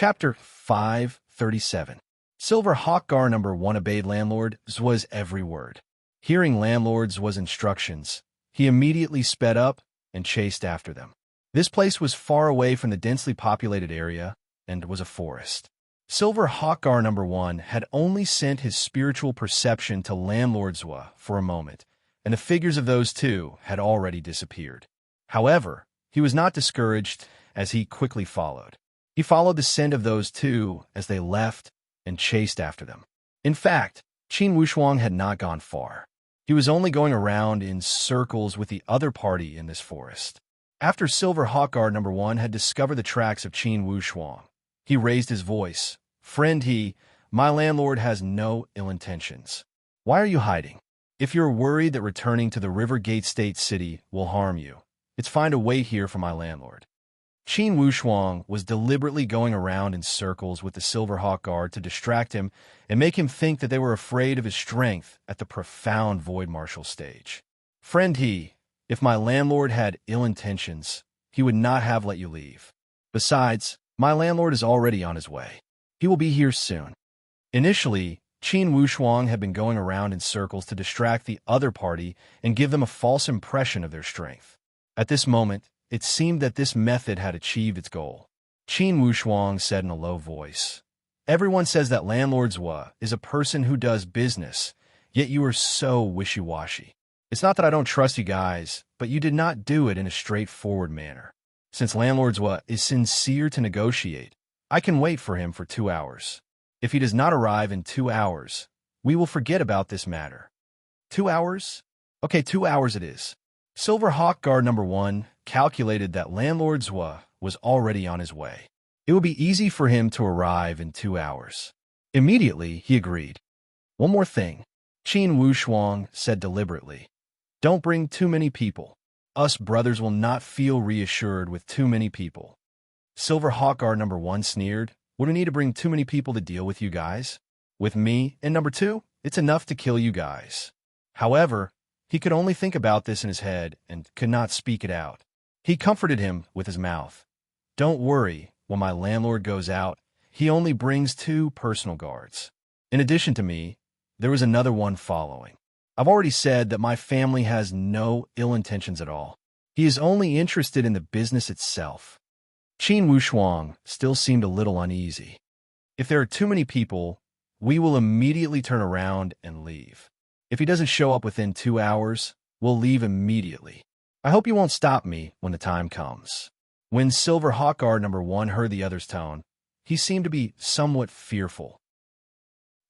Chapter 537. Silver Hawkgar number 1 obeyed landlord's was every word. Hearing landlord's was instructions, he immediately sped up and chased after them. This place was far away from the densely populated area and was a forest. Silver Hawkgar number 1 had only sent his spiritual perception to landlord's for a moment, and the figures of those two had already disappeared. However, he was not discouraged as he quickly followed. He followed the scent of those two as they left and chased after them. In fact, Qin Wushuang had not gone far. He was only going around in circles with the other party in this forest. After Silver Hawkgar number 1 had discovered the tracks of Qin Wushuang, he raised his voice. "Friend, my landlord has no ill intentions. Why are you hiding? If you're worried that returning to the River Gate State City will harm you, it's fine to wait here for my landlord." Qin Wushuang was deliberately going around in circles with the Silver Hawk Guard to distract him and make him think that they were afraid of his strength at the profound Void Martial stage. "Friend, if my landlord had ill intentions, he would not have let you leave. Besides, my landlord is already on his way. He will be here soon." Initially, Qin Wushuang had been going around in circles to distract the other party and give them a false impression of their strength. At this moment, it seemed that this method had achieved its goal. Qin Wushuang said in a low voice, "Everyone says that landlord's is a person who does business, yet you are so wishy-washy. It's not that I don't trust you guys, but you did not do it in a straightforward manner. Since landlord's is sincere to negotiate, I can wait for him for 2 hours. If he does not arrive in 2 hours, we will forget about this matter." 2 hours? Okay, 2 hours it is. Silver Hawk Guard number 1 calculated that landlord's was already on his way. It would be easy for him to arrive in 2 hours. Immediately, he agreed. "One more thing," Qin Wushuang said deliberately. "Don't bring too many people. Us brothers will not feel reassured with too many people." Silver Hawk Guard number 1 sneered. "What do we need to bring too many people to deal with you guys? With me and number 2, it's enough to kill you guys." However, he could only think about this in his head and could not speak it out. He comforted him with his mouth. "Don't worry, when my landlord goes out, he only brings 2 personal guards. In addition to me, there is another one following. I've already said that my family has no ill intentions at all. He is only interested in the business itself." Qin Wushuang still seemed a little uneasy. "If there are too many people, we will immediately turn around and leave. If he doesn't show up within 2 hours, we'll leave immediately. I hope you won't stop me when the time comes." When Silver Hawk Guard number 1 heard the other's tone, he seemed to be somewhat fearful.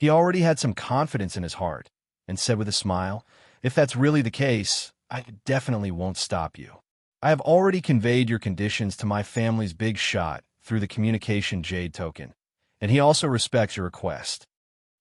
He already had some confidence in his heart and said with a smile, "If that's really the case, I definitely won't stop you. I have already conveyed your conditions to my family's big shot through the communication jade token, and he also respects your request."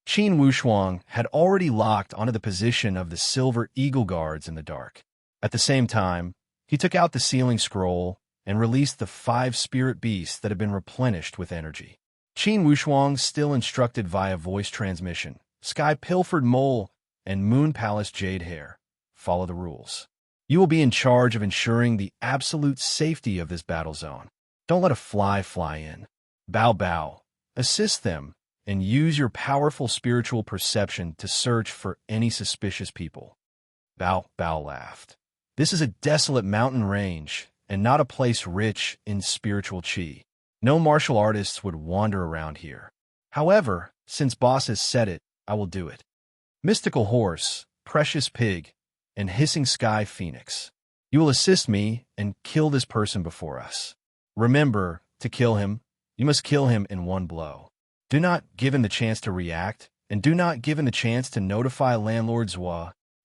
Qin Wushuang had already locked onto the position of the Silver Eagle Guards in the dark. At the same time, he took out the sealing scroll and released the 5 spirit beasts that had been replenished with energy. Qin Wushuang still instructed via voice transmission, Sky Pilfered Mole and Moon Palace Jade Hair, "Follow the rules. You will be in charge of ensuring the absolute safety of this battle zone. Don't let a fly in. Bow Bow, assist them and use your powerful spiritual perception to search for any suspicious people." Bao Bao laughed. "This is a desolate mountain range and not a place rich in spiritual chi. No martial artists would wander around here. However, since boss has said it, I will do it. Mystical Horse, Precious Pig, and Hissing Sky Phoenix, you will assist me and kill this person before us. Remember, to kill him, you must kill him in one blow. Do not give him the chance to react, and do not give him the chance to notify landlord's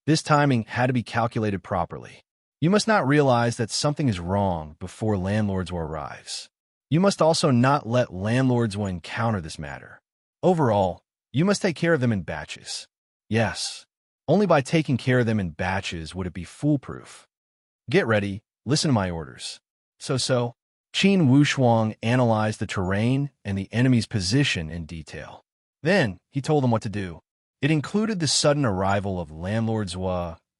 This timing had to be calculated properly. You must not realize that something is wrong before landlord's arrives. You must also not let landlord's encounter this matter. Overall, you must take care of them in batches. Yes, only by taking care of them in batches would it be foolproof. Get ready, listen to my orders." Qin Wushuang analyzed the terrain and the enemy's position in detail. Then, he told them what to do. It included the sudden arrival of landlord's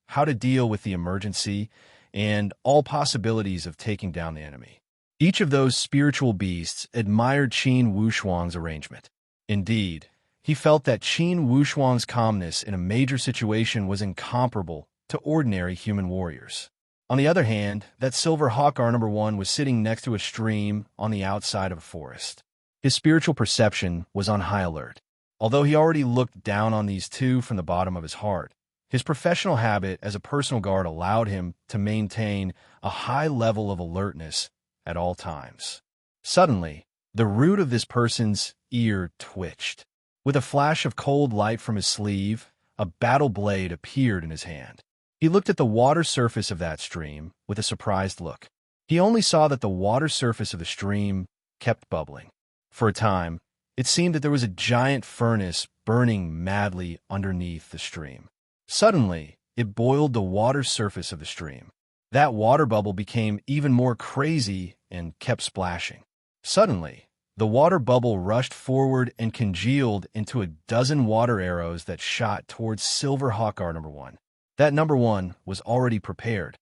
how to deal with the emergency, and all possibilities of taking down the enemy. Each of those spiritual beasts admired Qin Wushuang's arrangement. Indeed, he felt that Qin Wushuang's calmness in a major situation was incomparable to ordinary human warriors. On the other hand, that silver hawk R1 was sitting next to a stream on the outside of a forest. His spiritual perception was on high alert. Although he already looked down on these two from the bottom of his heart, his professional habit as a personal guard allowed him to maintain a high level of alertness at all times. Suddenly, the root of this person's ear twitched. With a flash of cold light from his sleeve, a battle blade appeared in his hand. He looked at the water surface of that stream with a surprised look. He only saw that the water surface of the stream kept bubbling. For a time, it seemed that there was a giant furnace burning madly underneath the stream. Suddenly, it boiled the water surface of the stream. That water bubble became even more crazy and kept splashing. Suddenly, the water bubble rushed forward and congealed into a dozen water arrows that shot towards Silver Hawk R1. That number 1 was already prepared.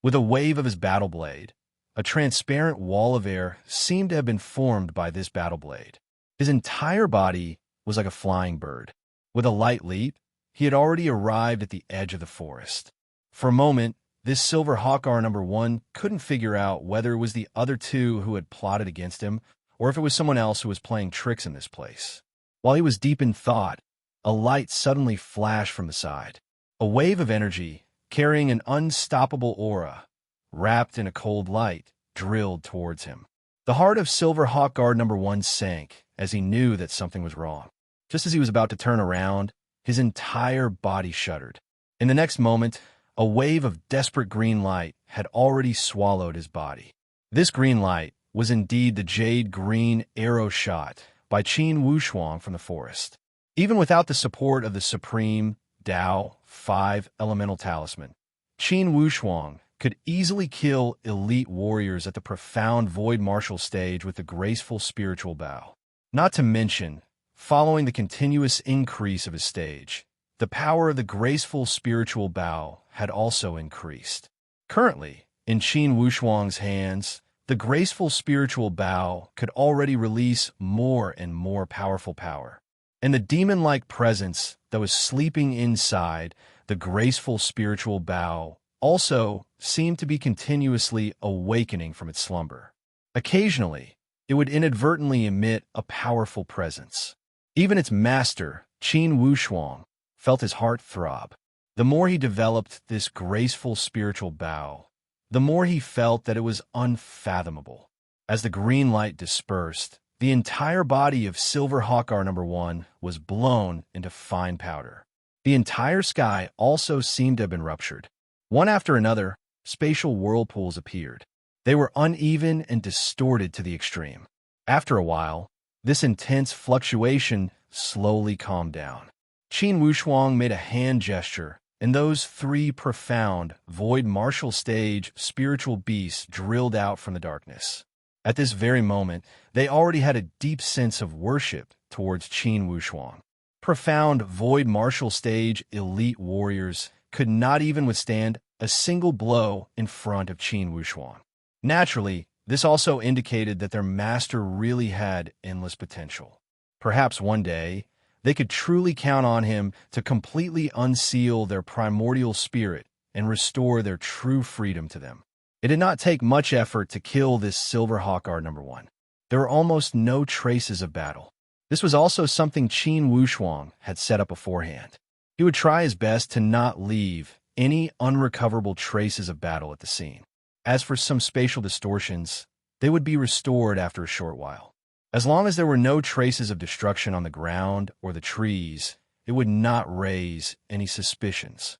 With a wave of his battle blade, a transparent wall of air seemed to have been formed by this battle blade. His entire body was like a flying bird. With a light leap, he had already arrived at the edge of the forest. For a moment, this Silver Hawk R1 couldn't figure out whether it was the other two who had plotted against him or if it was someone else who was playing tricks in this place. While he was deep in thought, a light suddenly flashed from the side. A wave of energy, carrying an unstoppable aura, wrapped in a cold light, drilled towards him. The heart of Silver Hawk R1 sank as he knew that something was wrong. Just as he was about to turn around, his entire body shuddered. In the next moment, a wave of desperate green light had already swallowed his body. This green light was indeed the jade green arrow shot by Qin Wushuang from the forest. Even without the support of the supreme Tao 5 elemental talisman, Qin Wushuang could easily kill elite warriors at the profound void martial stage with the graceful spiritual bow. Not to mention, following the continuous increase of his stage, the power of the graceful spiritual bow had also increased. Currently, in Qin Wushuang's hands, the graceful spiritual bow could already release more and more powerful power. And the demon-like presence that was sleeping inside the graceful spiritual bow also seemed to be continuously awakening from its slumber. Occasionally, it would inadvertently emit a powerful presence. Even its master, Qin Wushuang, felt his heart throb. The more he developed this graceful spiritual bow, the more he felt that it was unfathomable. As the green light dispersed, the entire body of Silver Hawk R1 was blown into fine powder. The entire sky also seemed to have been ruptured. One after another, spatial whirlpools appeared. They were uneven and distorted to the extreme. After a while, this intense fluctuation slowly calmed down. Qin Wushuang made a hand gesture, and those 3 profound, void martial stage spiritual beasts drilled out from the darkness. At this very moment, they already had a deep sense of worship towards Qin Wushuang. Profound void martial stage elite warriors could not even withstand a single blow in front of Qin Wushuang. Naturally, this also indicated that their master really had endless potential. Perhaps one day, they could truly count on him to completely unseal their primordial spirit and restore their true freedom to them. It did not take much effort to kill this Silver Hawk R1. There were almost no traces of battle. This was also something Qin Wushuang had set up beforehand. He would try his best to not leave any unrecoverable traces of battle at the scene. As for some spatial distortions, they would be restored after a short while. As long as there were no traces of destruction on the ground or the trees, it would not raise any suspicions.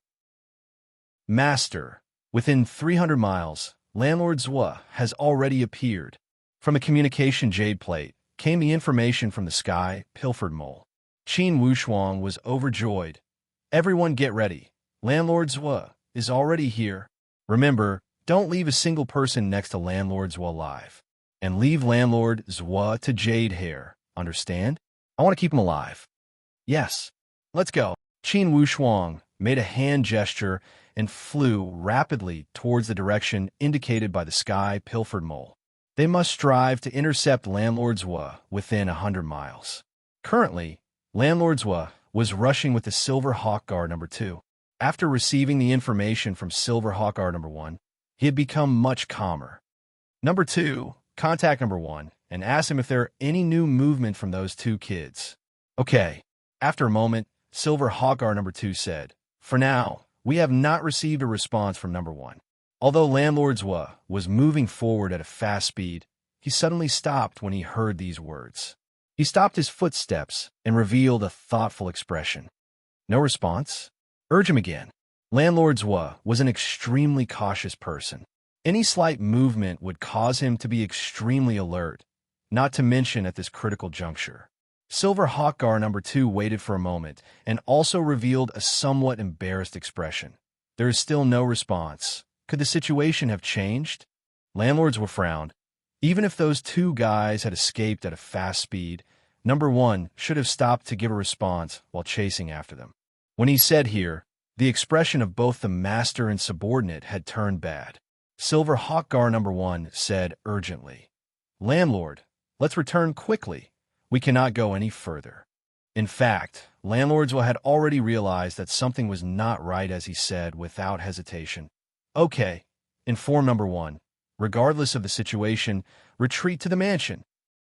Master, within 300 miles, Landlord Zhua has already appeared. From a communication jade plate came the information from the sky, pilfered mole. Qin Wushuang was overjoyed. Everyone get ready. Landlord Zhua is already here. Remember, don't leave a single person next to Landlord Zhua alive. And leave Landlord Zhua to Jade Hair, understand? I want to keep him alive. Yes. Let's go. Qin Wushuang made a hand gesture, and flew rapidly towards the direction indicated by the sky-pilfered mole. They must strive to intercept Landlord Zwa within 100 miles. Currently, Landlord Zwa was rushing with the Silver Hawk Guard number 2. After receiving the information from Silver Hawk Guard number 1, he had become much calmer. Number 2, contact number 1, and ask him if there are any new movement from those 2 kids. Okay. After a moment, Silver Hawk Guard number 2 said, "For now, we have not received a response from number 1. Although Landlord Zwa was moving forward at a fast speed, he suddenly stopped when he heard these words. He stopped his footsteps and revealed a thoughtful expression. No response? Urge him again. Landlord Zwa was an extremely cautious person. Any slight movement would cause him to be extremely alert, not to mention at this critical juncture. Silver Hawk Guard number 2 waited for a moment and also revealed a somewhat embarrassed expression. There is still no response. Could the situation have changed? Landlords were frowned. Even if those 2 guys had escaped at a fast speed, number 1 should have stopped to give a response while chasing after them. When he said here, the expression of both the master and subordinate had turned bad. Silver Hawk Guard number 1 said urgently, "Landlord, let's return quickly. We cannot go any further." In fact, Landlord Zwa had already realized that something was not right as he said without hesitation, "Okay, inform number 1. Regardless of the situation, retreat to the mansion."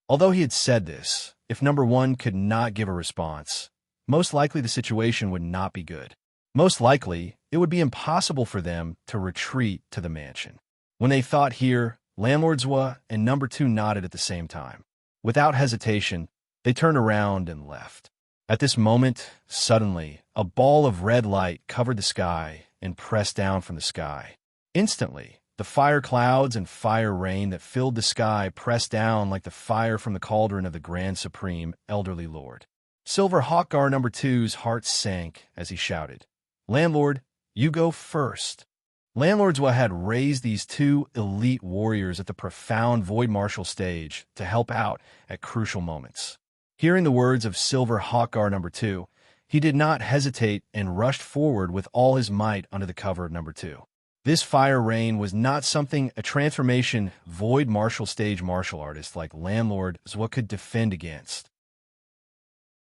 Although he had said this, if number 1 could not give a response, most likely the situation would not be good. Most likely, it would be impossible for them to retreat to the mansion. When they thought here, Landlord Zwa and number 2 nodded at the same time. Without hesitation, they turned around and left. At this moment, suddenly, a ball of red light covered the sky and pressed down from the sky. Instantly, the fire clouds and fire rain that filled the sky pressed down like the fire from the cauldron of the Grand Supreme Elderly Lord. Silver Hawk Guard number 2's heart sank as he shouted, "Landlord, you go first." Landlord Zwa had raised these 2 elite warriors at the profound Void Martial stage to help out at crucial moments. Hearing the words of Silver Hawk Guard number 2, he did not hesitate and rushed forward with all his might under the cover of number 2. This fire rain was not something a transformation Void Martial stage martial artist like Landlord Zwa could defend against.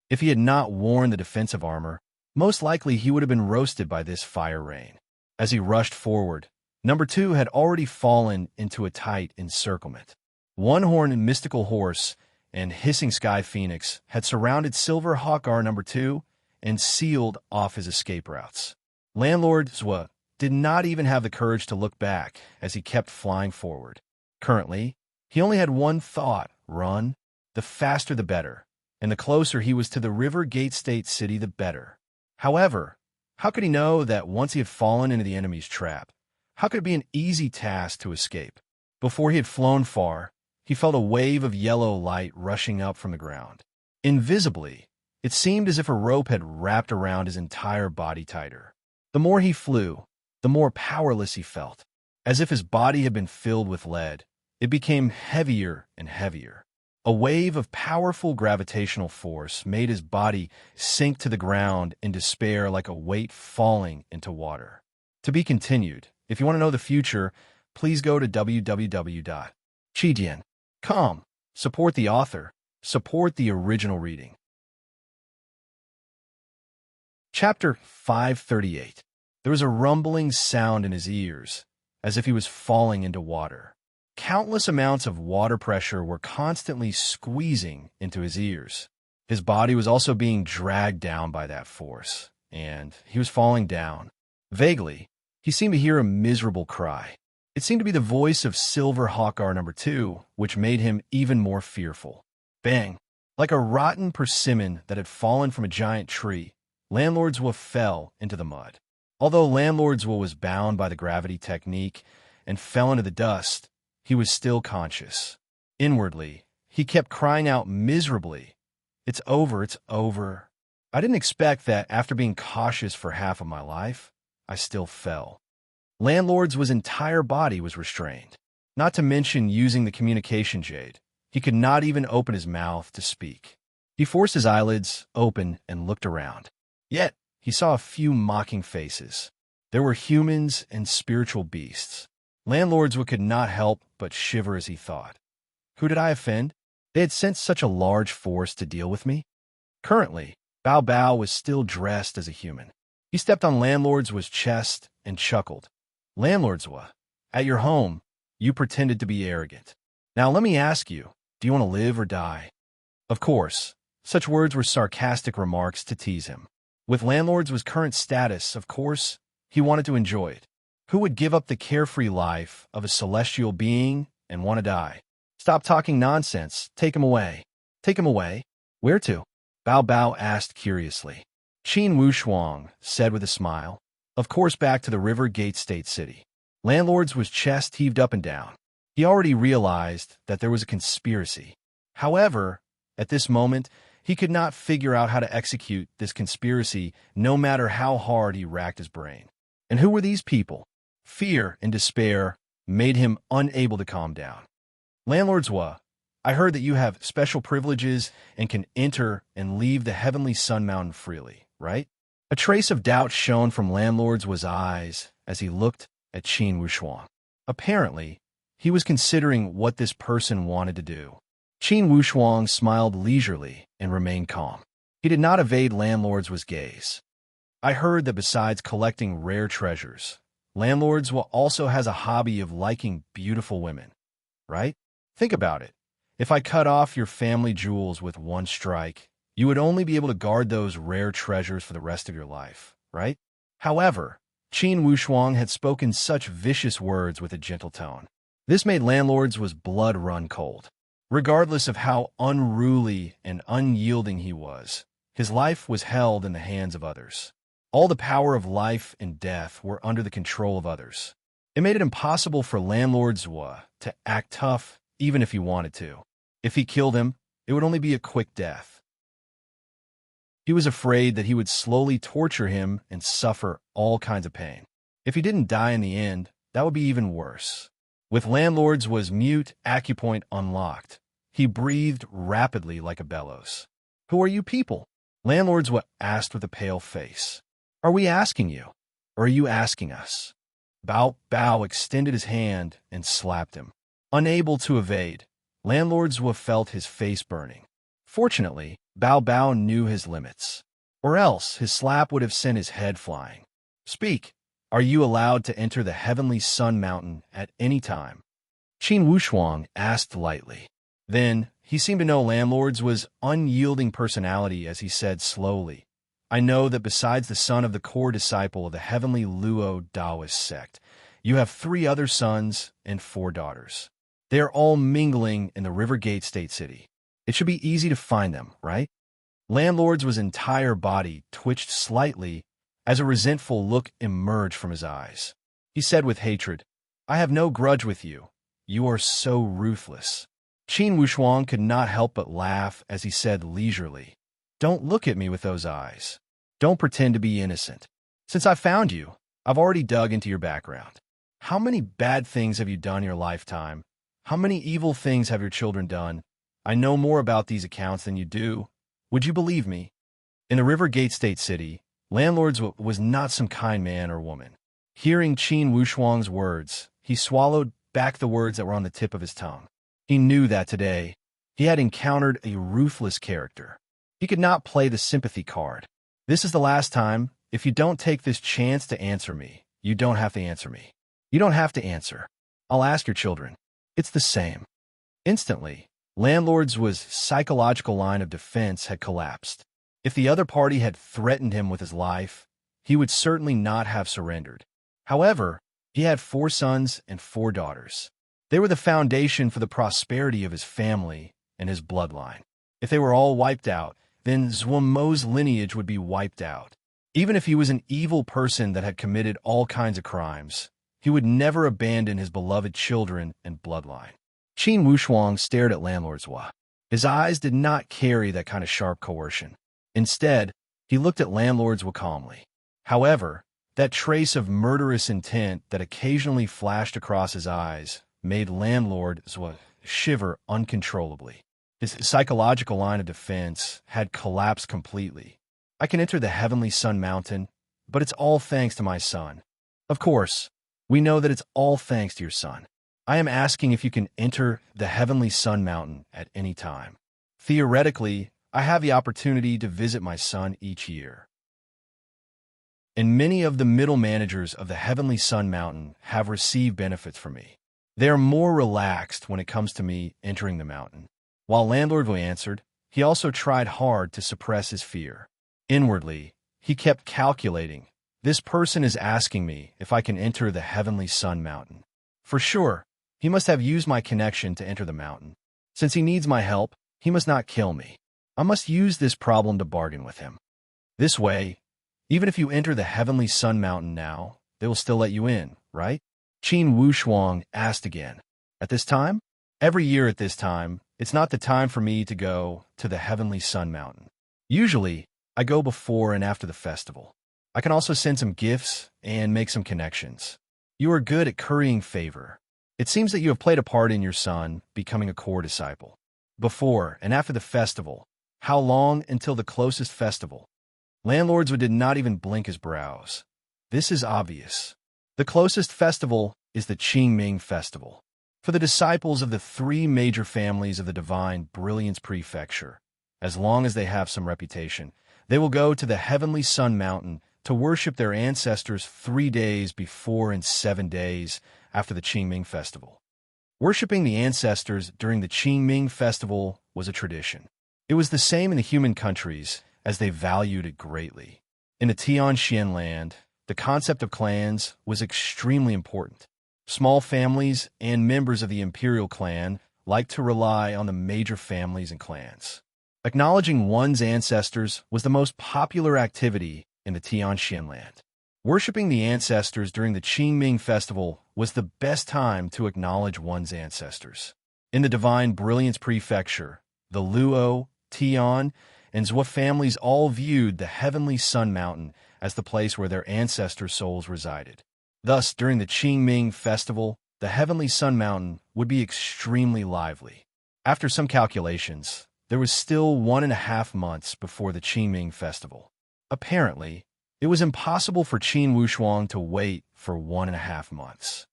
If he had not worn the defensive armor, most likely he would have been roasted by this fire rain. As he rushed forward, number 2 had already fallen into a tight encirclement. One-horned mystical horse and hissing sky phoenix had surrounded Silver Hawk Guard number 2 and sealed off his escape routes. Landlord Zwa did not even have the courage to look back as he kept flying forward. Currently, he only had one thought: run. The faster the better, and the closer he was to the River Gate State City the better. However, how could he know that once he had fallen into the enemy's trap, how could it be an easy task to escape? Before he had flown far, he felt a wave of yellow light rushing up from the ground. Invisibly, it seemed as if a rope had wrapped around his entire body tighter. The more he flew, the more powerless he felt. As if his body had been filled with lead, it became heavier and heavier. A wave of powerful gravitational force made his body sink to the ground in despair like a weight falling into water. To be continued. If you want to know the future, please go to www.chidian.com. Support the author. Support the original reading. Chapter 538. There was a rumbling sound in his ears, as if he was falling into water. Countless amounts of water pressure were constantly squeezing into his ears. His body was also being dragged down by that force, and he was falling down. Vaguely, he seemed to hear a miserable cry. It seemed to be the voice of Silver Hawk Guard number 2, which made him even more fearful. Bang! Like a rotten persimmon that had fallen from a giant tree, Landlord Zwa fell into the mud. Although Landlord Zwa was bound by the gravity technique and fell into the dust, he was still conscious. Inwardly, he kept crying out miserably, "It's over, it's over." I didn't expect that after being cautious for half of my life, I still fell. Landlord Zwa's entire body was restrained, not to mention using the communication jade. He could not even open his mouth to speak. He forced his eyelids open and looked around. Yet, he saw a few mocking faces. There were humans and spiritual beasts. Landlord Zwa could not help but shiver as he thought. Who did I offend? They had sent such a large force to deal with me. Currently, Bao Bao was still dressed as a human. He stepped on Landlord Zwa's chest and chuckled. Landlord Zwa, at your home, you pretended to be arrogant. Now let me ask you, do you want to live or die? Of course, such words were sarcastic remarks to tease him. With Landlord Zwa's current status, of course, he wanted to enjoy it. Who would give up the carefree life of a celestial being and want to die? Stop talking nonsense. Take him away. Take him away? Where to? Bao Bao asked curiously. Qin Wushuang said with a smile. Of course, back to the River Gate State City. Landlord Zwa's chest heaved up and down. He already realized that there was a conspiracy. However, at this moment, he could not figure out how to execute this conspiracy no matter how hard he racked his brain. And who were these people? Fear and despair made him unable to calm down. Landlord Zwa, I heard that you have special privileges and can enter and leave the heavenly Sun Mountain freely, right? A trace of doubt shone from Landlord Zwa's eyes as he looked at Qin Wushuang. Apparently, he was considering what this person wanted to do. Qin Wushuang smiled leisurely and remained calm. He did not evade Landlord Zwa's gaze. I heard that besides collecting rare treasures, Landlord Zwa also has a hobby of liking beautiful women, right? Think about it. If I cut off your family jewels with one strike, you would only be able to guard those rare treasures for the rest of your life, right? However, Qin Wushuang had spoken such vicious words with a gentle tone. This made Landlord Zwa's blood run cold. Regardless of how unruly and unyielding he was, his life was held in the hands of others. All the power of life and death were under the control of others. It made it impossible for Landlord Zwa to act tough even if he wanted to. If he killed him, it would only be a quick death. He was afraid that he would slowly torture him and suffer all kinds of pain. If he didn't die in the end, that would be even worse. With Landlord Zwa's mute acupoint unlocked, he breathed rapidly like a bellows. Who are you people? Landlord Zwa asked with a pale face. Are we asking you, or are you asking us? Bao Bao extended his hand and slapped him. Unable to evade, Landlord Zwa felt his face burning. Fortunately, Bao Bao knew his limits, or else his slap would have sent his head flying. Speak. Are you allowed to enter the heavenly Sun Mountain at any time? Qin Wushuang asked lightly. Then, he seemed to know Landlord Zwa's unyielding personality as he said slowly, I know that besides the son of the core disciple of the heavenly Luo Taoist sect, you have 3 other sons and 4 daughters. They are all mingling in the River Gate State City. It should be easy to find them, right? Landlord Zwa's entire body twitched slightly as a resentful look emerged from his eyes. He said with hatred, I have no grudge with you. You are so ruthless. Qin Wushuang could not help but laugh as he said leisurely, Don't look at me with those eyes. Don't pretend to be innocent. Since I found you, I've already dug into your background. How many bad things have you done in your lifetime? How many evil things have your children done? I know more about these accounts than you do. Would you believe me? In the River Gate State City, Landlord Zwa was not some kind man or woman. Hearing Qin Wushuang's words, he swallowed back the words that were on the tip of his tongue. He knew that today, he had encountered a ruthless character. He could not play the sympathy card. This is the last time. If you don't take this chance to answer me, you don't have to answer me. You don't have to answer. I'll ask your children. It's the same. Instantly, Landlord Zwa's psychological line of defense had collapsed. If the other party had threatened him with his life, he would certainly not have surrendered. However, he had 4 sons and 4 daughters. They were the foundation for the prosperity of his family and his bloodline. If they were all wiped out, then Zwa Mo's lineage would be wiped out. Even if he was an evil person that had committed all kinds of crimes, he would never abandon his beloved children and bloodline. Qin Wushuang stared at Landlord Zwa. His eyes did not carry that kind of sharp coercion. Instead, he looked at Landlord Zwa calmly. However, that trace of murderous intent that occasionally flashed across his eyes made Landlord Zwa shiver uncontrollably. His psychological line of defense had collapsed completely. I can enter the heavenly Sun Mountain, but it's all thanks to my son. Of course, we know that it's all thanks to your son. I am asking if you can enter the heavenly Sun Mountain at any time. Theoretically, I have the opportunity to visit my son each year. And many of the middle managers of the heavenly Sun Mountain have received benefits from me. They are more relaxed when it comes to me entering the mountain. While Landlord answered, he also tried hard to suppress his fear. Inwardly, he kept calculating, this person is asking me if I can enter the heavenly Sun Mountain. For sure, he must have used my connection to enter the mountain. Since he needs my help, he must not kill me. I must use this problem to bargain with him. This way, even if you enter the heavenly Sun Mountain now, they will still let you in, right? Qin Wushuang asked again. At this time? Every year at this time, it's not the time for me to go to the heavenly Sun Mountain. Usually, I go before and after the festival. I can also send some gifts and make some connections. You are good at currying favor. It seems that you have played a part in your son becoming a core disciple. Before and after the festival, how long until the closest festival? Landlords did not even blink his brows. This is obvious. The closest festival is the Qingming Festival. For the disciples of the three major families of the Divine Brilliance Prefecture, as long as they have some reputation, they will go to the heavenly Sun Mountain to worship their ancestors 3 days before and 7 days after the Qingming Festival. Worshipping the ancestors during the Qingming Festival was a tradition. It was the same in the human countries, as they valued it greatly. In the Tianxian land, the concept of clans was extremely important. Small families and members of the imperial clan liked to rely on the major families and clans. Acknowledging one's ancestors was the most popular activity in the Tianxian land. Worshipping the ancestors during the Qingming Festival was the best time to acknowledge one's ancestors. In the Divine Brilliance Prefecture, the Luo, Tian, and Zhou families all viewed the heavenly Sun Mountain as the place where their ancestors' souls resided. Thus, during the Qingming Festival, the heavenly Sun Mountain would be extremely lively. After some calculations, there was still 1.5 months before the Qingming Festival. Apparently, it was impossible for Qin Wushuang to wait for 1.5 months.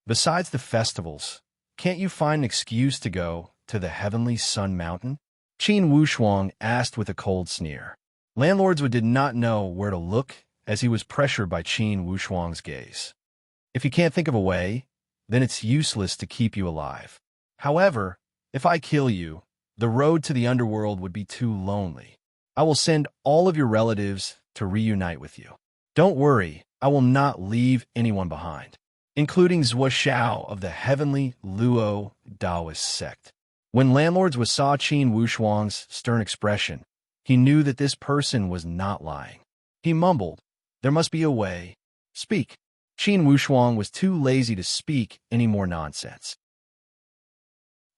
Besides the festivals, can't you find an excuse to go to the heavenly Sun Mountain? Qin Wushuang asked with a cold sneer. Landlords did not know where to look as he was pressured by Qin Wushuang's gaze. If you can't think of a way, then it's useless to keep you alive. However, if I kill you, the road to the underworld would be too lonely. I will send all of your relatives to reunite with you. Don't worry, I will not leave anyone behind, including Zhuo Shao of the heavenly Luo Taoist sect. When Landlords saw Qin Wushuang's stern expression, he knew that this person was not lying. He mumbled, "There must be a way. Speak." Qin Wushuang was too lazy to speak any more nonsense.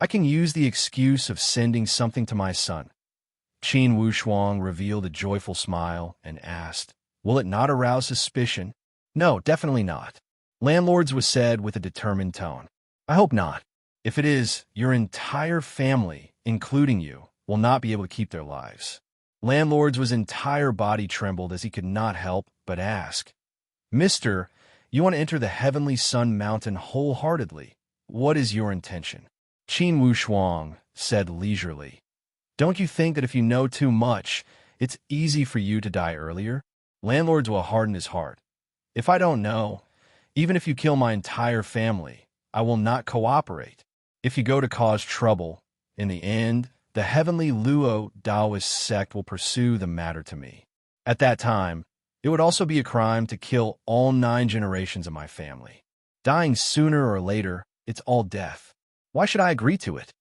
"I can use the excuse of sending something to my son." Qin Wushuang revealed a joyful smile and asked, "Will it not arouse suspicion?" "No, definitely not." Landlords was said with a determined tone. "I hope not. If it is, your entire family, including you, will not be able to keep their lives." Landlord's entire body trembled as he could not help but ask, "Mister, you want to enter the heavenly Sun Mountain wholeheartedly. What is your intention?" Qin Wushuang said leisurely, "Don't you think that if you know too much, it's easy for you to die earlier?" Landlords will harden his heart. "If I don't know, even if you kill my entire family, I will not cooperate. If you go to cause trouble, in the end, the heavenly Luo Taoist sect will pursue the matter to me. At that time, it would also be a crime to kill all 9 generations of my family. Dying sooner or later, it's all death. Why should I agree to it?"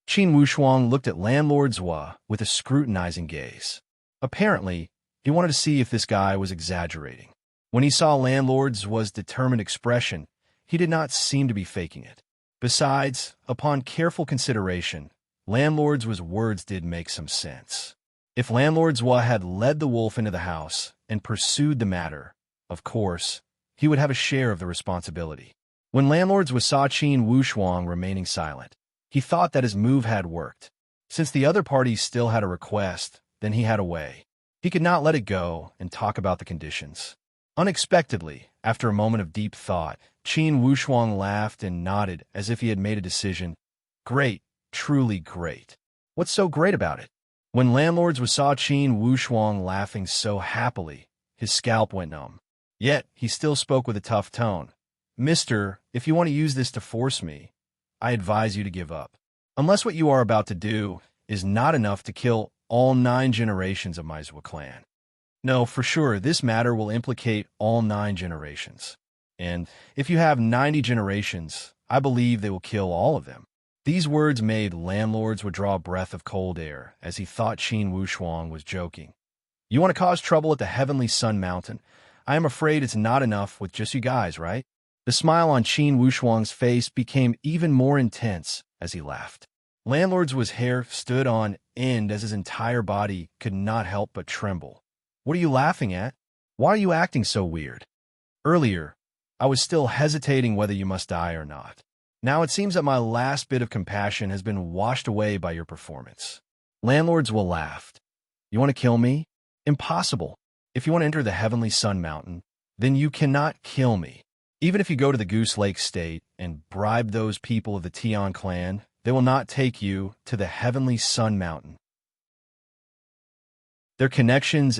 Qin Wushuang looked at Landlord Zhua with a scrutinizing gaze. Apparently, he wanted to see if this guy was exaggerating. When he saw Landlord Zhua's determined expression, he did not seem to be faking it. Besides, upon careful consideration, Landlord Zhua's words did make some sense. If Landlord Zhua had led the wolf into the house and pursued the matter, of course, he would have a share of the responsibility. When Landlord Zhua saw Qin Wushuang remaining silent, he thought that his move had worked. Since the other party still had a request, then he had a way. He could not let it go and talk about the conditions. Unexpectedly, after a moment of deep thought, Qin Wushuang laughed and nodded as if he had made a decision. Great, truly great. What's so great about it? When landlords saw Qin Wushuang laughing so happily, his scalp went numb. Yet, he still spoke with a tough tone. Mister, if you want to use this to force me, I advise you to give up. Unless what you are about to do is not enough to kill all 9 generations of my Zhua clan. No, for sure, this matter will implicate all 9 generations. And if you have 90 generations, I believe they will kill all of them. These words made landlords withdraw a breath of cold air, as he thought Qin Wushuang was joking. You want to cause trouble at the Heavenly Sun Mountain? I am afraid it's not enough with just you guys, right? The smile on Qin Wushuang's face became even more intense as he laughed. Landlord's hair stood on end as his entire body could not help but tremble. What are you laughing at? Why are you acting so weird? Earlier, I was still hesitating whether you must die or not. Now it seems that my last bit of compassion has been washed away by your performance. Landlords will laugh. You want to kill me? Impossible. If you want to enter the Heavenly Sun Mountain, then you cannot kill me. Even if you go to the Goose Lake State and bribe those people of the Tian clan, they will not take you to the Heavenly Sun Mountain. Their connections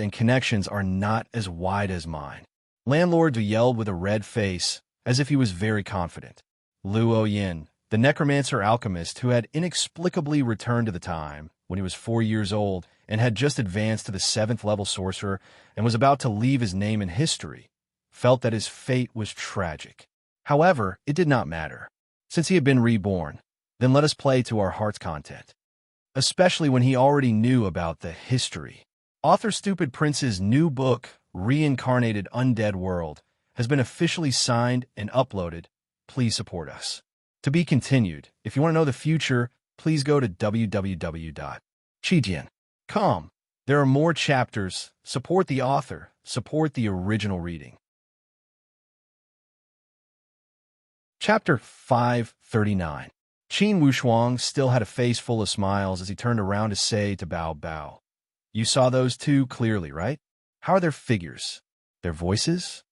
are not as wide as mine. Landlord yelled with a red face, as if he was very confident. Luo Yin, the necromancer alchemist who had inexplicably returned to the time when he was 4 years old and had just advanced to the 7th level sorcerer and was about to leave his name in history, felt that his fate was tragic. However, it did not matter. Since he had been reborn, then let us play to our heart's content. Especially when he already knew about the history. Author Stupid Prince's new book, Reincarnated Undead World, has been officially signed and uploaded. Please support us. To be continued. If you want to know the future, please go to www.chijian.com. There are more chapters. Support the author. Support the original reading. Chapter 539. Qin Wushuang still had a face full of smiles as he turned around to say to Bao Bao, You saw those two clearly, right? How are their figures? Their voices?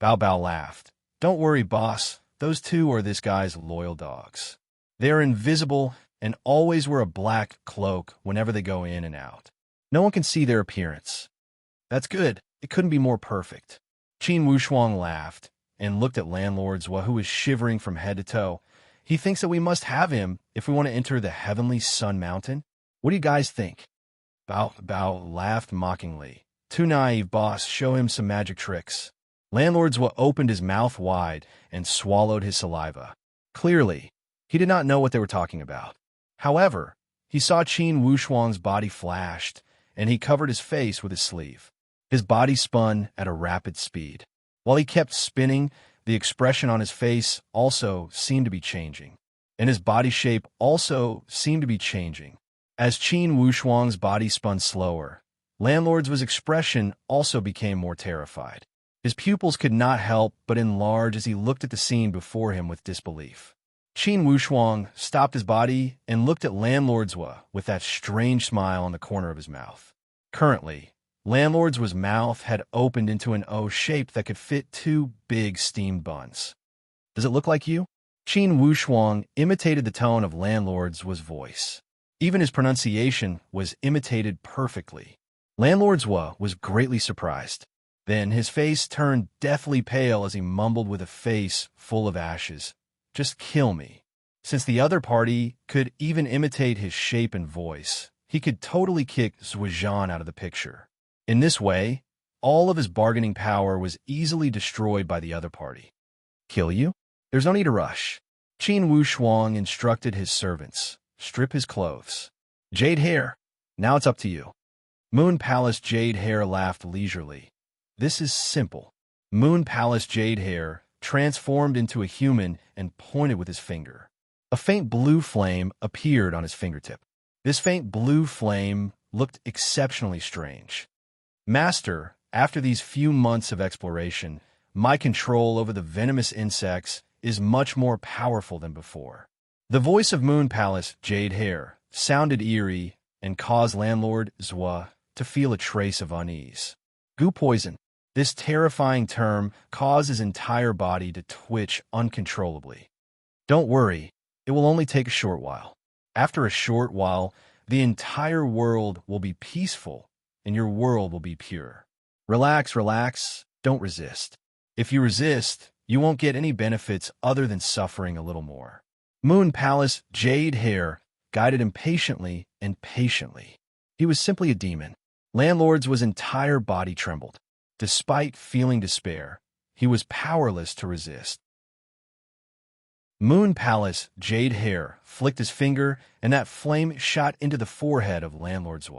Bao Bao laughed. Don't worry, boss. Those two are this guy's loyal dogs. They are invisible and always wear a black cloak whenever they go in and out. No one can see their appearance. That's good. It couldn't be more perfect. Qin Wushuang laughed and looked at landlord Zhua, who was shivering from head to toe. He thinks that we must have him if we want to enter the Heavenly Sun Mountain. What do you guys think? Bao Bao laughed mockingly. Too naive, boss. Show him some magic tricks. Landlord Zhua opened his mouth wide and swallowed his saliva. Clearly, he did not know what they were talking about. However, he saw Qin Wushuang's body flashed, and he covered his face with his sleeve. His body spun at a rapid speed. While he kept spinning, the expression on his face also seemed to be changing, and his body shape also seemed to be changing. As Qin Wushuang's body spun slower, Landlord Zhua's expression also became more terrified. His pupils could not help but enlarge as he looked at the scene before him with disbelief. Qin Wushuang stopped his body and looked at Landlord Zhua with that strange smile on the corner of his mouth. Currently, Landlord Zhua's mouth had opened into an O shape that could fit 2 big steamed buns. Does it look like you? Qin Wushuang imitated the tone of Landlord Zhua's voice. Even his pronunciation was imitated perfectly. Landlord Zhua was greatly surprised. Then his face turned deathly pale as he mumbled with a face full of ashes, Just kill me. Since the other party could even imitate his shape and voice, he could totally kick Zhuozhan out of the picture. In this way, all of his bargaining power was easily destroyed by the other party. Kill you? There's no need to rush. Qin Wushuang instructed his servants, strip his clothes. Jade Hair, now it's up to you. Moon Palace Jade Hair laughed leisurely. This is simple. Moon Palace Jade Hair transformed into a human and pointed with his finger. A faint blue flame appeared on his fingertip. This faint blue flame looked exceptionally strange. Master, after these few months of exploration, my control over the venomous insects is much more powerful than before. The voice of Moon Palace Jade Hair sounded eerie and caused Landlord Zhua to feel a trace of unease. Goo poison. This terrifying term caused his entire body to twitch uncontrollably. Don't worry, it will only take a short while. After a short while, the entire world will be peaceful and your world will be pure. Relax, relax, don't resist. If you resist, you won't get any benefits other than suffering a little more. Moon Palace Jade Hair guided him patiently and patiently. He was simply a demon. Landlord's entire body trembled. Despite feeling despair, he was powerless to resist. Moon Palace Jade Hair flicked his finger, and that flame shot into the forehead of Landlord's.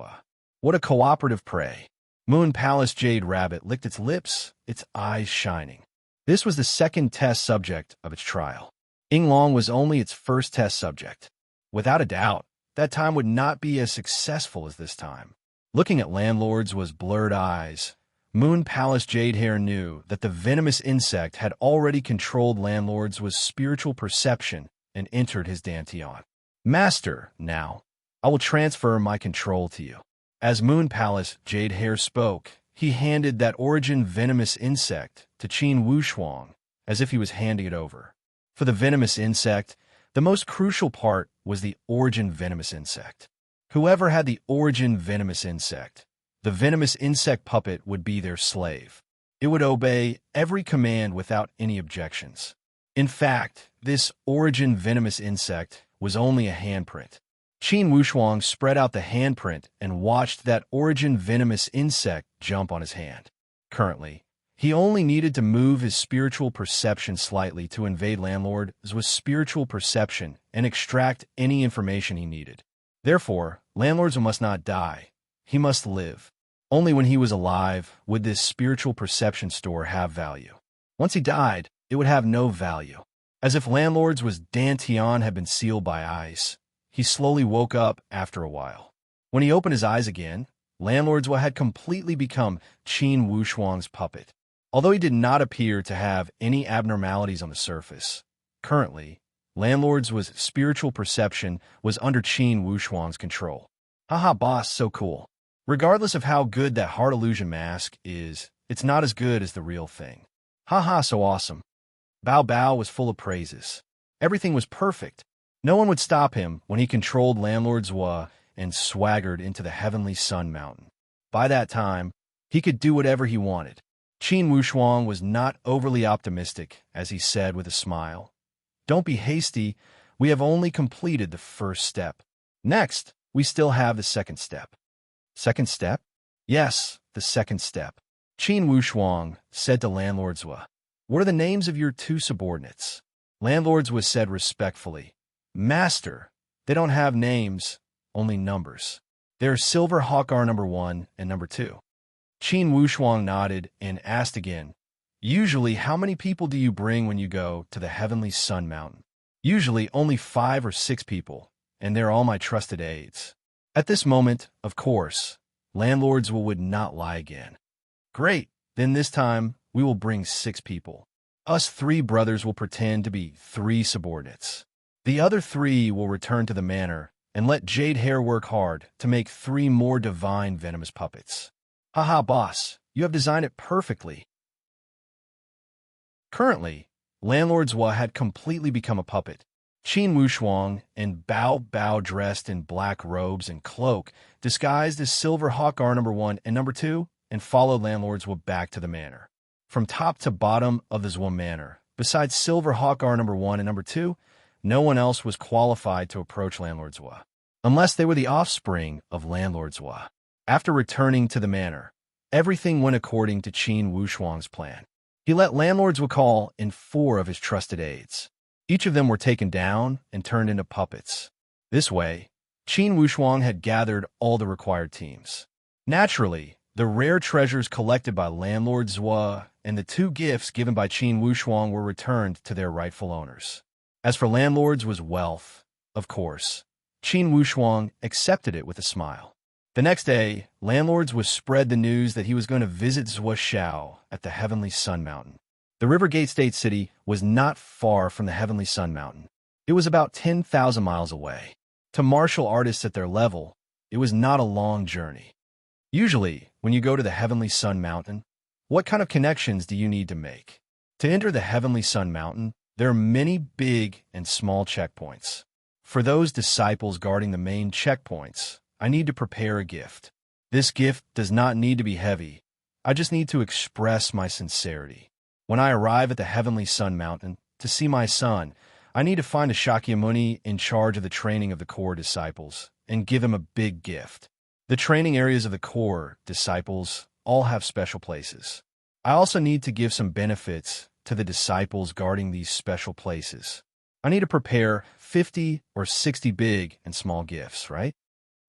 What a cooperative prey. Moon Palace Jade Rabbit licked its lips, its eyes shining. This was the second test subject of its trial. Yinglong was only its first test subject. Without a doubt, that time would not be as successful as this time. Looking at Landlord's blurred eyes, Moon Palace Jade Hair knew that the venomous insect had already controlled Landlord's spiritual perception and entered his dantian. Master, now, I will transfer my control to you. As Moon Palace Jade Hair spoke, he handed that origin venomous insect to Qin Wushuang as if he was handing it over. For the venomous insect, the most crucial part was the origin venomous insect. Whoever had the origin venomous insect, the venomous insect puppet would be their slave. It would obey every command without any objections. In fact, this origin venomous insect was only a handprint. Qin Wushuang spread out the handprint and watched that origin venomous insect jump on his hand. Currently, he only needed to move his spiritual perception slightly to invade Landlord's spiritual perception and extract any information he needed. Therefore, Landlord's must not die. He must live. Only when he was alive would this spiritual perception store have value. Once he died, it would have no value. As if Landlord's dantian had been sealed by ice, he slowly woke up after a while. When he opened his eyes again, Landlord's had completely become Qin Wushuang's puppet. Although he did not appear to have any abnormalities on the surface, currently, Landlord's spiritual perception was under Qin Wushuang's control. Haha, boss, so cool. Regardless of how good that heart illusion mask is, it's not as good as the real thing. Haha, so awesome. Bao Bao was full of praises. Everything was perfect. No one would stop him when he controlled Landlord's and swaggered into the heavenly Sun Mountain. By that time, he could do whatever he wanted. Qin Wushuang was not overly optimistic, as he said with a smile. Don't be hasty, we have only completed the first step. Next, we still have the second step. Second step? Yes, the second step. Qin Wushuang said to Landlord's, what are the names of your two subordinates? Landlord's said respectfully, Master, they don't have names, only numbers. They're Silver Hawkar number 1 and number 2. Qin Wushuang nodded and asked again, Usually, how many people do you bring when you go to the heavenly Sun Mountain? Usually, only 5 or 6 people, and they're all my trusted aides. At this moment, of course, Landlord's would not lie again. Great, then this time, we will bring 6 people. Us 3 brothers will pretend to be 3 subordinates. The other 3 will return to the manor and let Jade Hair work hard to make 3 more divine venomous puppets. Haha, boss, you have designed it perfectly. Currently, Landlord's had completely become a puppet. Qin Wushuang and Bao Bao dressed in black robes and cloak, disguised as Silver Hawkar number 1 and number 2, and followed Landlord's back to the manor. From top to bottom of the Zwa manor, besides Silver Hawkar number 1 and number 2, no one else was qualified to approach Landlord's unless they were the offspring of Landlord's. After returning to the manor, everything went according to Qin Wushuang's plan. He let Landlord's call in 4 of his trusted aides. Each of them were taken down and turned into puppets. This way, Qin Wushuang had gathered all the required teams. Naturally, the rare treasures collected by Landlord Zwa and the 2 gifts given by Qin Wushuang were returned to their rightful owners. As for Landlord's wealth, of course, Qin Wushuang accepted it with a smile. The next day, Landlord's spread the news that he was going to visit Zwa Shao at the Heavenly Sun Mountain. The Rivergate State City was not far from the Heavenly Sun Mountain. It was about 10,000 miles away. To martial artists at their level, it was not a long journey. Usually, when you go to the Heavenly Sun Mountain, What kind of connections do you need to make? To enter the Heavenly Sun Mountain, there are many big and small checkpoints. For those disciples guarding the main checkpoints, I need to prepare a gift. This gift does not need to be heavy. I just need to express my sincerity. When I arrive at the Heavenly Sun Mountain to see my son, I need to find a Shakyamuni in charge of the training of the core disciples and give him a big gift. The training areas of the core disciples all have special places. I also need to give some benefits to the disciples guarding these special places. I need to prepare 50 or 60 big and small gifts, right?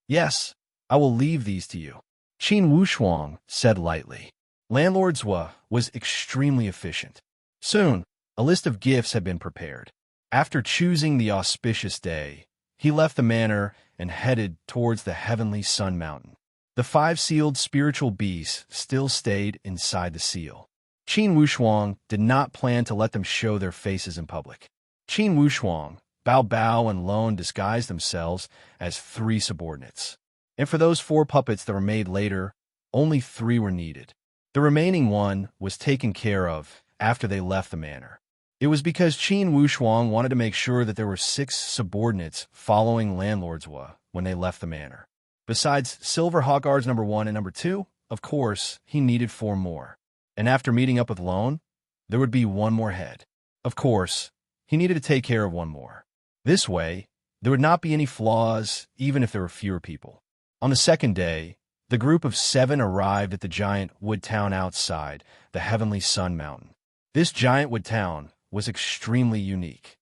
Yes, I will leave these to you. Qin Wushuang said lightly. Landlord Zhua was extremely efficient. Soon, a list of gifts had been prepared. After choosing the auspicious day, he left the manor and headed towards the Heavenly Sun Mountain. The 5 sealed spiritual beasts still stayed inside the seal. Qin Wushuang did not plan to let them show their faces in public. Qin Wushuang, Bao Bao, and Lone disguised themselves as 3 subordinates. And for those 4 puppets that were made later, only 3 were needed. The remaining one was taken care of after they left the manor. It was because Qin Wushuang wanted to make sure that there were 6 subordinates following Landlord Zhua when they left the manor. Besides Silver Hawk Guards number 1 and number 2, of course, he needed 4 more. And after meeting up with Lone, there would be 1 more head. Of course, he needed to take care of 1 more. This way, there would not be any flaws, even if there were fewer people. On the second day, the group of 7 arrived at the giant wood town outside the Heavenly Sun Mountain. This giant wood town was extremely unique.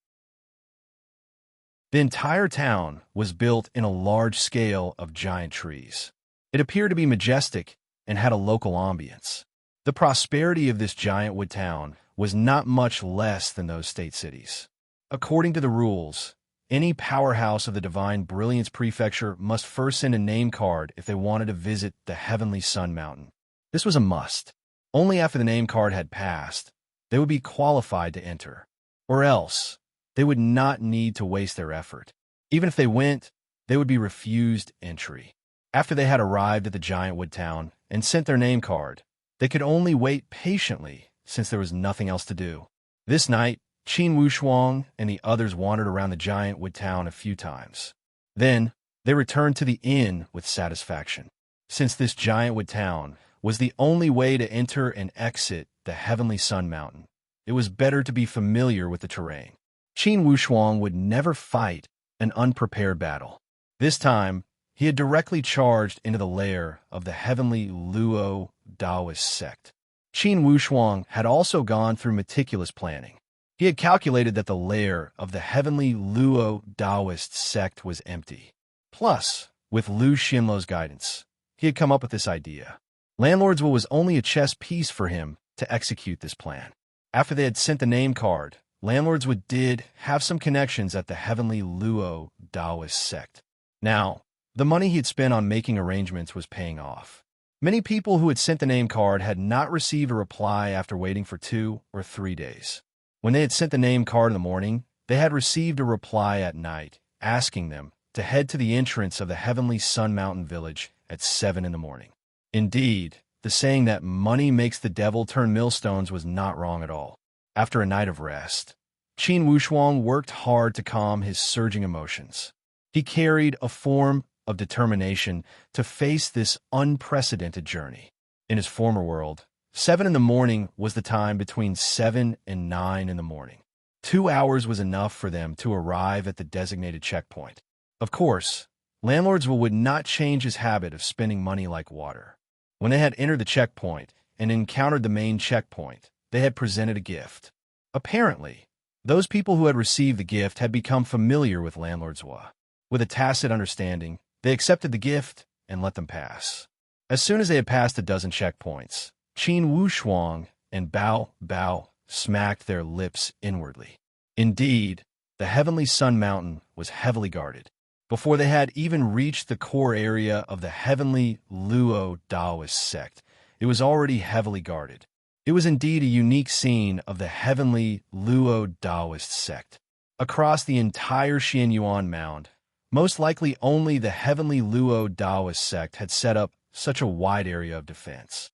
The entire town was built in a large scale of giant trees. It appeared to be majestic and had a local ambience. The prosperity of this giant wood town was not much less than those state cities. According to the rules, any powerhouse of the Divine Brilliance Prefecture must first send a name card if they wanted to visit the Heavenly Sun Mountain. This was a must. Only after the name card had passed, they would be qualified to enter. Or else, they would not need to waste their effort. Even if they went, they would be refused entry. After they had arrived at the giant wood town and sent their name card, they could only wait patiently since there was nothing else to do. This night, Qin Wushuang and the others wandered around the giant wood town a few times. Then, they returned to the inn with satisfaction. Since this giant wood town was the only way to enter and exit the Heavenly Sun Mountain, it was better to be familiar with the terrain. Qin Wushuang would never fight an unprepared battle. This time, he had directly charged into the lair of the Heavenly Luo Taoist sect. Qin Wushuang had also gone through meticulous planning. He had calculated that the lair of the Heavenly Luo Taoist sect was empty. Plus, with Lu Xinluo's guidance, he had come up with this idea. Landlord Zhua was only a chess piece for him to execute this plan. After they had sent the name card, Landlord Zhua did have some connections at the Heavenly Luo Taoist sect. Now, the money he had spent on making arrangements was paying off. Many people who had sent the name card had not received a reply after waiting for 2 or 3 days. When they had sent the name card in the morning, they had received a reply at night, asking them to head to the entrance of the Heavenly Sun Mountain village at 7 in the morning. Indeed, the saying that money makes the devil turn millstones was not wrong at all. After a night of rest, Qin Wushuang worked hard to calm his surging emotions. He carried a form of determination to face this unprecedented journey. In his former world, 7 in the morning was the time between 7 and 9 in the morning. 2 hours was enough for them to arrive at the designated checkpoint. Of course, Landlord Zhua would not change his habit of spending money like water. When they had entered the checkpoint and encountered the main checkpoint, they had presented a gift. Apparently, those people who had received the gift had become familiar with Landlord Zhua. With a tacit understanding, they accepted the gift and let them pass. As soon as they had passed a dozen checkpoints, Qin Wushuang and Bao Bao smacked their lips inwardly. Indeed, the Heavenly Sun Mountain was heavily guarded. Before they had even reached the core area of the Heavenly Luo Taoist sect, it was already heavily guarded. It was indeed a unique scene of the Heavenly Luo Taoist sect. Across the entire Xianyuan Mound, most likely only the Heavenly Luo Taoist sect had set up such a wide area of defense.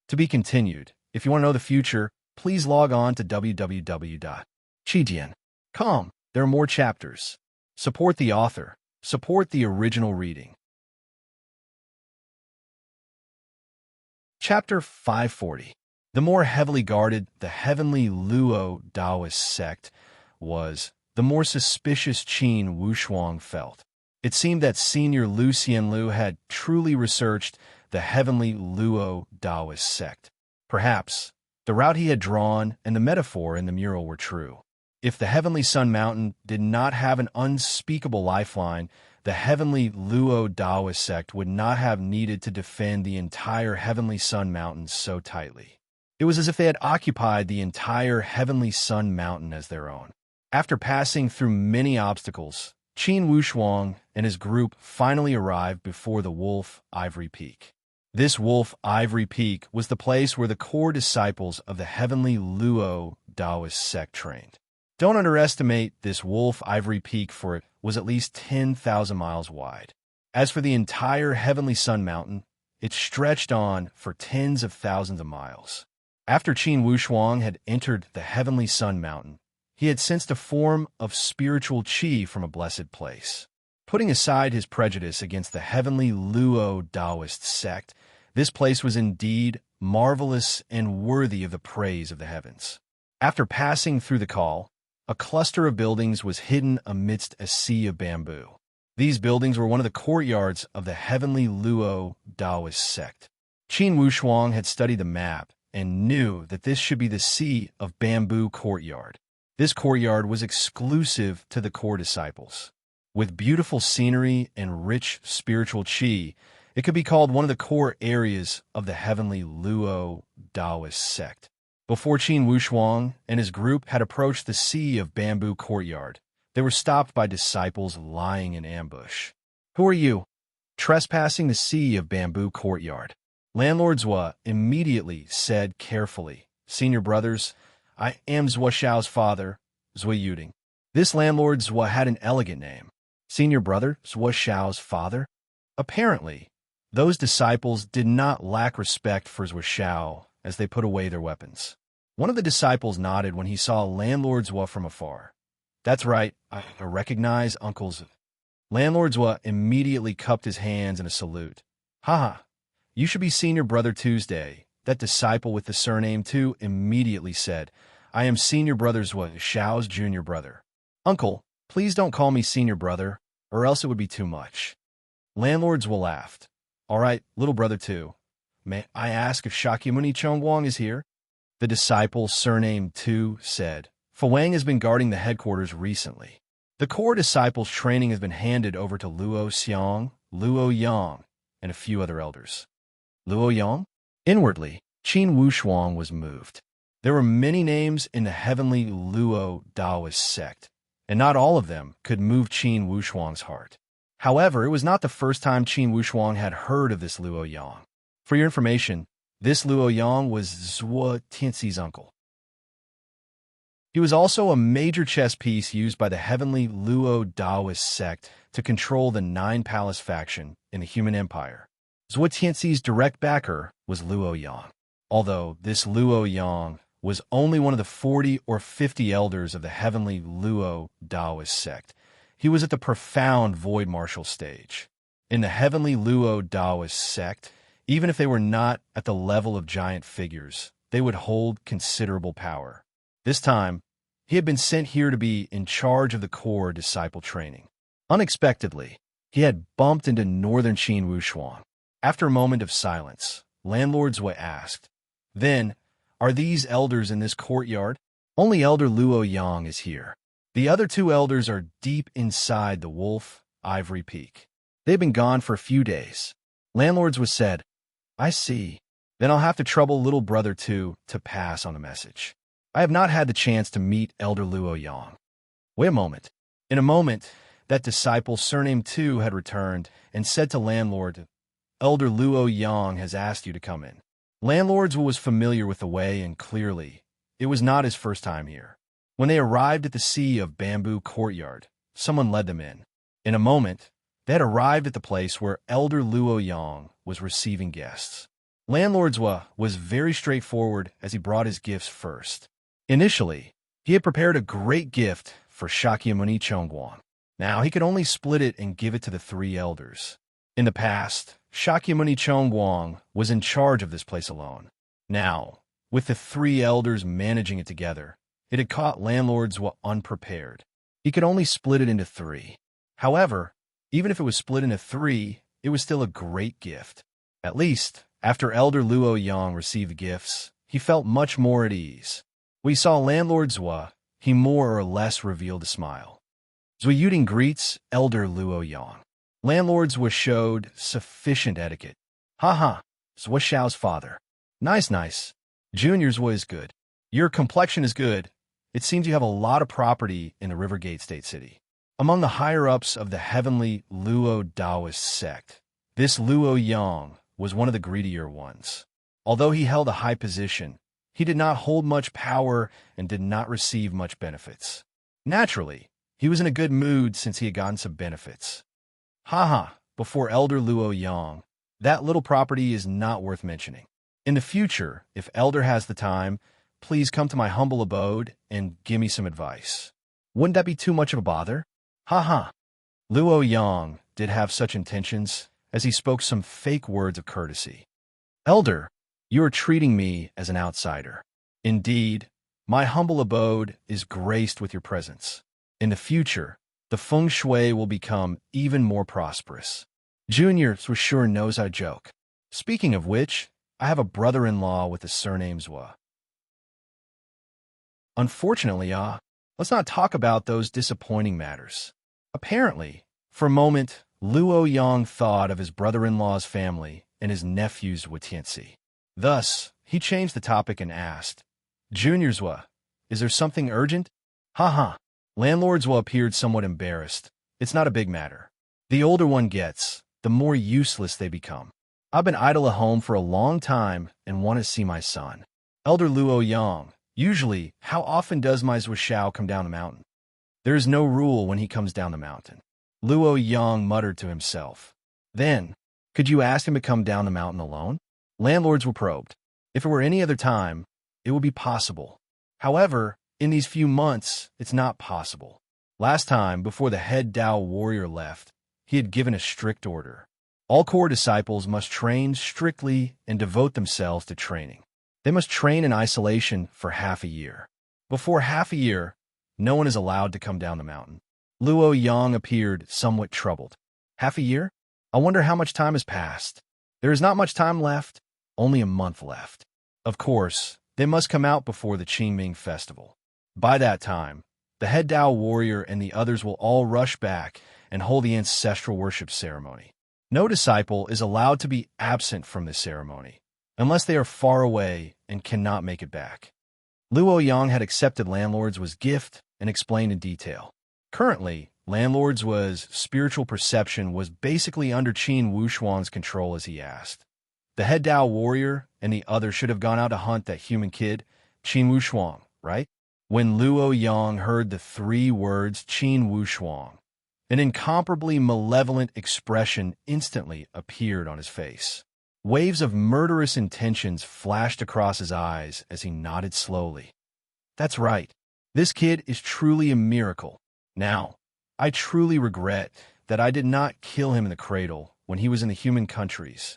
To be continued. If you want to know the future, please log on to www.chidian.com. There are more chapters. Support the author. Support the original reading. Chapter 540. The more heavily guarded the heavenly Luo Taoist sect was, the more suspicious Qin Wushuang felt. It seemed that Senior Lu Xianlu had truly researched the heavenly Luo Taoist sect. Perhaps the route he had drawn and the metaphor in the mural were true. If the heavenly Sun Mountain did not have an unspeakable lifeline, the heavenly Luo Taoist sect would not have needed to defend the entire heavenly Sun Mountain so tightly. It was as if they had occupied the entire heavenly Sun Mountain as their own. After passing through many obstacles, Qin Wushuang and his group finally arrived before the Wolf Ivory Peak. This Wolf Ivory Peak was the place where the core disciples of the heavenly Luo Taoist sect trained. Don't underestimate this Wolf Ivory Peak, for it was at least 10,000 miles wide. As for the entire heavenly Sun Mountain, it stretched on for tens of thousands of miles. After Qin Wushuang had entered the heavenly Sun Mountain, he had sensed a form of spiritual qi from a blessed place. Putting aside his prejudice against the heavenly Luo Taoist sect, this place was indeed marvelous and worthy of the praise of the heavens. After passing through the call, a cluster of buildings was hidden amidst a sea of bamboo. These buildings were one of the courtyards of the heavenly Luo Taoist sect. Qin Wushuang had studied the map and knew that this should be the Sea of Bamboo courtyard. This courtyard was exclusive to the core disciples. With beautiful scenery and rich spiritual qi, it could be called one of the core areas of the heavenly Luo Taoist sect. Before Qin Wushuang and his group had approached the Sea of Bamboo courtyard, they were stopped by disciples lying in ambush. "Who are you?" "Trespassing the Sea of Bamboo courtyard." Landlord Zhua immediately said carefully, "Senior brothers, I am Zhua Xiao's father, Zhua Yuding." This landlord Zhua had an elegant name. Senior brother, Zhua Xiao's father? Apparently, those disciples did not lack respect for Zhua Xiao as they put away their weapons. One of the disciples nodded when he saw Landlord Zhua from afar. "That's right, I recognize Uncle Zhua." Landlord Zhua immediately cupped his hands in a salute. "Haha, you should be Senior Brother Tuesday." That disciple with the surname Tu immediately said, "I am Senior Brother Zhua Xiao's junior brother." "Uncle, please don't call me Senior Brother, or else it would be too much." Landlord Zhua laughed. "All right, little brother Tu. May I ask if Shakyamuni Chongguang is here?" The disciple surnamed Tu said, "Fu Wang has been guarding the headquarters recently. The core disciples' training has been handed over to Luo Xiang, Luo Yang, and a few other elders." Luo Yang? Inwardly, Qin Wushuang was moved. There were many names in the heavenly Luo Taoist sect, and not all of them could move Qin Wushuang's heart. However, it was not the first time Qin Wushuang had heard of this Luo Yang. For your information, this Luo Yang was Zhuo Tianxi's uncle. He was also a major chess piece used by the heavenly Luo Taoist sect to control the Nine Palace faction in the human empire. Zhuo Tianxi's direct backer was Luo Yang. Although this Luo Yang was only one of the 40 or 50 elders of the heavenly Luo Taoist sect, he was at the profound void martial stage. In the heavenly Luo Taoist sect, even if they were not at the level of giant figures, they would hold considerable power. This time, he had been sent here to be in charge of the core disciple training. Unexpectedly, he had bumped into Northern Qin Wushuang. After a moment of silence, Landlord Zhua asked, "Then, are these elders in this courtyard?" "Only Elder Luo Yang is here. The other two elders are deep inside the Wolf Ivory Peak. They've been gone for a few days." Landlord Zhua said, "I see. Then I'll have to trouble little brother Tu to pass on the message. I have not had the chance to meet Elder Luo Yang." Wait a moment. In a moment, that disciple surnamed Tu had returned and said to Landlord, "Elder Luo Yang has asked you to come in." Landlord was familiar with the way, and clearly, it was not his first time here. When they arrived at the Sea of Bamboo courtyard, someone led them in. In a moment, they had arrived at the place where Elder Luo Yang was receiving guests. Landlord Zhua was very straightforward as he brought his gifts first. Initially, he had prepared a great gift for Shakyamuni Chongguang. Now he could only split it and give it to the three elders. In the past, Shakyamuni Chongguang was in charge of this place alone. Now, with the three elders managing it together, it had caught Landlord Zhua unprepared. He could only split it into three. However, even if it was split into three, it was still a great gift. At least, after Elder Luo Yang received the gifts, he felt much more at ease. When he saw Landlord Zhua, he more or less revealed a smile. Zhua Yuding greets Elder Luo Yang. Landlord Zhua showed sufficient etiquette. Ha, Zhua Xiao's father. Nice. Junior Zhua is good. Your complexion is good. It seems you have a lot of property in the Rivergate State City. Among the higher-ups of the heavenly Luo Taoist sect, this Luo Yang was one of the greedier ones. Although he held a high position, he did not hold much power and did not receive much benefits. Naturally, he was in a good mood since he had gotten some benefits. Before Elder Luo Yang, that little property is not worth mentioning. In the future, if Elder has the time, please come to my humble abode and give me some advice. Wouldn't that be too much of a bother? Luo Yang did have such intentions, as he spoke some fake words of courtesy. Elder, you are treating me as an outsider. Indeed, my humble abode is graced with your presence. In the future, the feng shui will become even more prosperous. Junior for sure knows how to joke. Speaking of which, I have a brother-in-law with the surname Zhua. Unfortunately, let's not talk about those disappointing matters. Apparently, for a moment, Luo Yang thought of his brother-in-law's family and his nephew's Watianzi. Thus, he changed the topic and asked, Junior Zhua, is there something urgent? Landlord Zhua appeared somewhat embarrassed. It's not a big matter. The older one gets, the more useless they become. I've been idle at home for a long time and want to see my son. Elder Luo Yang, usually, how often does my Zhua Xiao come down the mountain? There is no rule when he comes down the mountain. Luo Yang muttered to himself. Then, could you ask him to come down the mountain alone? Landlords were probed. If it were any other time, it would be possible. However, in these few months, it's not possible. Last time, before the head Tao warrior left, he had given a strict order. All core disciples must train strictly and devote themselves to training. They must train in isolation for half a year. Before half a year, no one is allowed to come down the mountain. Luo Yang appeared somewhat troubled. Half a year? I wonder how much time has passed. There is not much time left, only a month left. Of course, they must come out before the Qingming festival. By that time, the head Tao warrior and the others will all rush back and hold the ancestral worship ceremony. No disciple is allowed to be absent from this ceremony, unless they are far away and cannot make it back. Luo Yang had accepted Landlord's gift and explained in detail. Currently, Landlord's spiritual perception was basically under Qin Wushuang's control as he asked. The head Tao warrior and the others should have gone out to hunt that human kid, Qin Wushuang, right? When Luo Yang heard the three words Qin Wushuang, an incomparably malevolent expression instantly appeared on his face. Waves of murderous intentions flashed across his eyes as he nodded slowly. That's right. This kid is truly a miracle. Now, I truly regret that I did not kill him in the cradle when he was in the human countries.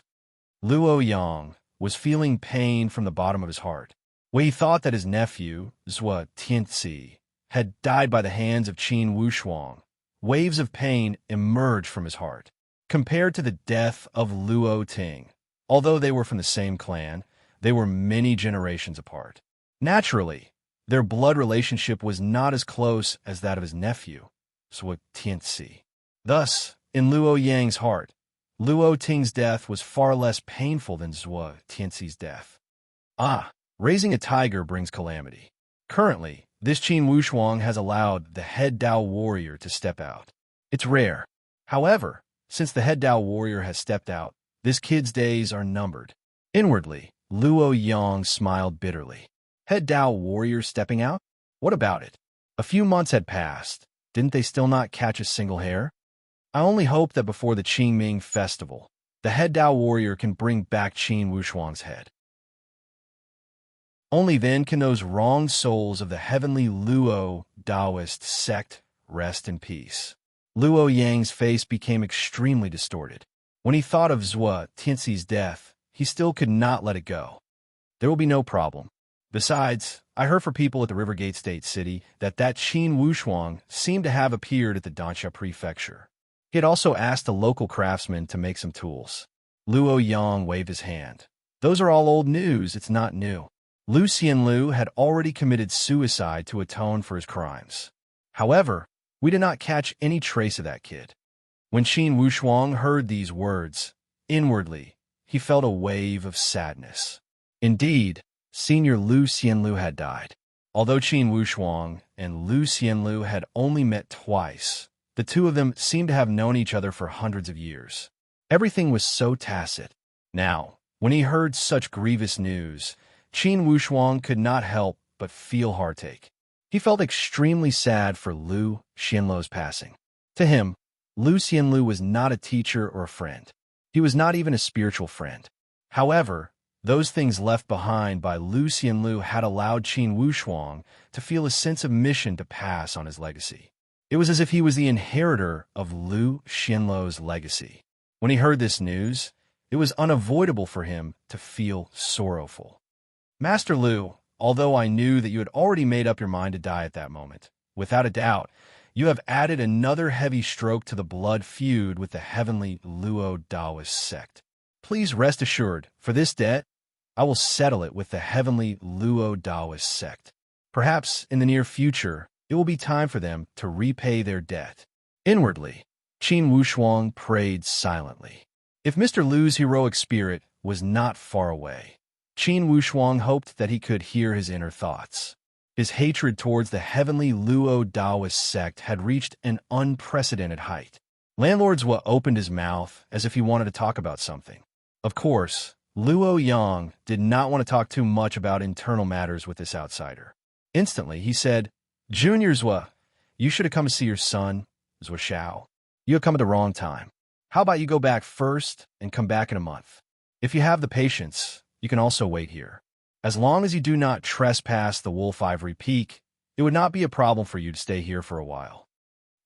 Luo Yang was feeling pain from the bottom of his heart. When he thought that his nephew, Zhua Tianzi, had died by the hands of Qin Wushuang, waves of pain emerged from his heart. Compared to the death of Luo Ting, although they were from the same clan, they were many generations apart. Naturally, their blood relationship was not as close as that of his nephew, Zhua Tianzi. Thus, in Luo Yang's heart, Luo Ting's death was far less painful than Zhua Tianzi's death. Raising a tiger brings calamity. Currently, this Qin Wushuang has allowed the head Tao warrior to step out. It's rare. However, since the head Tao warrior has stepped out, this kid's days are numbered. Inwardly, Luo Yang smiled bitterly. Head Tao warrior stepping out? What about it? A few months had passed. Didn't they still not catch a single hair? I only hope that before the Qingming festival, The head Tao warrior can bring back Qin Wushuang's head. Only then can those wronged souls of the heavenly Luo Taoist sect rest in peace. Luo Yang's face became extremely distorted. When he thought of Zhua Tianxi's death, he still could not let it go. There will be no problem. Besides, I heard from people at the Rivergate State City that Qin Wushuang seemed to have appeared at the Dansha Prefecture. He had also asked a local craftsman to make some tools. Luo Yang waved his hand. Those are all old news, it's not new. Lu Xianlu had already committed suicide to atone for his crimes. However, we did not catch any trace of that kid. When Qin Wushuang heard these words, inwardly, he felt a wave of sadness. Indeed, Senior Lu Xianlu had died. Although Qin Wushuang and Lu Xianlu had only met twice, the two of them seemed to have known each other for hundreds of years. Everything was so tacit. Now, when he heard such grievous news, Qin Wushuang could not help but feel heartache. He felt extremely sad for Lu Xianlu's passing. To him, Lu Xianlu was not a teacher or a friend. He was not even a spiritual friend. However, those things left behind by Lu Xianlu had allowed Qin Wushuang to feel a sense of mission to pass on his legacy. It was as if he was the inheritor of Lu Xianlu's legacy. When he heard this news, it was unavoidable for him to feel sorrowful. Master Lu, although I knew that you had already made up your mind to die at that moment, without a doubt, you have added another heavy stroke to the blood feud with the heavenly Luo Taoist sect. Please rest assured, for this debt, I will settle it with the heavenly Luo Taoist sect. Perhaps in the near future, it will be time for them to repay their debt. Inwardly, Qin Wushuang prayed silently. If Mr. Lu's heroic spirit was not far away, Qin Wushuang hoped that he could hear his inner thoughts. His hatred towards the heavenly Luo Taoist sect had reached an unprecedented height. Landlord Zhua opened his mouth as if he wanted to talk about something. Of course, Luo Yang did not want to talk too much about internal matters with this outsider. Instantly, he said, Junior Zhua, you should have come to see your son, Zhua Xiao. You have come at the wrong time. How about you go back first and come back in a month? If you have the patience, you can also wait here. As long as you do not trespass the Wolf Ivory Peak, it would not be a problem for you to stay here for a while.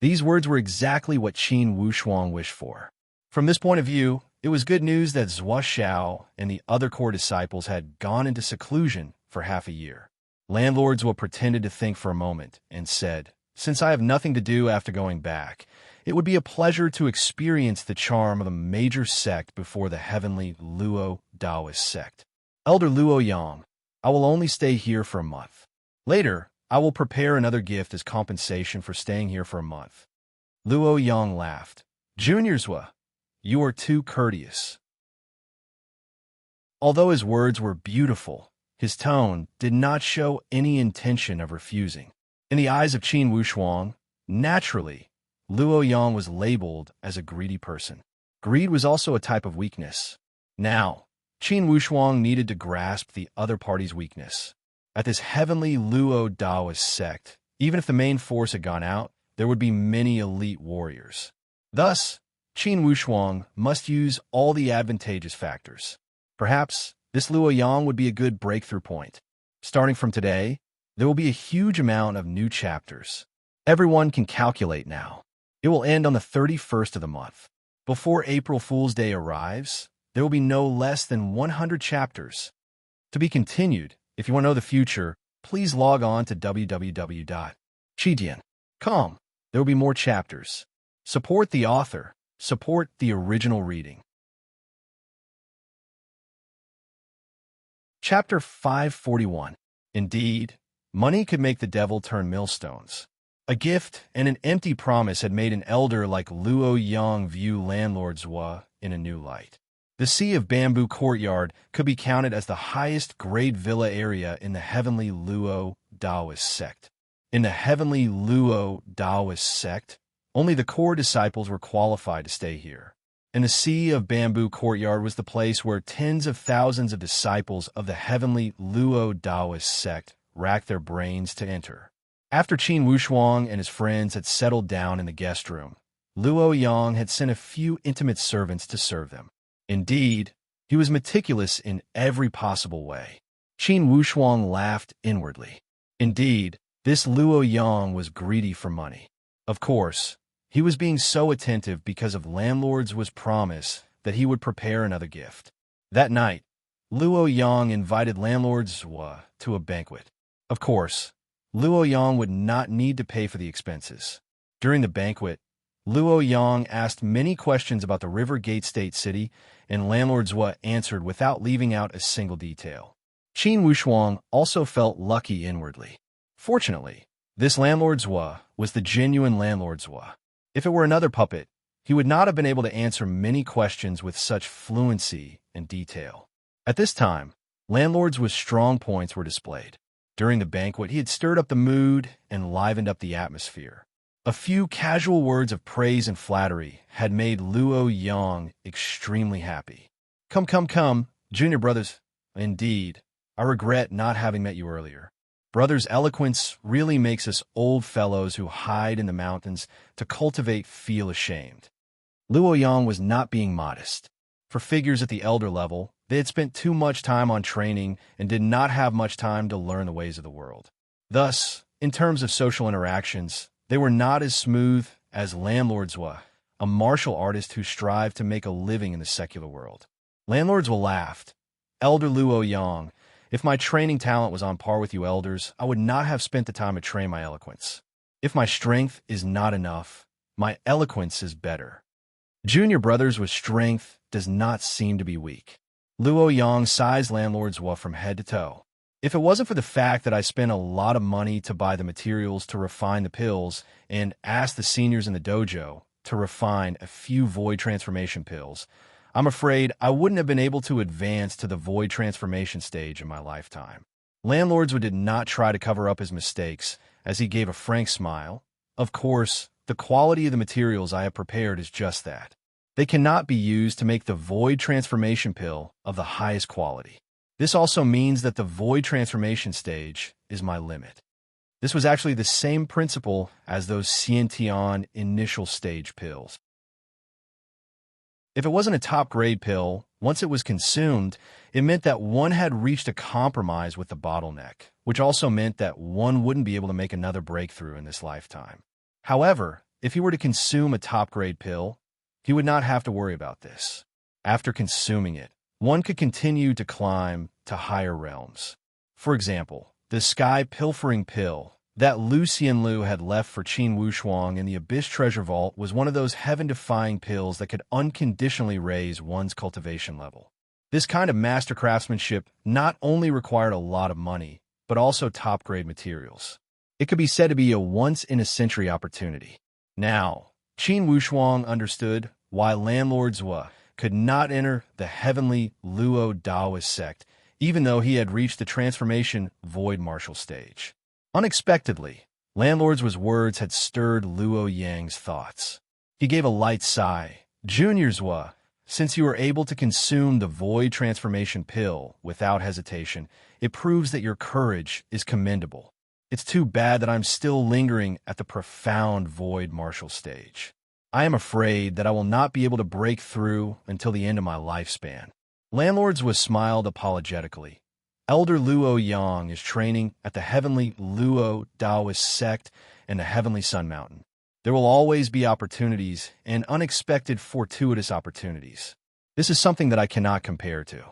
These words were exactly what Qin Wushuang wished for. From this point of view, it was good news that Zhua Xiao and the other core disciples had gone into seclusion for half a year. Landlord Zhua pretended to think for a moment and said, Since I have nothing to do after going back, it would be a pleasure to experience the charm of a major sect before the heavenly Luo Taoist sect. Elder Luo Yang, I will only stay here for a month. Later, I will prepare another gift as compensation for staying here for a month. Luo Yang laughed. Junior Zhua, you are too courteous. Although his words were beautiful, his tone did not show any intention of refusing. In the eyes of Qin Wushuang, naturally, Luo Yang was labeled as a greedy person. Greed was also a type of weakness. Now, Qin Wushuang needed to grasp the other party's weakness. At this heavenly Luo Taoist sect, even if the main force had gone out, there would be many elite warriors. Thus, Qin Wushuang must use all the advantageous factors. Perhaps this Luo Yang would be a good breakthrough point. Starting from today, there will be a huge amount of new chapters. Everyone can calculate now. It will end on the 31st of the month. Before April Fool's Day arrives, there will be no less than 100 chapters. To be continued, if you want to know the future, please log on to www.chidian.com. There will be more chapters. Support the author. Support the original reading. Chapter 541. Indeed, money could make the devil turn millstones. A gift and an empty promise had made an elder like Luo Yang view Landlord Zhua in a new light. The Sea of Bamboo Courtyard could be counted as the highest grade villa area in the heavenly Luo Taoist sect. In the heavenly Luo Taoist sect, only the core disciples were qualified to stay here. And the Sea of Bamboo Courtyard was the place where tens of thousands of disciples of the heavenly Luo Taoist sect racked their brains to enter. After Qin Wushuang and his friends had settled down in the guest room, Luo Yang had sent a few intimate servants to serve them. Indeed, he was meticulous in every possible way. Qin Wushuang laughed inwardly. Indeed, this Luo Yang was greedy for money. Of course, he was being so attentive because of landlord's was promise that he would prepare another gift. That night, Luo Yang invited landlord Zhua to a banquet. Of course, Luo Yang would not need to pay for the expenses. During the banquet, Luo Yang asked many questions about the River Gate State City, and landlord Zhua answered without leaving out a single detail. Qin Wushuang also felt lucky inwardly. Fortunately, this landlord Zhua was the genuine landlord Zhua. If it were another puppet, he would not have been able to answer many questions with such fluency and detail. At this time, landlord Zhua's strong points were displayed. During the banquet, he had stirred up the mood and livened up the atmosphere. A few casual words of praise and flattery had made Luo Yang extremely happy. Come, junior brothers. Indeed, I regret not having met you earlier. Brother's eloquence really makes us old fellows who hide in the mountains to cultivate feel ashamed. Luo Yang was not being modest. For figures at the elder level, they had spent too much time on training and did not have much time to learn the ways of the world. Thus, in terms of social interactions, they were not as smooth as landlord Zhua, a martial artist who strived to make a living in the secular world. Landlord Zhua laughed. Elder Luo Yang, if my training talent was on par with you elders, I would not have spent the time to train my eloquence. If my strength is not enough, my eloquence is better. Junior brothers with strength does not seem to be weak. Luo Yang sized landlord Zhua from head to toe. If it wasn't for the fact that I spent a lot of money to buy the materials to refine the pills and asked the seniors in the dojo to refine a few void transformation pills, I'm afraid I wouldn't have been able to advance to the void transformation stage in my lifetime. Landlord Zhua did not try to cover up his mistakes, as he gave a frank smile. Of course, the quality of the materials I have prepared is just that. They cannot be used to make the void transformation pill of the highest quality. This also means that the void transformation stage is my limit. This was actually the same principle as those Xiantian initial stage pills. If it wasn't a top-grade pill, once it was consumed, it meant that one had reached a compromise with the bottleneck, which also meant that one wouldn't be able to make another breakthrough in this lifetime. However, if he were to consume a top-grade pill, he would not have to worry about this. After consuming it, one could continue to climb to higher realms. For example, the sky pilfering pill that Lu Xianlu had left for Qin Wushuang in the Abyss Treasure Vault was one of those heaven-defying pills that could unconditionally raise one's cultivation level. This kind of master craftsmanship not only required a lot of money, but also top-grade materials. It could be said to be a once-in-a-century opportunity. Now, Qin Wushuang understood why landlord Zhua could not enter the heavenly Luo Daoist sect, even though he had reached the transformation void martial stage. Unexpectedly, landlord Zhua's words had stirred Luo Yang's thoughts. He gave a light sigh. Junior Zhua, since you are able to consume the void transformation pill without hesitation, it proves that your courage is commendable. It's too bad that I'm still lingering at the profound void martial stage. I am afraid that I will not be able to break through until the end of my lifespan. Landlord Zhua smiled apologetically. Elder Luo Yang is training at the heavenly Luo Daoist sect and the heavenly Sun Mountain. There will always be opportunities and unexpected fortuitous opportunities. This is something that I cannot compare to.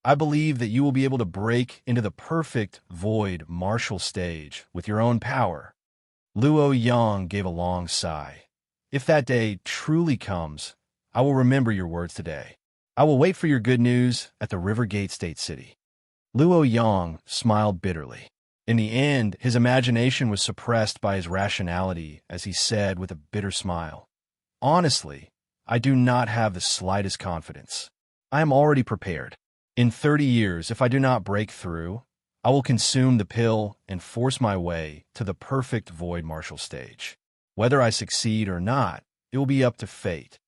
I believe that you will be able to break into the perfect void martial stage with your own power. Luo Yang gave a long sigh. If that day truly comes, I will remember your words today. I will wait for your good news at the River Gate State City. Luo Yang smiled bitterly. In the end, his imagination was suppressed by his rationality as he said with a bitter smile, "Honestly, I do not have the slightest confidence. I am already prepared. In 30 years, if I do not break through, I will consume the pill and force my way to the perfect void martial stage. Whether I succeed or not, it will be up to fate.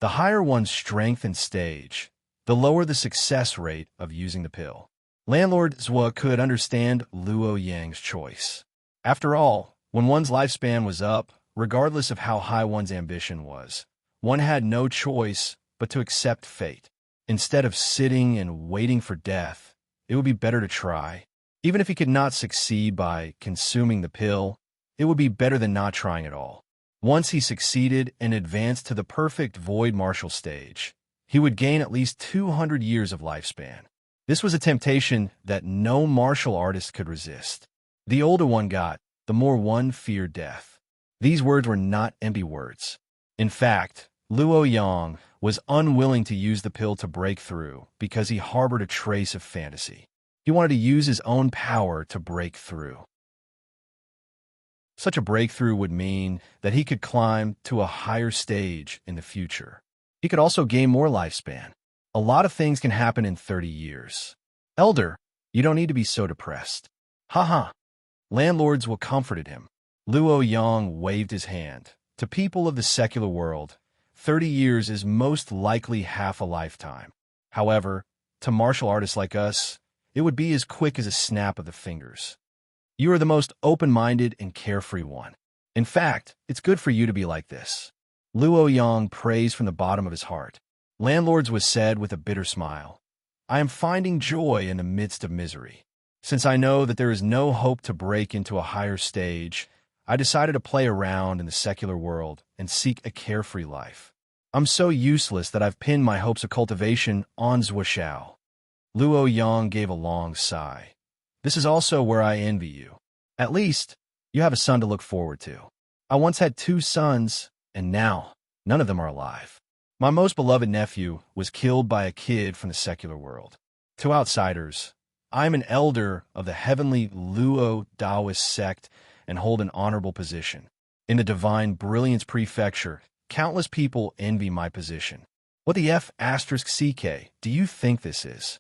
The higher one's strength and stage, the lower the success rate of using the pill." Landlord Zhua could understand Luo Yang's choice. After all, when one's lifespan was up, regardless of how high one's ambition was, one had no choice but to accept fate. Instead of sitting and waiting for death, it would be better to try. Even if he could not succeed by consuming the pill, it would be better than not trying at all. Once he succeeded and advanced to the perfect void martial stage, he would gain at least 200 years of lifespan. This was a temptation that no martial artist could resist. The older one got, the more one feared death. These words were not empty words. In fact, Luo Yang was unwilling to use the pill to break through because he harbored a trace of fantasy. He wanted to use his own power to break through. Such a breakthrough would mean that he could climb to a higher stage in the future. He could also gain more lifespan. A lot of things can happen in 30 years. Elder, you don't need to be so depressed. Haha. Landlords will comforted him. Luo Yang waved his hand. To people of the secular world, 30 years is most likely half a lifetime. However, to martial artists like us, it would be as quick as a snap of the fingers. You are the most open-minded and carefree one. In fact, it's good for you to be like this. Luo Yang praised from the bottom of his heart. Landlords was said with a bitter smile. I am finding joy in the midst of misery. Since I know that there is no hope to break into a higher stage, I decided to play around in the secular world and seek a carefree life. I'm so useless that I've pinned my hopes of cultivation on Zhuoxiao. Luo Yang gave a long sigh. This is also where I envy you. At least, you have a son to look forward to. I once had 2 sons, and now, none of them are alive. My most beloved nephew was killed by a kid from the secular world. To outsiders, I am an elder of the heavenly Luo Taoist sect and hold an honorable position. In the Divine Brilliance Prefecture, countless people envy my position. What the F***CK do you think this is?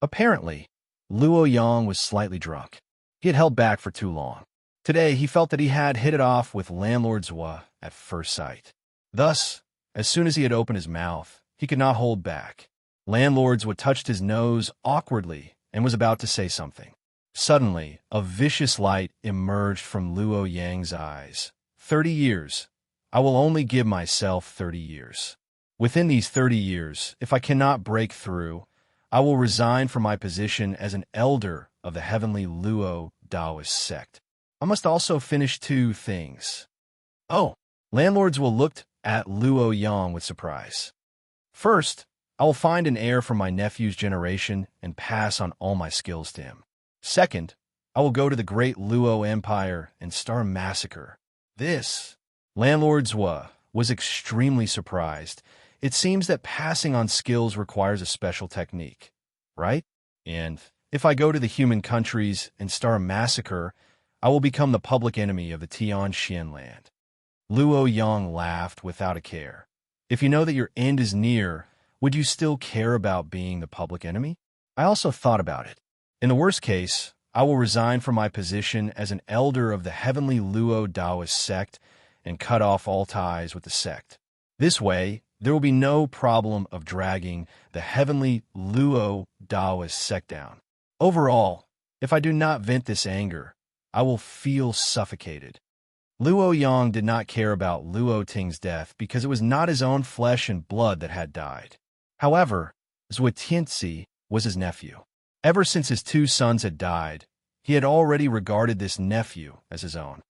Apparently, Luo Yang was slightly drunk. He had held back for too long. Today, he felt that he had hit it off with Landlord Zhua at first sight. Thus, as soon as he had opened his mouth, he could not hold back. Landlord Zhua touched his nose awkwardly and was about to say something. Suddenly, a vicious light emerged from Luo Yang's eyes. 30 years. I will only give myself 30 years. Within these 30 years, if I cannot break through, I will resign from my position as an elder of the heavenly Luo Taoist sect. I must also finish 2 things. Oh, Landlord Zhua looked at Luo Yang with surprise. First, I will find an heir from my nephew's generation and pass on all my skills to him. Second, I will go to the great Luo Empire and start a massacre. This, Landlord Zhua was extremely surprised. It seems that passing on skills requires a special technique, right? And if I go to the human countries and start a massacre, I will become the public enemy of the Tianxian land. Luo Yang laughed without a care. If you know that your end is near, would you still care about being the public enemy? I also thought about it. In the worst case, I will resign from my position as an elder of the heavenly Luo Taoist sect and cut off all ties with the sect. This way, there will be no problem of dragging the heavenly Luo Taoist sect down. Overall, if I do not vent this anger, I will feel suffocated. Luo Yang did not care about Luo Ting's death because it was not his own flesh and blood that had died. However, Zhua Tianzi was his nephew. Ever since his 2 sons had died, he had already regarded this nephew as his own.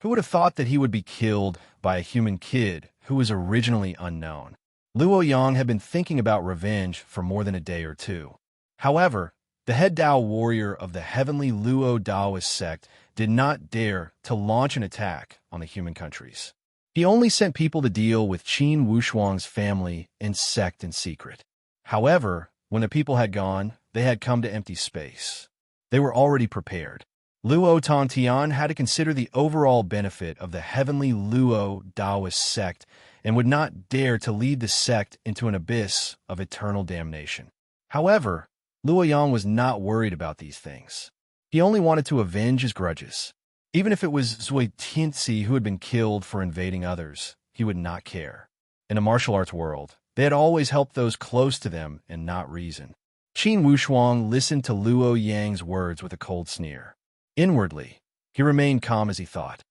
Who would have thought that he would be killed by a human kid who was originally unknown? Luo Yang had been thinking about revenge for more than a day or 2. However, the head Tao warrior of the heavenly Luo Taoist sect did not dare to launch an attack on the human countries. He only sent people to deal with Qin Wushuang's family and sect in secret. However, when the people had gone, they had come to empty space. They were already prepared. Luo Tongtian had to consider the overall benefit of the heavenly Luo Taoist sect and would not dare to lead the sect into an abyss of eternal damnation. However, Luo Yang was not worried about these things. He only wanted to avenge his grudges. Even if it was Zhua Tianzi who had been killed for invading others, he would not care. In the martial arts world, they had always helped those close to them and not reason. Qin Wushuang listened to Luo Yang's words with a cold sneer. Inwardly, he remained calm as he thought.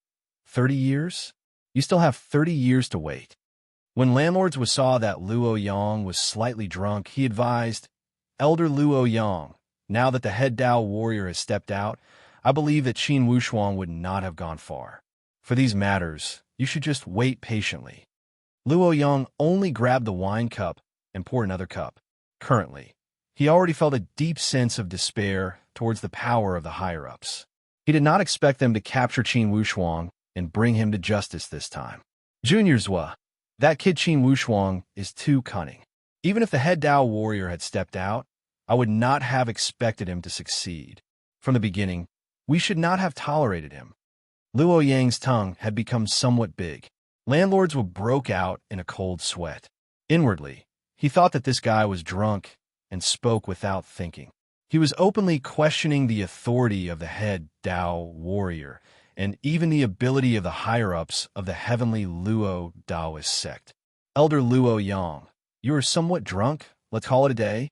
30 years? You still have 30 years to wait. When Landlords saw that Luo Yang was slightly drunk, he advised, "Elder Luo Yang, now that the head Dao warrior has stepped out, I believe that Qin Wushuang would not have gone far. For these matters, you should just wait patiently." Luo Yang only grabbed the wine cup and poured another cup. Currently, he already felt a deep sense of despair towards the power of the higher-ups. He did not expect them to capture Qin Wushuang and bring him to justice this time. Junior Zhua, that kid Qin Wushuang is too cunning. Even if the head Dao warrior had stepped out, I would not have expected him to succeed. From the beginning, we should not have tolerated him. Luo Yang's tongue had become somewhat big. Landlords broke out in a cold sweat. Inwardly, he thought that this guy was drunk and spoke without thinking. He was openly questioning the authority of the head Dao warrior and even the ability of the higher-ups of the heavenly Luo Daoist sect. "Elder Luo Yang, you are somewhat drunk. Let's call it a day."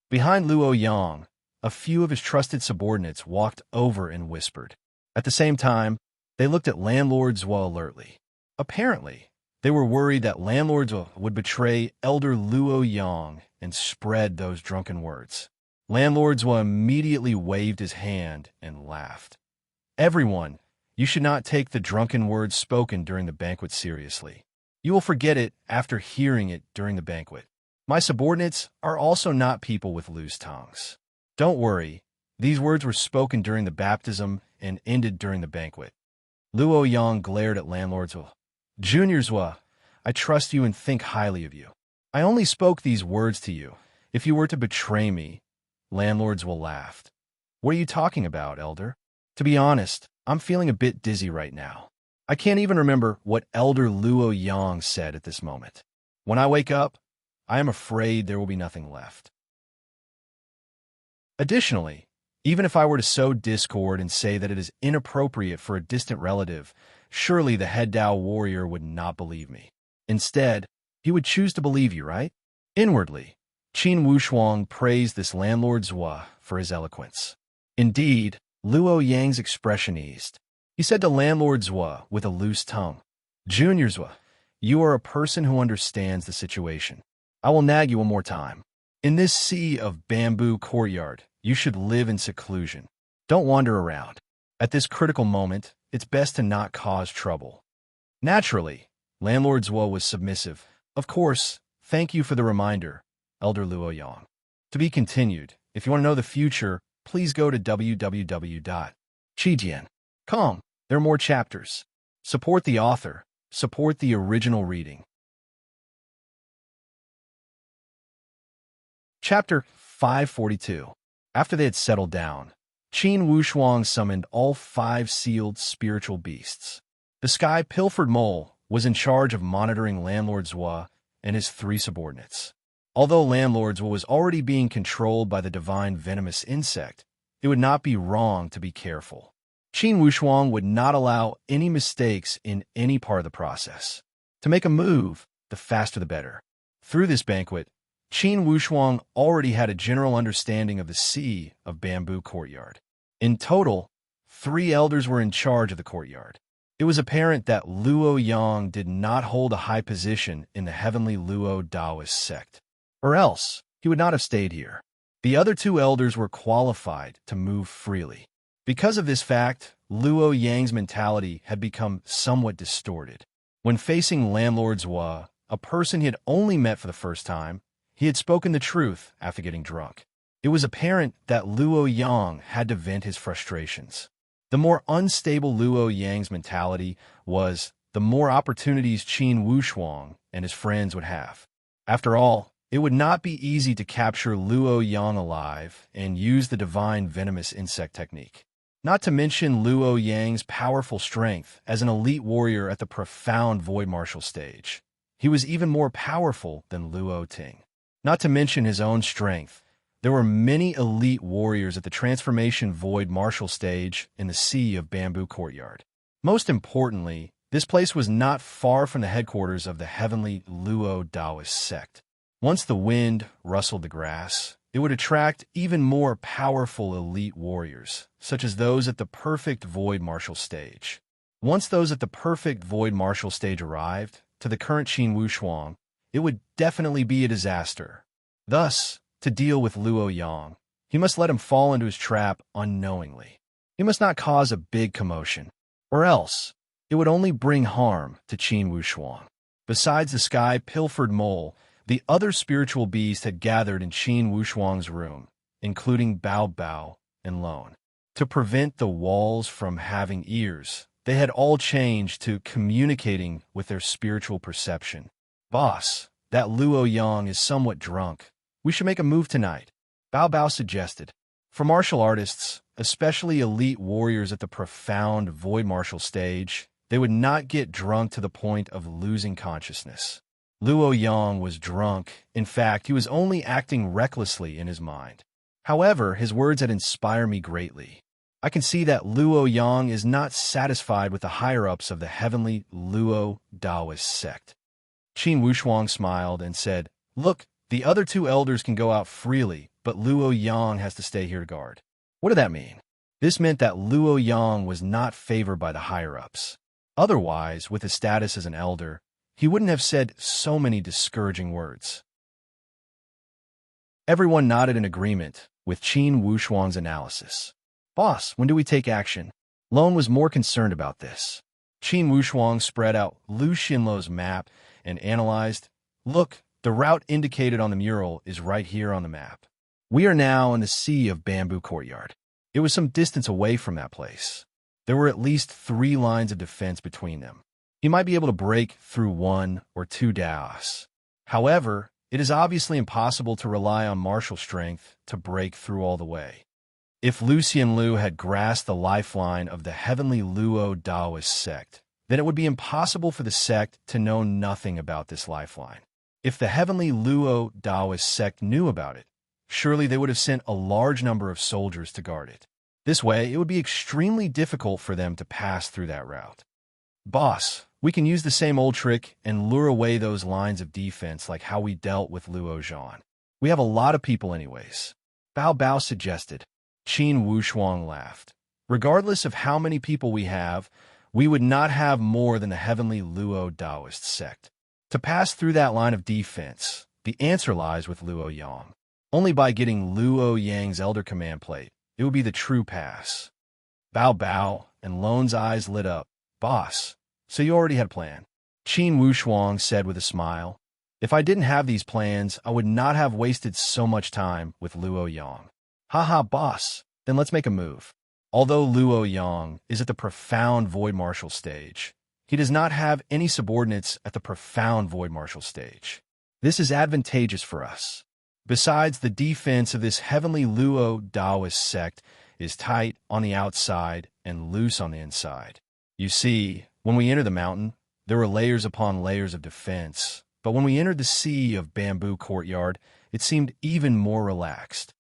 Behind Luo Yang, a few of his trusted subordinates walked over and whispered. At the same time, they looked at Landlord Zhua alertly. Apparently, they were worried that Landlord Zhua would betray Elder Luo Yang and spread those drunken words. Landlord Zhua immediately waved his hand and laughed. "Everyone, you should not take the drunken words spoken during the banquet seriously. You will forget it after hearing it during the banquet. My subordinates are also not people with loose tongues. Don't worry, these words were spoken during the baptism and ended during the banquet." Luo Yang glared at Landlord Zhua. "Junior Zhua, I trust you and think highly of you. I only spoke these words to you. If you were to betray me..." Landlords laughed. "What are you talking about, Elder? To be honest, I'm feeling a bit dizzy right now. I can't even remember what Elder Luo Yang said at this moment. When I wake up, I am afraid there will be nothing left." Additionally, even if I were to sow discord and say that it is inappropriate for a distant relative, surely the head Dao warrior would not believe me. Instead, he would choose to believe you, right? Inwardly, Qin Wushuang praised this Landlord Zhua for his eloquence. Indeed, Luo Yang's expression eased. He said to Landlord Zhua with a loose tongue, "Junior Zhua, you are a person who understands the situation. I will nag you one more time. In this sea of bamboo courtyard, you should live in seclusion. Don't wander around. At this critical moment, it's best to not cause trouble." Naturally, Landlord Zhua was submissive. "Of course, thank you for the reminder, Elder Luo Yang. To be continued. If you want to know the future, please go to www.chijian.com. There are more chapters. Support the author. Support the original reading. Chapter 542. After they had settled down, Qin Wushuang summoned all 5 sealed spiritual beasts. The Sky Pilfered Mole was in charge of monitoring Landlord Zhua and his 3 subordinates. Although Landlord Zhua was already being controlled by the divine venomous insect, it would not be wrong to be careful. Qin Wushuang would not allow any mistakes in any part of the process. To make a move, the faster the better. Through this banquet, Qin Wushuang already had a general understanding of the sea of bamboo courtyard. In total, 3 elders were in charge of the courtyard. It was apparent that Luo Yang did not hold a high position in the heavenly Luo Daoist sect, or else he would not have stayed here. The other 2 elders were qualified to move freely. Because of this fact, Luo Yang's mentality had become somewhat distorted. When facing Landlord Zhua, a person he had only met for the first time, he had spoken the truth after getting drunk. It was apparent that Luo Yang had to vent his frustrations. The more unstable Luo Yang's mentality was, the more opportunities Qin Wushuang and his friends would have. After all, it would not be easy to capture Luo Yang alive and use the divine venomous insect technique. Not to mention Luo Yang's powerful strength as an elite warrior at the profound Void Martial stage. He was even more powerful than Luo Ting. Not to mention his own strength, there were many elite warriors at the transformation Void Martial stage in the Sea of Bamboo Courtyard. Most importantly, this place was not far from the headquarters of the heavenly Luo Daoist sect. Once the wind rustled the grass, it would attract even more powerful elite warriors, such as those at the perfect Void Martial stage. Once those at the perfect Void Martial stage arrived, to the current Qin Wushuang, it would definitely be a disaster. Thus, to deal with Luo Yang, he must let him fall into his trap unknowingly. He must not cause a big commotion, or else it would only bring harm to Qin Wushuang. Besides the sky-pilfered mole, the other spiritual beast had gathered in Qin Wushuang's room, including Bao Bao and Lone. To prevent the walls from having ears, they had all changed to communicating with their spiritual perception. Boss, that Luo Yang is somewhat drunk. We should make a move tonight, Bao Bao suggested. For martial artists, especially elite warriors at the profound void martial stage, they would not get drunk to the point of losing consciousness. Luo Yang was drunk. In fact, he was only acting recklessly in his mind. However, his words had inspired me greatly. I can see that Luo Yang is not satisfied with the higher-ups of the heavenly Luo Taoist sect. Qin Wushuang smiled and said, "Look, the other two elders can go out freely, but Luo Yang has to stay here to guard." What did that mean? This meant that Luo Yang was not favored by the higher-ups. Otherwise, with his status as an elder, he wouldn't have said so many discouraging words. Everyone nodded in agreement with Qin Wushuang's analysis. Boss, when do we take action? Lone was more concerned about this. Qin Wushuang spread out Lu Xinluo's map and analyzed. Look, the route indicated on the mural is right here on the map. We are now in the Sea of Bamboo Courtyard. It was some distance away from that place. There were at least 3 lines of defense between them. He might be able to break through 1 or 2 daos. However, it is obviously impossible to rely on martial strength to break through all the way. If Lu Xianlu had grasped the lifeline of the heavenly Luo Taoist sect, then it would be impossible for the sect to know nothing about this lifeline. If the heavenly Luo Taoist sect knew about it, surely they would have sent a large number of soldiers to guard it. This way, it would be extremely difficult for them to pass through that route. Boss, we can use the same old trick and lure away those lines of defense like how we dealt with Luo Zhan. We have a lot of people anyways. Bao Bao suggested. Qin Wushuang laughed. Regardless of how many people we have, we would not have more than the heavenly Luo Taoist sect. To pass through that line of defense, the answer lies with Luo Yang. Only by getting Luo Yang's Elder Command Plate, it would be the true pass. Bao Bao and Lone's eyes lit up. Boss, so you already had a plan. Qin Wushuang said with a smile. If I didn't have these plans, I would not have wasted so much time with Luo Yang. Haha, boss, then let's make a move. Although Luo Yang is at the profound void martial stage, he does not have any subordinates at the profound void martial stage. This is advantageous for us. Besides, the defense of this heavenly Luo Taoist sect is tight on the outside and loose on the inside. You see, when we entered the mountain, there were layers upon layers of defense, but when we entered the Sea of Bamboo Courtyard, it seemed even more relaxed.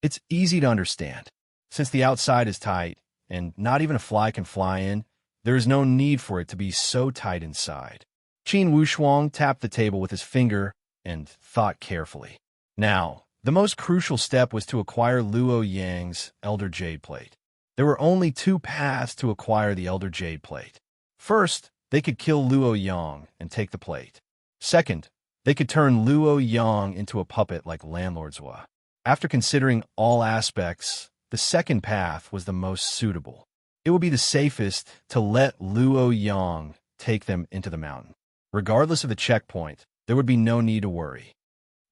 It's easy to understand. Since the outside is tight, and not even a fly can fly in, there is no need for it to be so tight inside. Qin Wushuang tapped the table with his finger and thought carefully. Now, the most crucial step was to acquire Luo Yang's Elder Jade Plate. There were only 2 paths to acquire the Elder Jade Plate. First, they could kill Luo Yang and take the plate. Second, they could turn Luo Yang into a puppet like Landlord Zhua. After considering all aspects, the second path was the most suitable. It would be the safest to let Luo Yang take them into the mountain. Regardless of the checkpoint, there would be no need to worry.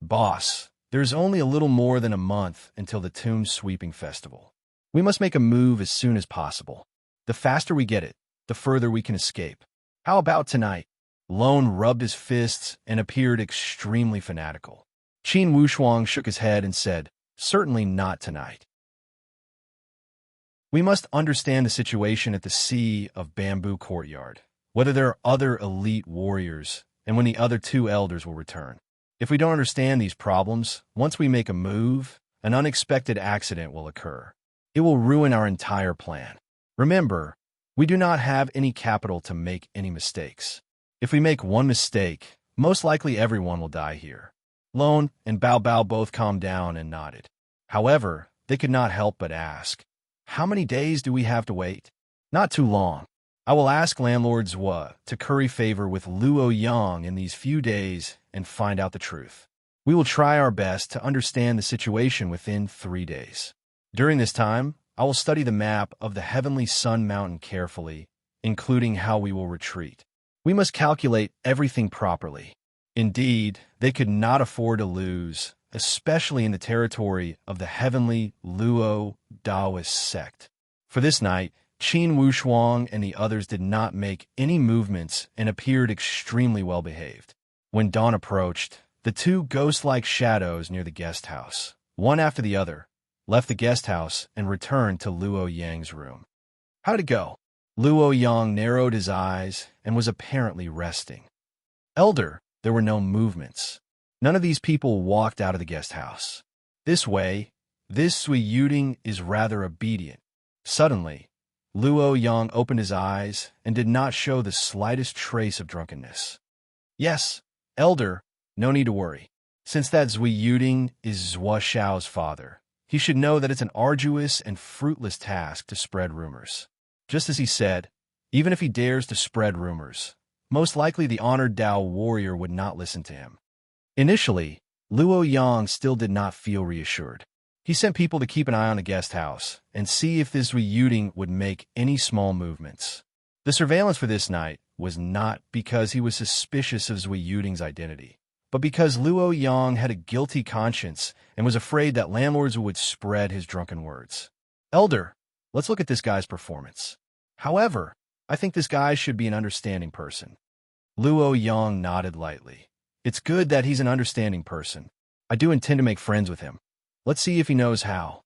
Boss, there's only a little more than a month until the Tomb Sweeping Festival. We must make a move as soon as possible. The faster we get it, the further we can escape. How about tonight? Lone rubbed his fists and appeared extremely fanatical. Qin Wushuang shook his head and said, "Certainly not tonight. We must understand the situation at the Sea of Bamboo Courtyard, whether there are other elite warriors, and when the other 2 elders will return. If we don't understand these problems, once we make a move, an unexpected accident will occur. It will ruin our entire plan. Remember, we do not have any capital to make any mistakes. If we make one mistake, most likely everyone will die here." Lone and Bao Bao both calmed down and nodded. However, they could not help but ask, "How many days do we have to wait?" "Not too long. I will ask Landlord Zhua to curry favor with Luo Yang in these few days and find out the truth. We will try our best to understand the situation within 3 days. During this time, I will study the map of the Heavenly Sun Mountain carefully, including how we will retreat. We must calculate everything properly. Indeed, they could not afford to lose, especially in the territory of the Heavenly Luo Taoist sect. For this night, Qin Wushuang and the others did not make any movements and appeared extremely well behaved. When dawn approached, the two ghost-like shadows near the guest house, one after the other, left the guest house and returned to Luo Yang's room. How'd it go? Luo Yang narrowed his eyes and was apparently resting. Elder, there were no movements. None of these people walked out of the guest house. This way, this Sui Yuding is rather obedient. Suddenly, Luo Yang opened his eyes and did not show the slightest trace of drunkenness. Yes, Elder, no need to worry. Since that Zui Yuding is Zhua Xiao's father, he should know that it's an arduous and fruitless task to spread rumors. Just as he said, even if he dares to spread rumors, most likely the honored Dao warrior would not listen to him. Initially, Luo Yang still did not feel reassured. He sent people to keep an eye on the guest house and see if this Zui Yuding would make any small movements. The surveillance for this night was not because he was suspicious of Zui Yuding's identity, but because Luo Yang had a guilty conscience and was afraid that landlords would spread his drunken words. Elder, let's look at this guy's performance. However, I think this guy should be an understanding person. Luo Yang nodded lightly. It's good that he's an understanding person. I do intend to make friends with him. Let's see if he knows how.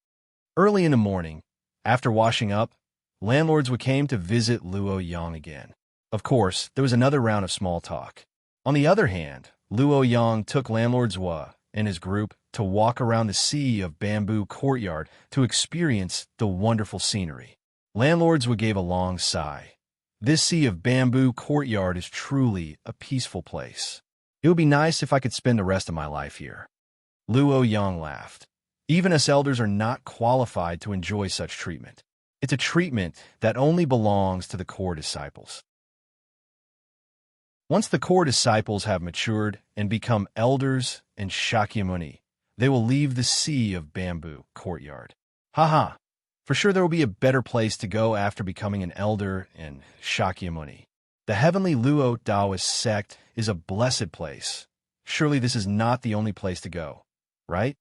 Early in the morning, after washing up, landlords came to visit Luo Yang again. Of course, there was another round of small talk. On the other hand, Luo Yang took Landlord Zhua and his group to walk around the sea of bamboo courtyard to experience the wonderful scenery. Landlord Zhua gave a long sigh. This sea of bamboo courtyard is truly a peaceful place. It would be nice if I could spend the rest of my life here. Luo Yang laughed. Even us elders are not qualified to enjoy such treatment. It's a treatment that only belongs to the core disciples. Once the core disciples have matured and become elders and Shakyamuni, they will leave the sea of bamboo courtyard. Haha, for sure there will be a better place to go after becoming an elder and Shakyamuni. The Heavenly Luo Taoist sect is a blessed place. Surely this is not the only place to go, right?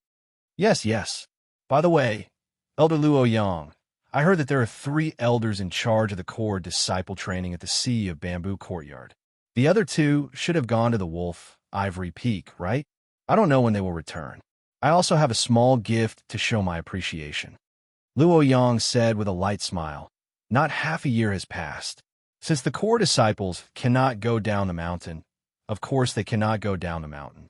Yes. By the way, Elder Luo Yang, I heard that there are 3 elders in charge of the core disciple training at the Sea of Bamboo Courtyard. The other 2 should have gone to the Wolf Ivory Peak, right? I don't know when they will return. I also have a small gift to show my appreciation. Luo Yang said with a light smile. Not half a year has passed. Since the core disciples cannot go down the mountain, of course they cannot go down the mountain.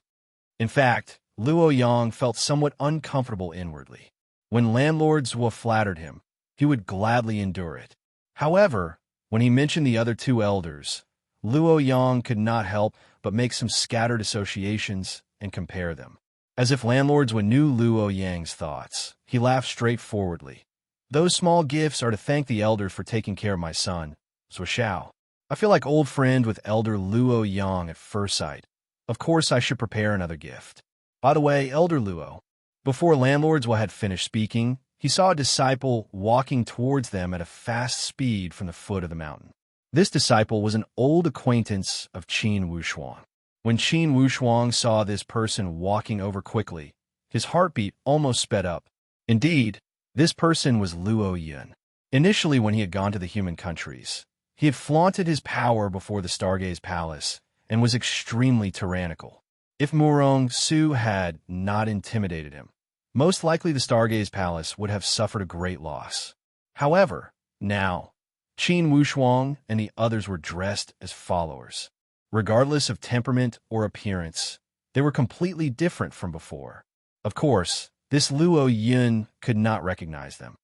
In fact, Luo Yang felt somewhat uncomfortable inwardly. When Landlord Zhua flattered him, he would gladly endure it. However, when he mentioned the other 2 elders, Luo Yang could not help but make some scattered associations and compare them. As if Landlord Zhua knew Luo Yang's thoughts, he laughed straightforwardly. Those small gifts are to thank the elders for taking care of my son, Zhua Xiao. I feel like old friend with Elder Luo Yang at first sight. Of course I should prepare another gift. By the way, Elder Luo, before Landlord Zhua had finished speaking, he saw a disciple walking towards them at a fast speed from the foot of the mountain. This disciple was an old acquaintance of Qin Wushuang. When Qin Wushuang saw this person walking over quickly, his heartbeat almost sped up. Indeed, this person was Luo Yun. Initially, when he had gone to the human countries, he had flaunted his power before the Stargaze Palace and was extremely tyrannical. If Murong Su had not intimidated him, most likely the Stargaze Palace would have suffered a great loss. However, now, Qin Wushuang and the others were dressed as followers. Regardless of temperament or appearance, they were completely different from before. Of course, this Luo Yun could not recognize them.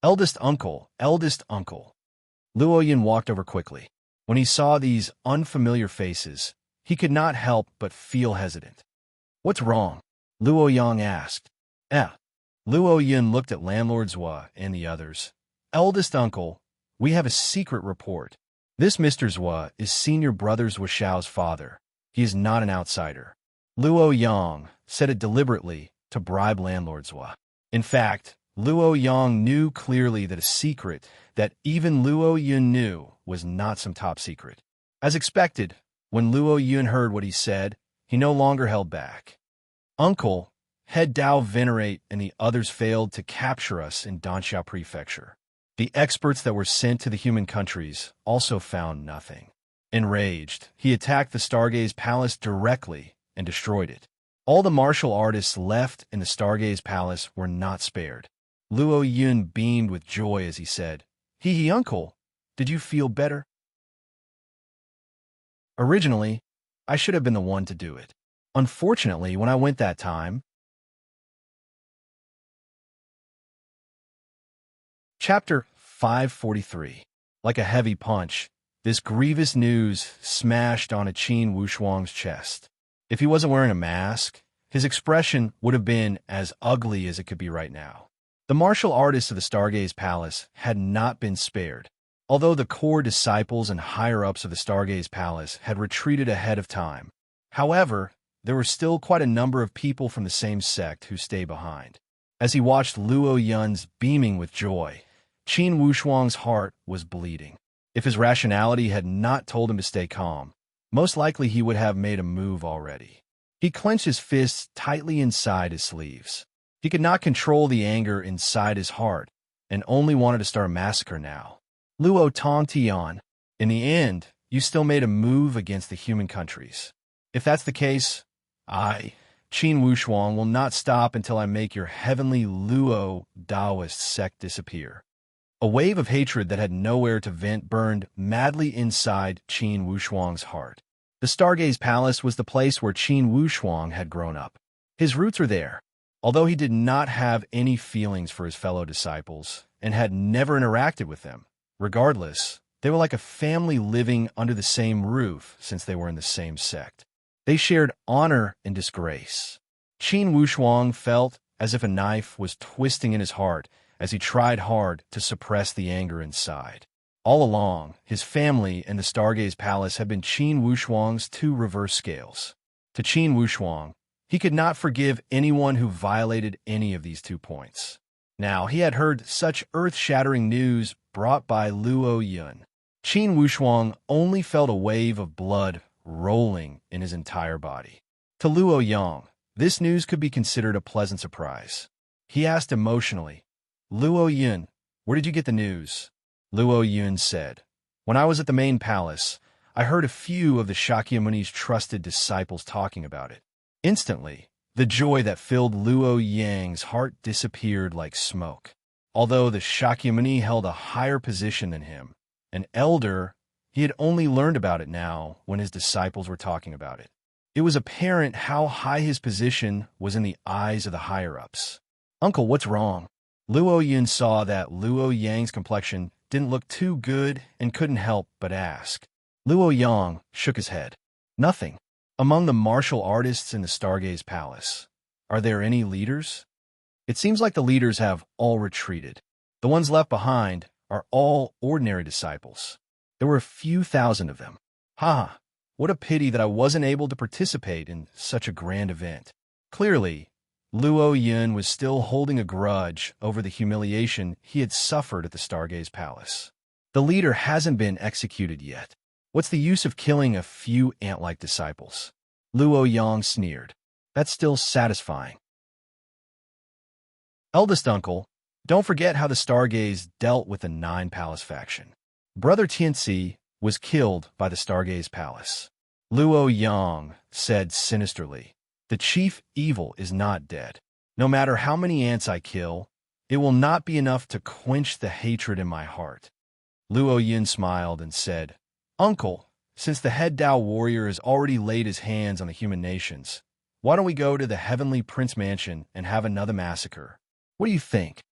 Eldest uncle. Luo Yun walked over quickly. When he saw these unfamiliar faces, he could not help but feel hesitant. What's wrong? Luo Yang asked. Luo Yun looked at Landlord Zhua and the others. Eldest uncle, we have a secret report. This Mr. Zhua is senior brother Zhua Xiao's father. He is not an outsider. Luo Yang said it deliberately to bribe landlord Zhua. In fact, Luo Yang knew clearly that a secret that even Luo Yun knew was not some top secret. As expected, when Luo Yun heard what he said, he no longer held back. Uncle, Head Dao Venerate and the others failed to capture us in Danxiao Prefecture. The experts that were sent to the human countries also found nothing. Enraged, he attacked the Stargaze Palace directly and destroyed it. All the martial artists left in the Stargaze Palace were not spared. Luo Yun beamed with joy as he said, "Hee uncle, did you feel better?" Originally, I should have been the one to do it. Unfortunately, when I went that time... Chapter 543. Like a heavy punch, this grievous news smashed onto Qin Wushuang's chest. If he wasn't wearing a mask, his expression would have been as ugly as it could be right now. The martial artists of the Stargaze Palace had not been spared. Although the core disciples and higher-ups of the Stargaze Palace had retreated ahead of time. However, there were still quite a number of people from the same sect who stayed behind. As he watched Luo Yun's beaming with joy, Qin Wushuang's heart was bleeding. If his rationality had not told him to stay calm, most likely he would have made a move already. He clenched his fists tightly inside his sleeves. He could not control the anger inside his heart and only wanted to start a massacre now. Luo Tongtian, in the end, you still made a move against the human countries. If that's the case, I, Qin Wushuang, will not stop until I make your heavenly Luo Taoist sect disappear. A wave of hatred that had nowhere to vent burned madly inside Qin Wushuang's heart. The Stargaze Palace was the place where Qin Wushuang had grown up. His roots were there, although he did not have any feelings for his fellow disciples and had never interacted with them. Regardless, they were like a family living under the same roof since they were in the same sect. They shared honor and disgrace. Qin Wushuang felt as if a knife was twisting in his heart as he tried hard to suppress the anger inside. All along, his family and the Stargaze Palace had been Qin Wushuang's two reverse scales. To Qin Wushuang, he could not forgive anyone who violated any of these 2 points. Now, he had heard such earth-shattering news brought by Luo Yun. Qin Wushuang only felt a wave of blood rolling in his entire body. To Luo Yang, this news could be considered a pleasant surprise. He asked emotionally, "Luo Yun, where did you get the news?" Luo Yun said, "When I was at the main palace, I heard a few of the Shakyamuni's trusted disciples talking about it." Instantly, the joy that filled Luo Yang's heart disappeared like smoke. Although the Shakyamuni held a higher position than him, an elder, he had only learned about it now when his disciples were talking about it. It was apparent how high his position was in the eyes of the higher-ups. "Uncle, what's wrong?" Luo Yun saw that Luo Yang's complexion didn't look too good and couldn't help but ask. Luo Yang shook his head. "Nothing. Among the martial artists in the Stargaze Palace, are there any leaders? It seems like the leaders have all retreated. The ones left behind are all ordinary disciples. There were a few thousand of them. Ha! What a pity that I wasn't able to participate in such a grand event." Clearly, Luo Yun was still holding a grudge over the humiliation he had suffered at the Stargaze Palace. The leader hasn't been executed yet. What's the use of killing a few ant-like disciples? Luo Yang sneered. That's still satisfying. Eldest uncle, don't forget how the Stargaze dealt with the Nine Palace faction. Brother Tianzi was killed by the Stargaze Palace. Luo Yang said sinisterly, "The chief evil is not dead. No matter how many ants I kill, it will not be enough to quench the hatred in my heart." Luo Yun smiled and said, "Uncle, since the head Dao warrior has already laid his hands on the human nations, why don't we go to the Heavenly Prince Mansion and have another massacre? What do you think?"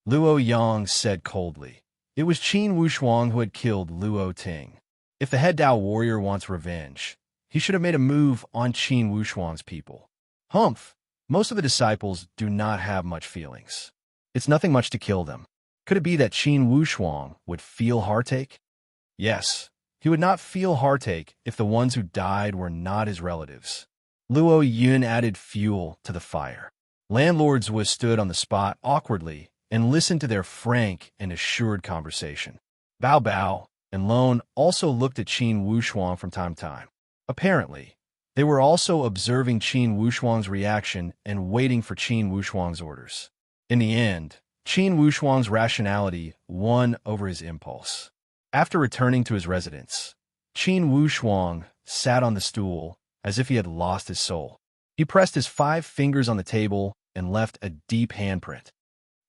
Luo Yang said coldly. It was Qin Wushuang who had killed Luo Ting. If the head Dao warrior wants revenge, he should have made a move on Qin Wushuang's people. Humph! Most of the disciples do not have much feelings. It's nothing much to kill them. Could it be that Qin Wushuang would feel heartache? Yes, He would not feel heartache if the ones who died were not his relatives. Luo Yun added fuel to the fire. Landlords was stood on the spot awkwardly and listened to their frank and assured conversation. Bao Bao and Lone also looked at Qin Wushuang from time to time. Apparently, they were also observing Qin Wushuang's reaction and waiting for Qin Wushuang's orders. In the end, Qin Wushuang's rationality won over his impulse. After returning to his residence, Qin Wushuang sat on the stool as if he had lost his soul. He pressed his 5 fingers on the table and left a deep handprint.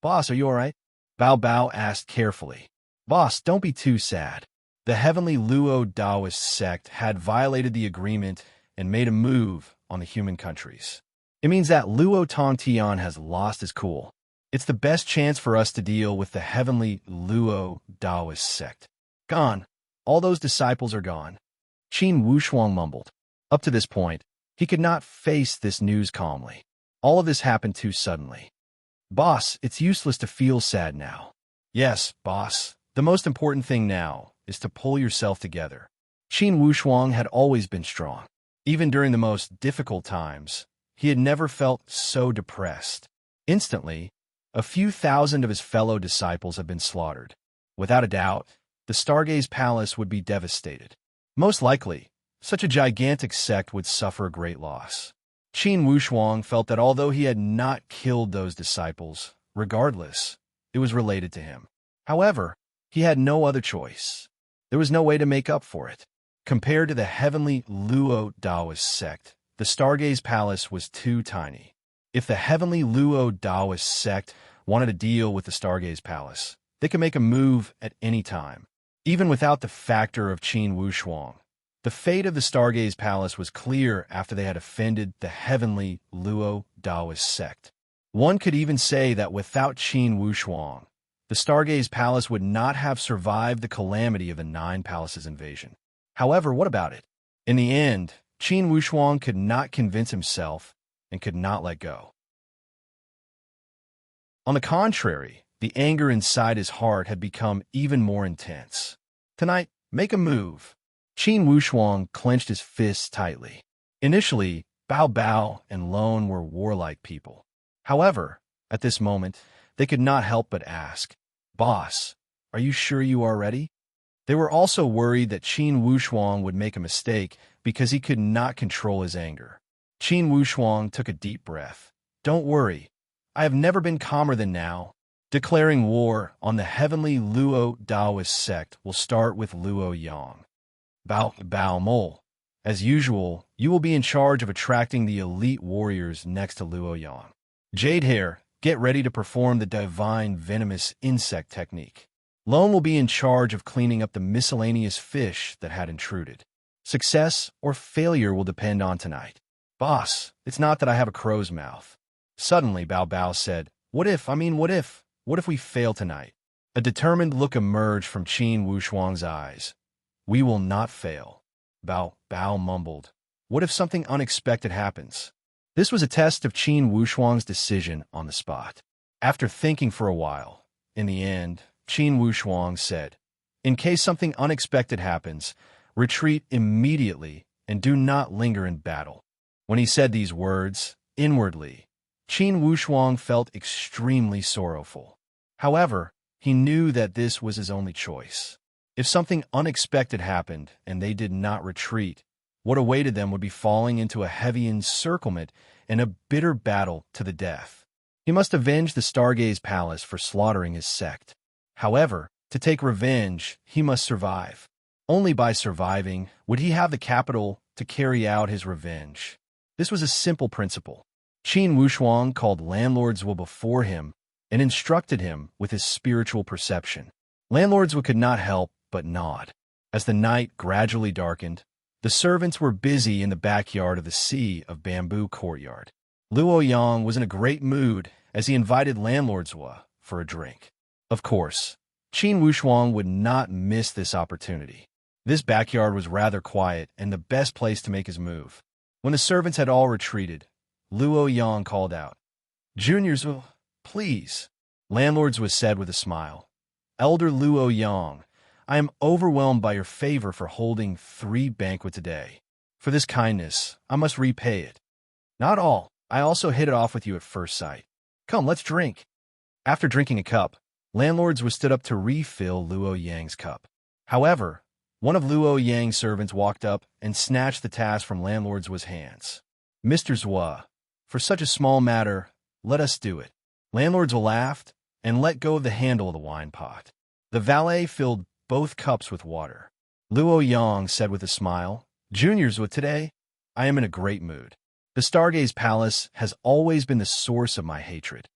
"Boss, are you all right?" Bao Bao asked carefully. "Boss, don't be too sad. The heavenly Luo Taoist sect had violated the agreement and made a move on the human countries. It means that Luo Tongtian has lost his cool. It's the best chance for us to deal with the heavenly Luo Taoist sect. Gone. All those disciples are gone." Qin Wushuang mumbled. Up to this point, he could not face this news calmly. All of this happened too suddenly. "Boss, it's useless to feel sad now." "Yes, boss. The most important thing now is to pull yourself together." Qin Wushuang had always been strong. Even during the most difficult times, he had never felt so depressed. Instantly, a few thousand of his fellow disciples had been slaughtered. Without a doubt, the Stargaze Palace would be devastated. Most likely, such a gigantic sect would suffer a great loss. Qin Wushuang felt that although he had not killed those disciples, regardless, it was related to him. However, he had no other choice. There was no way to make up for it. Compared to the heavenly Luo Taoist sect, the Stargaze Palace was too tiny. If the heavenly Luo Taoist sect wanted to deal with the Stargaze Palace, they could make a move at any time. Even without the factor of Qin Wushuang, the fate of the Stargaze Palace was clear after they had offended the heavenly Luo Taoist sect. One could even say that without Qin Wushuang, the Stargaze Palace would not have survived the calamity of the 9 Palaces invasion. However, what about it? In the end, Qin Wushuang could not convince himself and could not let go. On the contrary, the anger inside his heart had become even more intense. "Tonight, make a move." Qin Wushuang clenched his fists tightly. Initially, Bao Bao and Lone were warlike people. However, at this moment, they could not help but ask, "Boss, are you sure you are ready?" They were also worried that Qin Wushuang would make a mistake because he could not control his anger. Qin Wushuang took a deep breath. "Don't worry. I have never been calmer than now. Declaring war on the heavenly Luo Taoist sect will start with Luo Yang. Bao Bao Mole. As usual, you will be in charge of attracting the elite warriors next to Luo Yang. Jade Hair, get ready to perform the divine venomous insect technique. Lone will be in charge of cleaning up the miscellaneous fish that had intruded. Success or failure will depend on tonight." "Boss, it's not that I have a crow's mouth." Suddenly, Bao Bao said, what if we fail tonight?" A determined look emerged from Qin Wushuang's eyes. "We will not fail." Bao Bao mumbled, "What if something unexpected happens?" This was a test of Qin Wushuang's decision on the spot. After thinking for a while, in the end, Qin Wushuang said, "In case something unexpected happens, retreat immediately and do not linger in battle." When he said these words, inwardly, Qin Wushuang felt extremely sorrowful. However, he knew that this was his only choice. If something unexpected happened and they did not retreat, what awaited them would be falling into a heavy encirclement and a bitter battle to the death. He must avenge the Stargaze Palace for slaughtering his sect. However, to take revenge, he must survive. Only by surviving would he have the capital to carry out his revenge. This was a simple principle. Qin Wushuang called landlords before him and instructed him with his spiritual perception. Landlords could not help but nod. As the night gradually darkened, the servants were busy in the backyard of the Sea of Bamboo courtyard. Luo Yang was in a great mood as he invited landlords for a drink. Of course, Qin Wushuang would not miss this opportunity. This backyard was rather quiet and the best place to make his move. When the servants had all retreated, Luo Yang called out, "Juniors, please." Landlords was said with a smile. "Elder Luo Yang, I am overwhelmed by your favor for holding 3 banquets a day. For this kindness, I must repay it. Not all. I also hit it off with you at first sight. Come, let's drink. After drinking a cup, landlords was stood up to refill Luo Yang's cup. However, one of Luo Yang's servants walked up and snatched the task from landlord's hands. Mr. Zhua, for such a small matter, let us do it. Landlords laughed and let go of the handle of the wine pot. The valet filled both cups with water. Luo Yang said with a smile, Juniors, with today, I am in a great mood. The Stargaze Palace has always been the source of my hatred.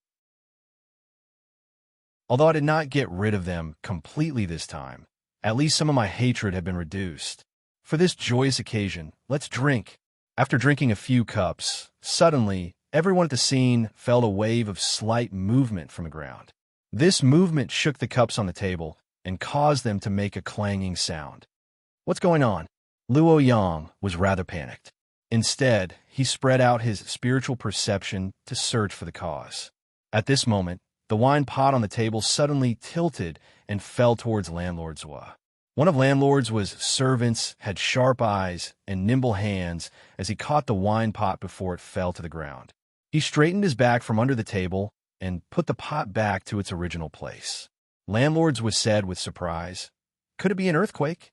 Although I did not get rid of them completely this time, at least some of my hatred had been reduced. For this joyous occasion, let's drink. After drinking a few cups, suddenly, everyone at the scene felt a wave of slight movement from the ground. This movement shook the cups on the table and caused them to make a clanging sound. What's going on? Luo Yang was rather panicked. Instead, he spread out his spiritual perception to search for the cause. At this moment, the wine pot on the table suddenly tilted and fell towards Landlord Zhua. One of Landlord's servants had sharp eyes and nimble hands as he caught the wine pot before it fell to the ground. He straightened his back from under the table and put the pot back to its original place. Landlord's said with surprise, Could it be an earthquake?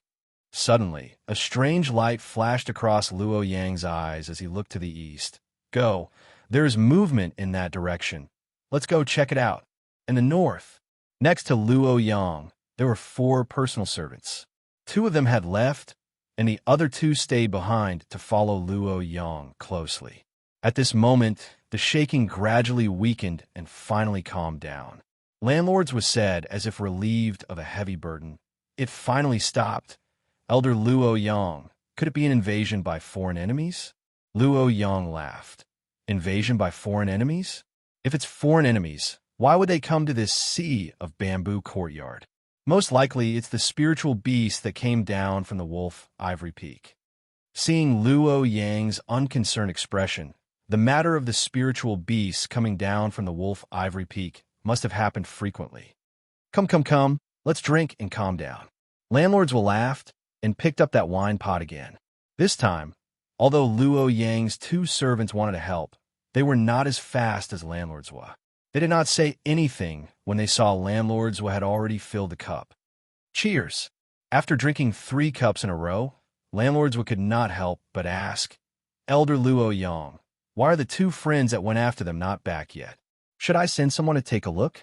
Suddenly, a strange light flashed across Luo Yang's eyes as he looked to the east. Go, there's movement in that direction. Let's go check it out. In the north, next to Luo Yang, there were 4 personal servants. 2 of them had left, and the other 2 stayed behind to follow Luo Yang closely. At this moment, the shaking gradually weakened and finally calmed down. Landlord's said as if relieved of a heavy burden. It finally stopped. Elder Luo Yang, could it be an invasion by foreign enemies? Luo Yang laughed. Invasion by foreign enemies? If it's foreign enemies, why would they come to this sea of bamboo courtyard? Most likely, it's the spiritual beast that came down from the wolf Ivory Peak. Seeing Luo Yang's unconcerned expression, the matter of the spiritual beast coming down from the wolf Ivory Peak must have happened frequently. Come, let's drink and calm down. Landlords laughed and picked up that wine pot again. This time, although Luo Yang's 2 servants wanted to help, they were not as fast as Landlord's were. They did not say anything when they saw Landlord's had already filled the cup. Cheers! After drinking 3 cups in a row, Landlord's could not help but ask, Elder Luo Yang, why are the 2 friends that went after them not back yet? Should I send someone to take a look?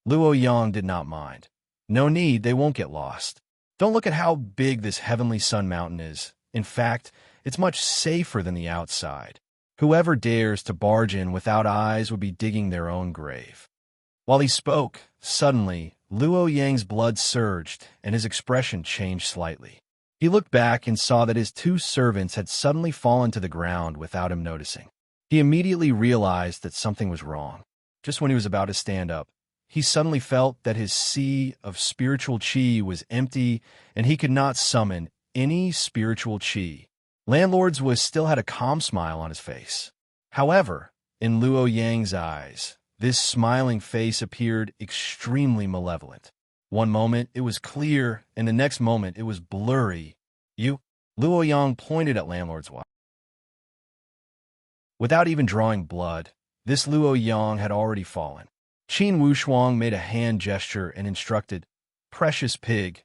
Luo Yang did not mind. No need, they won't get lost. Don't look at how big this Heavenly Sun Mountain is. In fact, it's much safer than the outside. Whoever dares to barge in without eyes would be digging their own grave. While he spoke, suddenly, Luo Yang's blood surged and his expression changed slightly. He looked back and saw that his 2 servants had suddenly fallen to the ground without him noticing. He immediately realized that something was wrong. Just when he was about to stand up, he suddenly felt that his sea of spiritual chi was empty and he could not summon any spiritual chi. Landlord's still had a calm smile on his face. However, in Luo Yang's eyes, this smiling face appeared extremely malevolent. One moment it was clear, and the next moment it was blurry. Luo Yang pointed at Landlord's wife. Without even drawing blood, this Luo Yang had already fallen. Qin Wushuang made a hand gesture and instructed, Precious pig,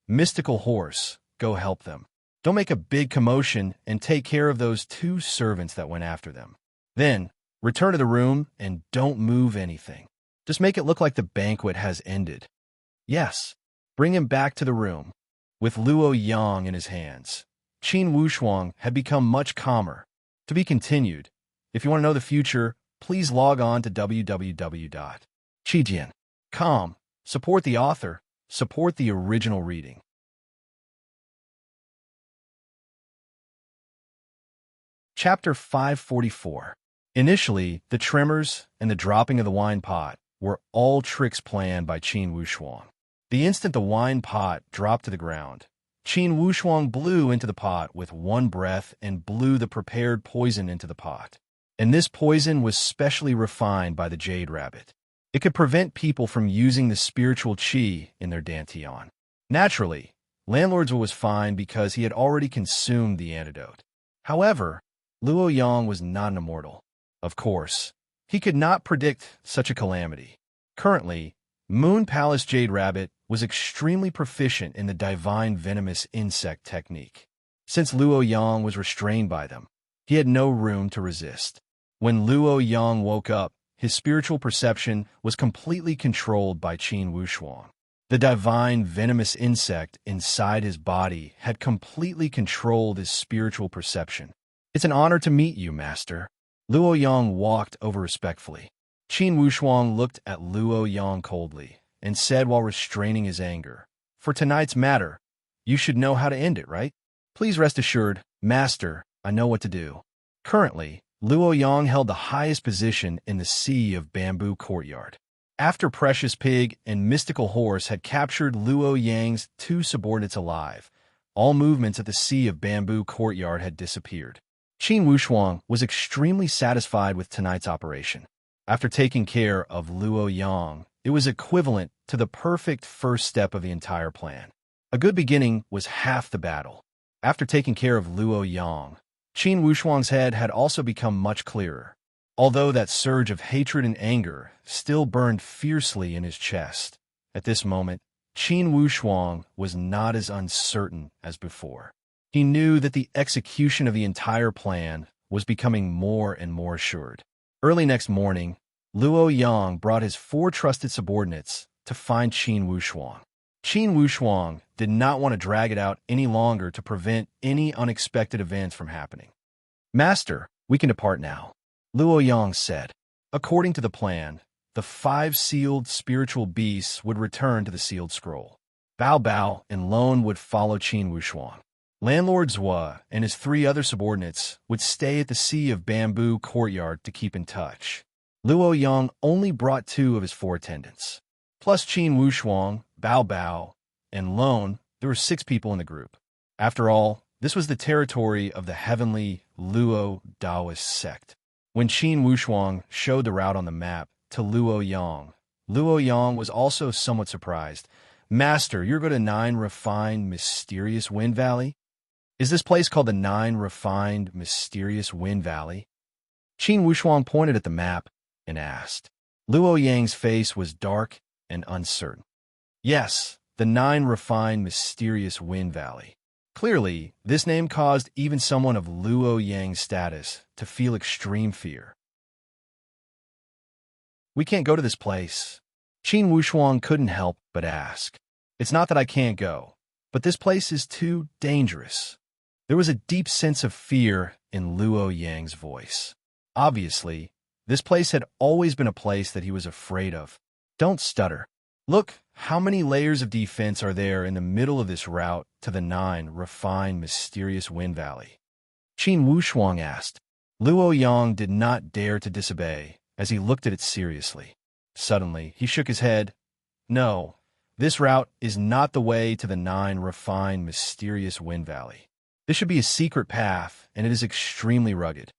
mystical horse, go help them. Don't make a big commotion and take care of those 2 servants that went after them. Then, return to the room and don't move anything. Just make it look like the banquet has ended. Yes, bring him back to the room. With Luo Yang in his hands, Qin Wushuang had become much calmer. To be continued. If you want to know the future, please log on to www.chijian.com. Support the author. Support the original reading. Chapter 544. Initially, the tremors and the dropping of the wine pot were all tricks planned by Qin Wushuang. The instant the wine pot dropped to the ground, Qin Wushuang blew into the pot with one breath and blew the prepared poison into the pot. And this poison was specially refined by the Jade Rabbit. It could prevent people from using the spiritual qi in their dantian. Naturally, Landlord's was fine because he had already consumed the antidote. However, Luo Yang was not an immortal. Of course, he could not predict such a calamity. Currently, Moon Palace Jade Rabbit was extremely proficient in the divine venomous insect technique. Since Luo Yang was restrained by them, he had no room to resist. When Luo Yang woke up, his spiritual perception was completely controlled by Qin Wushuang. The divine venomous insect inside his body had completely controlled his spiritual perception. "It's an honor to meet you, Master." Luo Yang walked over respectfully. Qin Wushuang looked at Luo Yang coldly and said while restraining his anger, "For tonight's matter, you should know how to end it, right? Please rest assured, Master, I know what to do." Currently, Luo Yang held the highest position in the Sea of Bamboo courtyard. After Precious Pig and Mystical Horse had captured Luo Yang's two subordinates alive, all movements at the Sea of Bamboo courtyard had disappeared. Qin Wushuang was extremely satisfied with tonight's operation. After taking care of Luo Yang, it was equivalent to the perfect first step of the entire plan. A good beginning was half the battle. After taking care of Luo Yang, Qin Wushuang's head had also become much clearer. Although that surge of hatred and anger still burned fiercely in his chest, at this moment, Qin Wushuang was not as uncertain as before. He knew that the execution of the entire plan was becoming more and more assured. Early next morning, Luo Yang brought his 4 trusted subordinates to find Qin Wushuang. Qin Wushuang did not want to drag it out any longer to prevent any unexpected events from happening. "Master, we can depart now," Luo Yang said. According to the plan, the 5 sealed spiritual beasts would return to the sealed scroll. Bao Bao and Lone would follow Qin Wushuang. Landlord Zhua and his 3 other subordinates would stay at the Sea of Bamboo courtyard to keep in touch. Luo Yang only brought 2 of his 4 attendants. Plus Qin Wushuang, Bao Bao, and Lone, there were 6 people in the group. After all, this was the territory of the heavenly Luo Daoist sect. When Qin Wushuang showed the route on the map to Luo Yang was also somewhat surprised. "Master, you're going to 9 refined, mysterious Wind Valley? Is this place called the 9 refined, mysterious Wind Valley?" Qin Wushuang pointed at the map and asked. Luo Yang's face was dark and uncertain. "Yes, the 9 refined, mysterious Wind Valley." Clearly, this name caused even someone of Luo Yang's status to feel extreme fear. "We can't go to this place." Qin Wushuang couldn't help but ask. "It's not that I can't go, but this place is too dangerous." There was a deep sense of fear in Luo Yang's voice. Obviously, this place had always been a place that he was afraid of. "Don't stutter. Look, how many layers of defense are there in the middle of this route to the 9 refined, mysterious Wind Valley?" Qin Wushuang asked. Luo Yang did not dare to disobey as he looked at it seriously. Suddenly, he shook his head. "No, this route is not the way to the 9 refined, mysterious Wind Valley. This should be a secret path, and it is extremely rugged."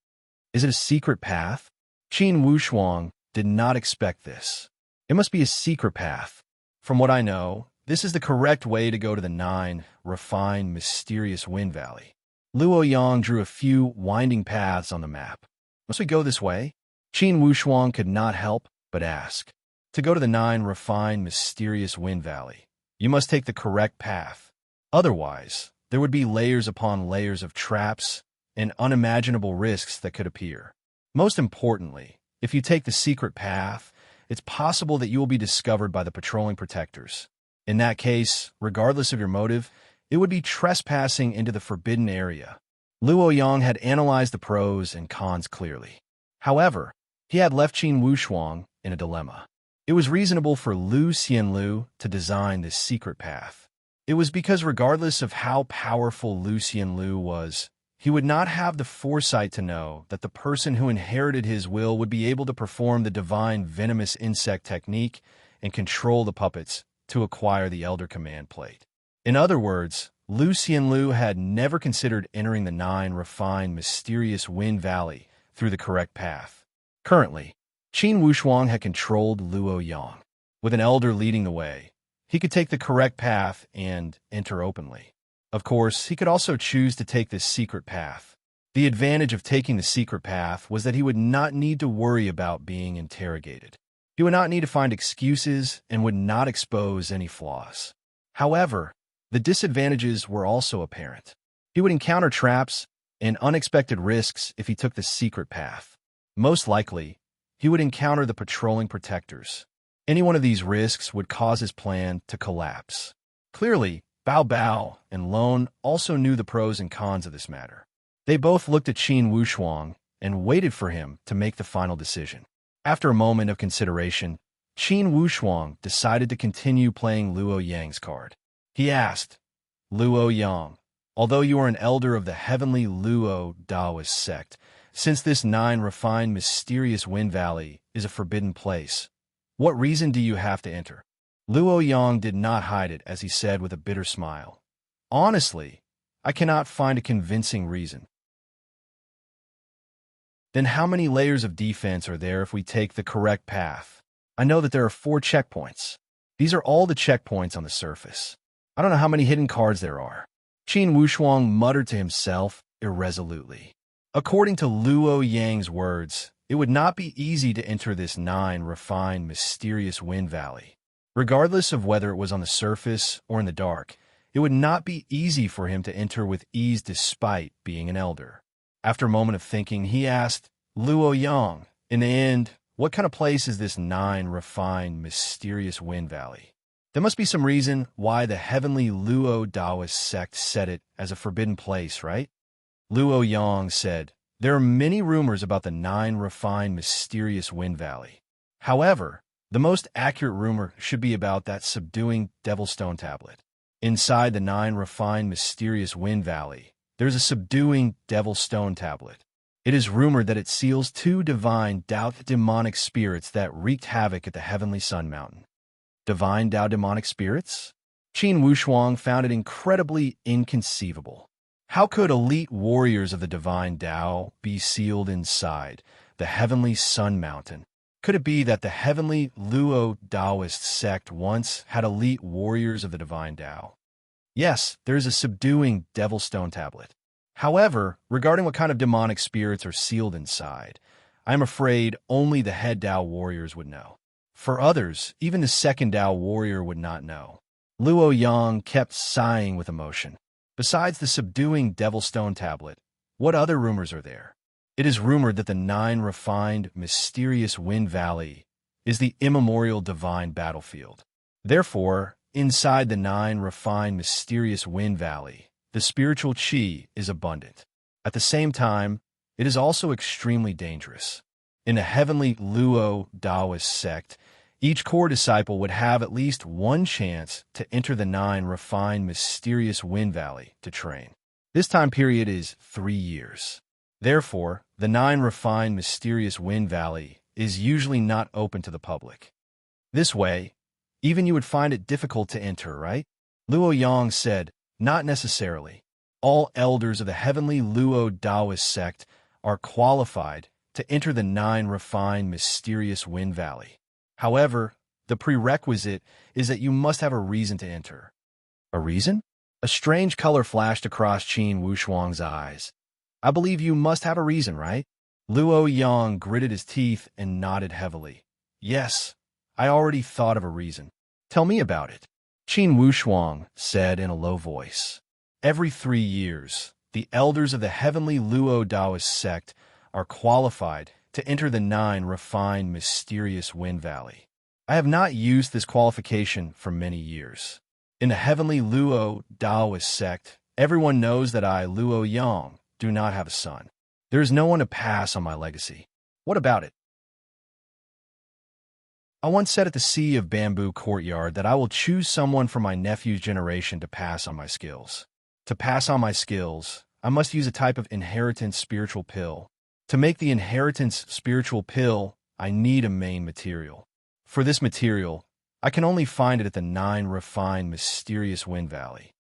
"Is it a secret path?" Qin Wushuang did not expect this. "It must be a secret path. From what I know, this is the correct way to go to the 9 refined, mysterious Wind Valley." Luo Yang drew a few winding paths on the map. "Must we go this way?" Qin Wushuang could not help but ask. "To go to the 9 refined, mysterious Wind Valley, you must take the correct path. Otherwise, there would be layers upon layers of traps and unimaginable risks that could appear. Most importantly, if you take the secret path, it's possible that you will be discovered by the patrolling protectors. In that case, regardless of your motive, it would be trespassing into the forbidden area." Luo Yang had analyzed the pros and cons clearly. However, he had left Qin Wushuang in a dilemma. It was reasonable for Lu Xianlu to design this secret path. It was because regardless of how powerful Lu Xianlu was, he would not have the foresight to know that the person who inherited his will would be able to perform the divine venomous insect technique and control the puppets to acquire the Elder Command Plate. In other words, Lu Xianlu had never considered entering the 9 refined, mysterious Wind Valley through the correct path. Currently, Qin Wushuang had controlled Luo Yang. With an elder leading the way, He could take the correct path and enter openly. Of course, he could also choose to take this secret path. The advantage of taking the secret path was that he would not need to worry about being interrogated. He would not need to find excuses and would not expose any flaws. However, the disadvantages were also apparent. He would encounter traps and unexpected risks if he took the secret path. Most likely, he would encounter the patrolling protectors. Any one of these risks would cause his plan to collapse. Clearly, Bao Bao and Lone also knew the pros and cons of this matter. They both looked at Qin Wushuang and waited for him to make the final decision. After a moment of consideration, Qin Wushuang decided to continue playing Luo Yang's card. He asked, Luo Yang, although you are an elder of the heavenly Luo Daoist sect, since this 9 refined mysterious Wind Valley is a forbidden place, what reason do you have to enter? Luo Yang did not hide it as he said with a bitter smile, honestly, I cannot find a convincing reason. Then how many layers of defense are there if we take the correct path? I know that there are 4 checkpoints. These are all the checkpoints on the surface. I don't know how many hidden cards there are. Qin Wushuang muttered to himself irresolutely. According to Luo Yang's words, it would not be easy to enter this 9 refined mysterious Wind Valley. Regardless of whether it was on the surface or in the dark, it would not be easy for him to enter with ease despite being an elder. After a moment of thinking, he asked, Luo Yang, in the end, what kind of place is this 9 refined, mysterious Wind Valley? There must be some reason why the heavenly Luo Daoist sect set it as a forbidden place, right? Luo Yang said, there are many rumors about the 9 refined, mysterious Wind Valley. However, the most accurate rumor should be about that subduing Devil Stone tablet. Inside the 9 refined, mysterious Wind Valley, there's a subduing Devil Stone tablet. It is rumored that it seals 2 divine Dao demonic spirits that wreaked havoc at the heavenly Sun Mountain. Divine Dao demonic spirits? Qin Wushuang found it incredibly inconceivable. How could elite warriors of the divine Dao be sealed inside the heavenly Sun Mountain? Could it be that the heavenly Luo Daoist sect once had elite warriors of the divine Dao? Yes, there is a subduing Devil Stone tablet. However, regarding what kind of demonic spirits are sealed inside, I am afraid only the head Dao warriors would know. For others, even the second Dao warrior would not know. Luo Yang kept sighing with emotion. Besides the subduing Devil Stone tablet, what other rumors are there? It is rumored that the 9 refined, mysterious Wind Valley is the immemorial divine battlefield. Therefore, inside the 9 refined, mysterious Wind Valley, the spiritual qi is abundant. At the same time, it is also extremely dangerous. In the heavenly Luo Daoist sect, each core disciple would have at least 1 chance to enter the 9 refined, mysterious Wind Valley to train. This time period is 3 years. Therefore, the 9 refined, mysterious Wind Valley is usually not open to the public. This way, even you would find it difficult to enter, right? Luo Yang said, not necessarily. All elders of the heavenly Luo Daoist sect are qualified to enter the 9 refined, mysterious Wind Valley. However, the prerequisite is that you must have a reason to enter. A reason? A strange color flashed across Qin Wushuang's eyes. I believe you must have a reason, right? Luo Yang gritted his teeth and nodded heavily. Yes, I already thought of a reason. Tell me about it. Qin Wushuang said in a low voice. Every 3 years, the elders of the heavenly Luo Daoist sect are qualified to enter the 9 refined, mysterious Wind Valley. I have not used this qualification for many years. In the heavenly Luo Daoist sect, everyone knows that I, Luo Yang, do not have a son. There is no one to pass on my legacy. What about it? I once said at the Sea of Bamboo courtyard that I will choose someone from my nephew's generation to pass on my skills. To pass on my skills, I must use a type of inheritance spiritual pill. To make the inheritance spiritual pill, I need a main material. For this material, I can only find it at the 9 refined, mysterious Wind Valley.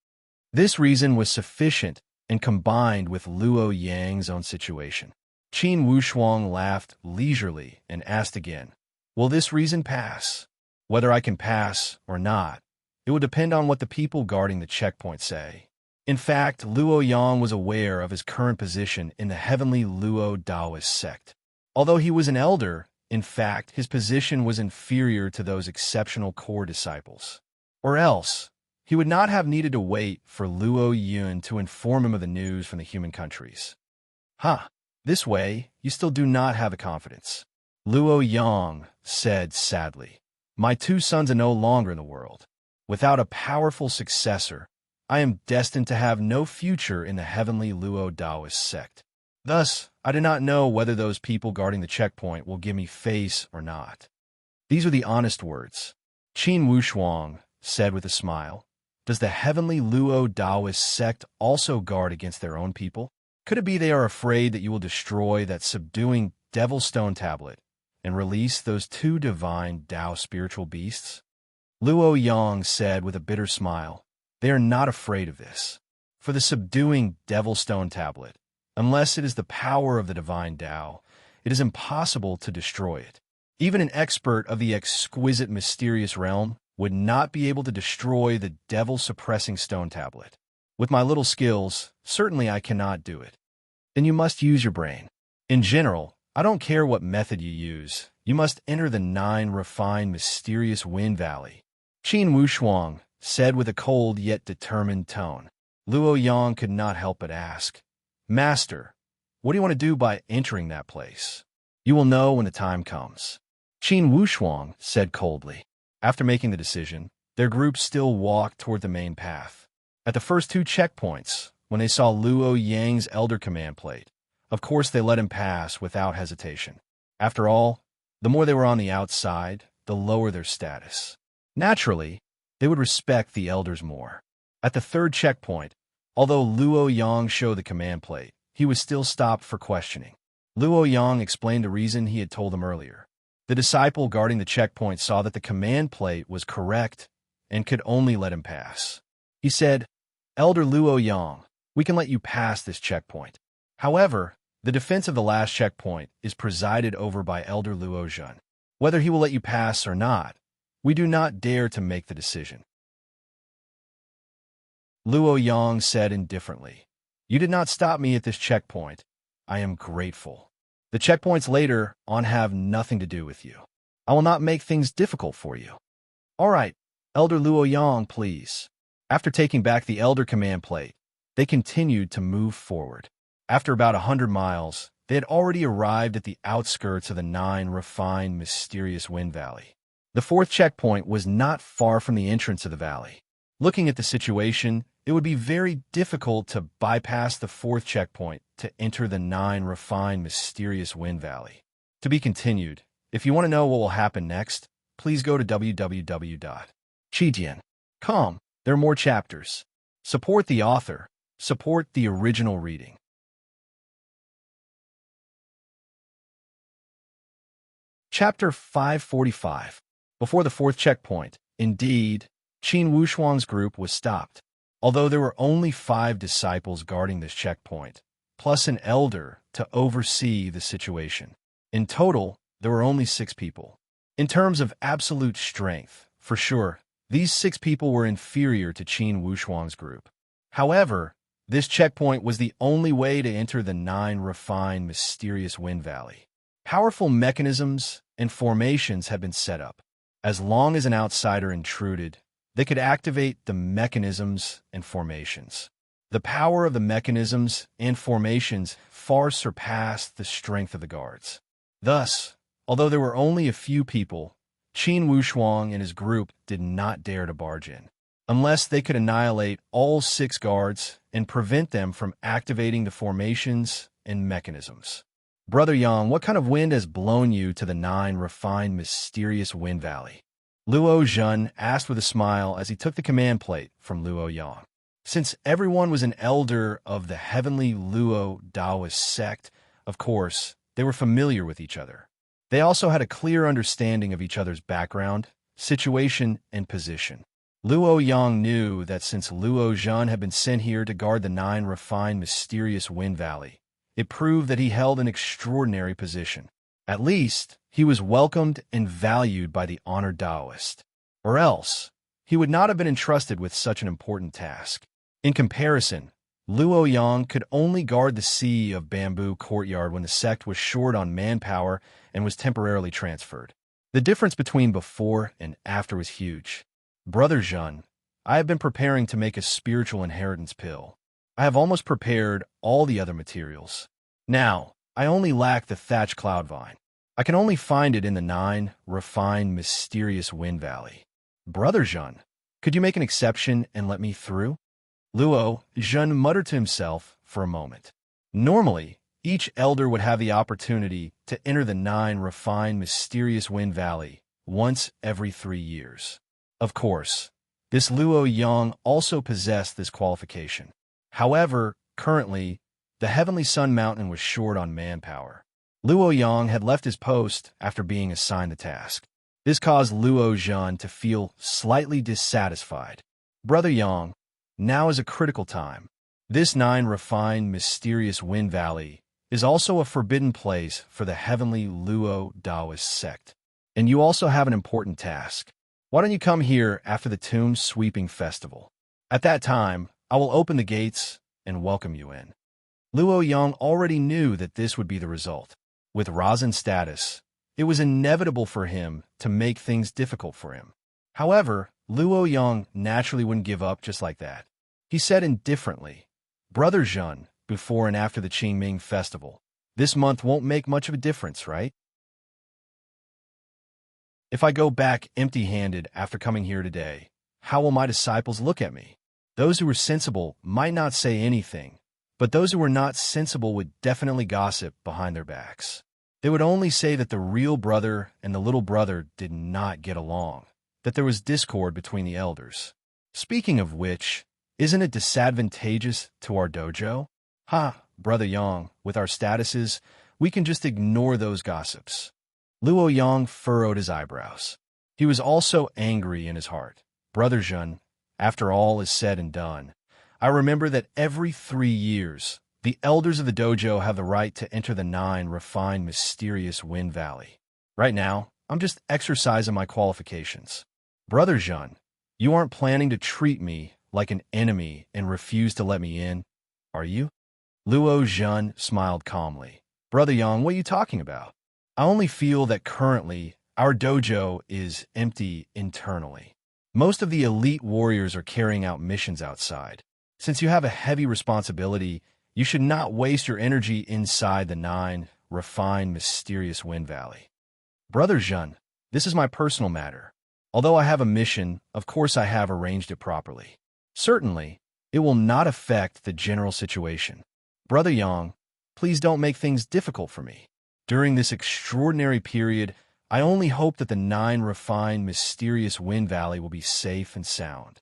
This reason was sufficient and combined with Luo Yang's own situation. Qin Wushuang laughed leisurely and asked again, will this reason pass? Whether I can pass or not, It would depend on what the people guarding the checkpoint say. In fact, Luo Yang was aware of his current position in the heavenly Luo Taoist sect. Although he was an elder, in fact, his position was inferior to those exceptional core disciples. Or else, he would not have needed to wait for Luo Yun to inform him of the news from the human countries. This way, you still do not have the confidence. Luo Yang said sadly, "My two sons are no longer in the world. Without a powerful successor, I am destined to have no future in the heavenly Luo Taoist sect. Thus, I do not know whether those people guarding the checkpoint will give me face or not." These are the honest words. Qin Wushuang said with a smile, "Does the heavenly Luo Taoist sect also guard against their own people? Could it be they are afraid that you will destroy that subduing devil stone tablet and release those two divine Tao spiritual beasts?" Luo Yang said with a bitter smile, "They are not afraid of this. For the subduing devil stone tablet, unless it is the power of the divine Tao, it is impossible to destroy it. Even an expert of the exquisite mysterious realm would not be able to destroy the devil-suppressing stone tablet. With my little skills, certainly I cannot do it." "Then you must use your brain. In general, I don't care what method you use. You must enter the 9 refined mysterious wind valley," Qin Wushuang said with a cold yet determined tone. Luo Yang could not help but ask, "Master, what do you want to do by entering that place?" "You will know when the time comes," Qin Wushuang said coldly. After making the decision, their group still walked toward the main path. At the first 2 checkpoints, when they saw Luo Yang's elder command plate, of course they let him pass without hesitation. After all, the more they were on the outside, the lower their status. Naturally, they would respect the elders more. At the 3rd checkpoint, although Luo Yang showed the command plate, he was still stopped for questioning. Luo Yang explained the reason he had told them earlier. The disciple guarding the checkpoint saw that the command plate was correct and could only let him pass. He said, "Elder Luo Yang, we can let you pass this checkpoint. However, the defense of the last checkpoint is presided over by Elder Luo Zhen. Whether he will let you pass or not, we do not dare to make the decision." Luo Yang said indifferently, "You did not stop me at this checkpoint. I am grateful. The checkpoints later on have nothing to do with you. I will not make things difficult for you." "All right, Elder Luo Yang, please." After taking back the elder command plate, they continued to move forward. After about 100 miles, they had already arrived at the outskirts of the 9 refined mysterious wind valley. The 4th checkpoint was not far from the entrance of the valley. Looking at the situation, it would be very difficult to bypass the 4th checkpoint to enter the 9 refined mysterious wind valley. To be continued. If you want to know what will happen next, please go to www.chijian.com. There are more chapters. Support the author. Support the original reading. Chapter 545. Before the 4th checkpoint, indeed, Qin Wushuang's group was stopped. Although there were only 5 disciples guarding this checkpoint, plus an elder to oversee the situation. In total, there were only 6 people. In terms of absolute strength, for sure, these 6 people were inferior to Qin Wushuang's group. However, this checkpoint was the only way to enter the 9 refined mysterious wind valley. Powerful mechanisms and formations had been set up. As long as an outsider intruded, they could activate the mechanisms and formations. The power of the mechanisms and formations far surpassed the strength of the guards. Thus, although there were only a few people, Qin Wushuang and his group did not dare to barge in, unless they could annihilate all 6 guards and prevent them from activating the formations and mechanisms. "Brother Yang, what kind of wind has blown you to the 9 refined mysterious wind valley?" Luo Zhen asked with a smile as he took the command plate from Luo Yang. Since everyone was an elder of the heavenly Luo Taoist sect, of course, they were familiar with each other. They also had a clear understanding of each other's background, situation, and position. Luo Yang knew that since Luo Zhen had been sent here to guard the 9 refined mysterious wind valley, it proved that he held an extraordinary position. At least, he was welcomed and valued by the honored Taoist. Or else, he would not have been entrusted with such an important task. In comparison, Luo Yang could only guard the Sea of Bamboo courtyard when the sect was short on manpower and was temporarily transferred. The difference between before and after was huge. Brother Zhen, I have been preparing to make a spiritual inheritance pill. I have almost prepared all the other materials. Now, I only lack the thatched cloud vine. I can only find it in the 9 refined, mysterious wind valley. Brother Zhen, could you make an exception and let me through? Luo Zhen muttered to himself for a moment. Normally, each elder would have the opportunity to enter the 9 refined, mysterious wind valley once every 3 years. Of course, this Luo Yang also possessed this qualification. However, currently, the Heavenly Sun Mountain was short on manpower. Luo Yang had left his post after being assigned the task. This caused Luo Zhen to feel slightly dissatisfied. Brother Yang, now is a critical time. This 9 refined, mysterious wind valley is also a forbidden place for the heavenly Luo Taoist sect. And you also have an important task. Why don't you come here after the tomb sweeping festival? At that time, I will open the gates and welcome you in. Luo Yang already knew that this would be the result. With Rasen's status, it was inevitable for him to make things difficult for him. However, Luo Yang naturally wouldn't give up just like that. He said indifferently, Brother Zhen, before and after the Qingming festival, this month won't make much of a difference, right? If I go back empty-handed after coming here today, how will my disciples look at me? Those who were sensible might not say anything, but those who were not sensible would definitely gossip behind their backs. They would only say that the real brother and the little brother did not get along, that there was discord between the elders. Speaking of which, isn't it disadvantageous to our dojo? Ha, Brother Yang, with our statuses, we can just ignore those gossips. Luo Yang furrowed his eyebrows. He was also angry in his heart. Brother Zhen, after all is said and done, I remember that every 3 years, the elders of the dojo have the right to enter the 9 refined, mysterious wind valley. Right now, I'm just exercising my qualifications. Brother Zhen, you aren't planning to treat me like an enemy and refuse to let me in, are you? Luo Zhen smiled calmly. Brother Yang, what are you talking about? I only feel that currently our dojo is empty internally. Most of the elite warriors are carrying out missions outside. Since you have a heavy responsibility, you should not waste your energy inside the 9 refined, mysterious wind valley. Brother Zhen, this is my personal matter. Although I have a mission, of course I have arranged it properly. Certainly, it will not affect the general situation. Brother Yang, please don't make things difficult for me. During this extraordinary period, I only hope that the 9 refined, mysterious wind valley will be safe and sound.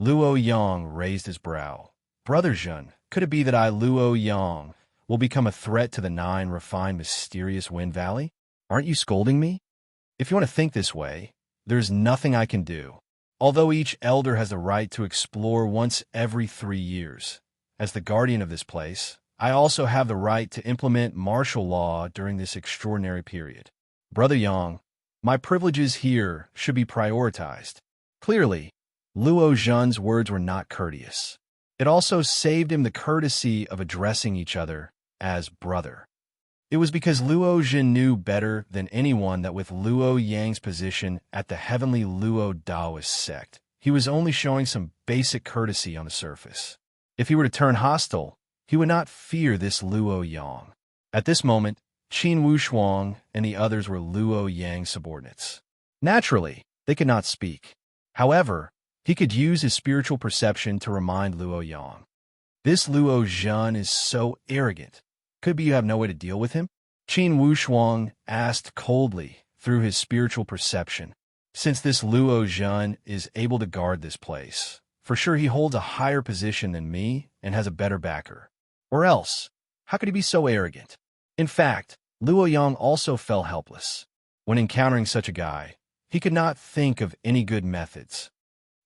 Luo Yang raised his brow. Brother Zhen, could it be that I, Luo Yang, will become a threat to the 9 refined, mysterious wind valley? Aren't you scolding me? If you want to think this way, there's nothing I can do. Although each elder has the right to explore once every 3 years, as the guardian of this place, I also have the right to implement martial law during this extraordinary period. Brother Yang, my privileges here should be prioritized. Clearly, Luo Zhen's words were not courteous. It also saved him the courtesy of addressing each other as brother. It was because Luo Zhen knew better than anyone that with Luo Yang's position at the heavenly Luo Taoist sect, he was only showing some basic courtesy on the surface. If he were to turn hostile, he would not fear this Luo Yang. At this moment, Qin Wushuang and the others were Luo Yang's subordinates. Naturally, they could not speak. However, he could use his spiritual perception to remind Luo Yang. This Luo Zhen is so arrogant. Could be you have no way to deal with him? Qin Wushuang asked coldly through his spiritual perception. Since this Luo Zhen is able to guard this place, for sure he holds a higher position than me and has a better backer. Or else, how could he be so arrogant? In fact, Luo Yang also felt helpless. When encountering such a guy, he could not think of any good methods.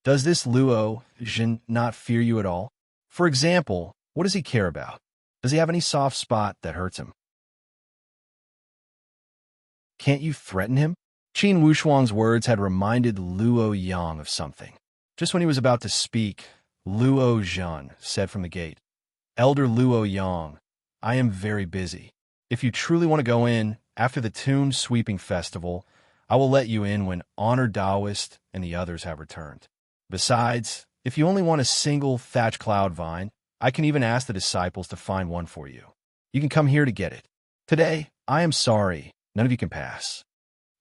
Does this Luo Zhen not fear you at all? For example, what does he care about? Does he have any soft spot that hurts him? Can't you threaten him? Qin Wushuang's words had reminded Luo Yang of something. Just when he was about to speak, Luo Zhan said from the gate, "Elder Luo Yang, I am very busy. If you truly want to go in, after the Tomb Sweeping Festival, I will let you in when Honor Taoist and the others have returned. Besides, if you only want a single thatch cloud vine, I can even ask the disciples to find one for you. You can come here to get it. Today, I am sorry, none of you can pass."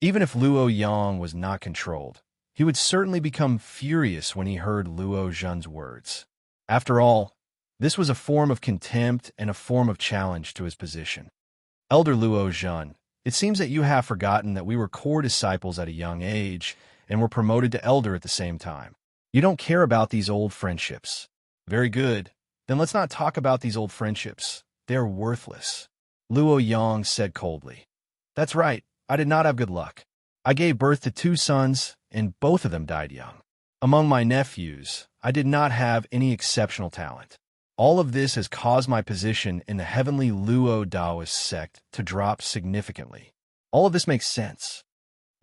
Even if Luo Yang was not controlled, he would certainly become furious when he heard Luo Zhan's words. After all, this was a form of contempt and a form of challenge to his position. "Elder Luo Zhan, it seems that you have forgotten that we were core disciples at a young age and were promoted to elder at the same time. You don't care about these old friendships. Very good. Then let's not talk about these old friendships. They are worthless." Luo Yang said coldly. "That's right. I did not have good luck. I gave birth to 2 sons, and both of them died young. Among my nephews, I did not have any exceptional talent. All of this has caused my position in the heavenly Luo Taoist sect to drop significantly. All of this makes sense."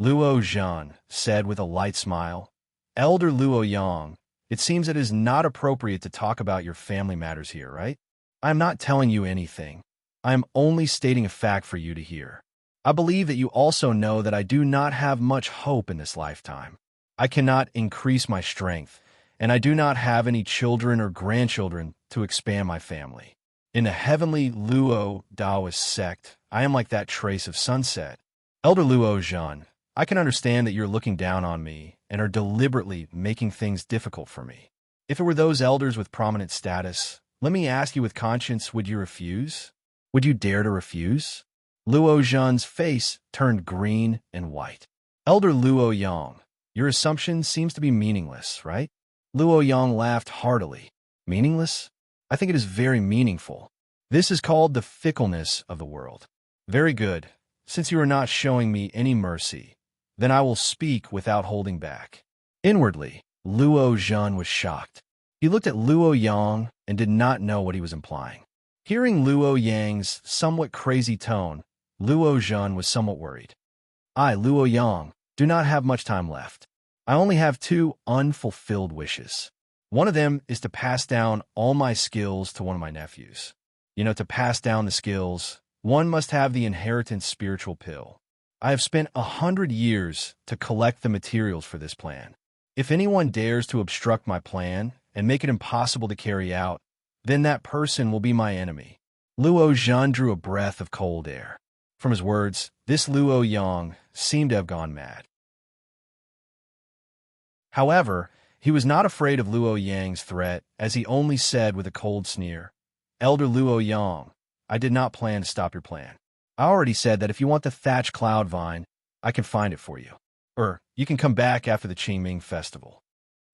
Luo Zhan said with a light smile, "Elder Luo Yang, it seems it is not appropriate to talk about your family matters here, right? I am not telling you anything. I am only stating a fact for you to hear. I believe that you also know that I do not have much hope in this lifetime. I cannot increase my strength, and I do not have any children or grandchildren to expand my family. In the heavenly Luo Taoist sect, I am like that trace of sunset. Elder Luo Zhan, I can understand that you're looking down on me and are deliberately making things difficult for me. If it were those elders with prominent status, let me ask you with conscience, would you refuse? Would you dare to refuse?" Luo Zhan's face turned green and white. "Elder Luo Yang, your assumption seems to be meaningless, right?" Luo Yang laughed heartily. "Meaningless? I think it is very meaningful. This is called the fickleness of the world. Very good. Since you are not showing me any mercy, then I will speak without holding back." Inwardly, Luo Zhan was shocked. He looked at Luo Yang and did not know what he was implying. Hearing Luo Yang's somewhat crazy tone, Luo Zhan was somewhat worried. "I, Luo Yang, do not have much time left. I only have 2 unfulfilled wishes. One of them is to pass down all my skills to one of my nephews. To pass down the skills, one must have the inheritance spiritual pill. I have spent 100 years to collect the materials for this plan. If anyone dares to obstruct my plan and make it impossible to carry out, then that person will be my enemy." Luo Zhan drew a breath of cold air. From his words, this Luo Yang seemed to have gone mad. However, he was not afraid of Luo Yang's threat, as he only said with a cold sneer, "Elder Luo Yang, I did not plan to stop your plan. I already said that if you want the thatch cloud vine, I can find it for you. You can come back after the Qingming Festival."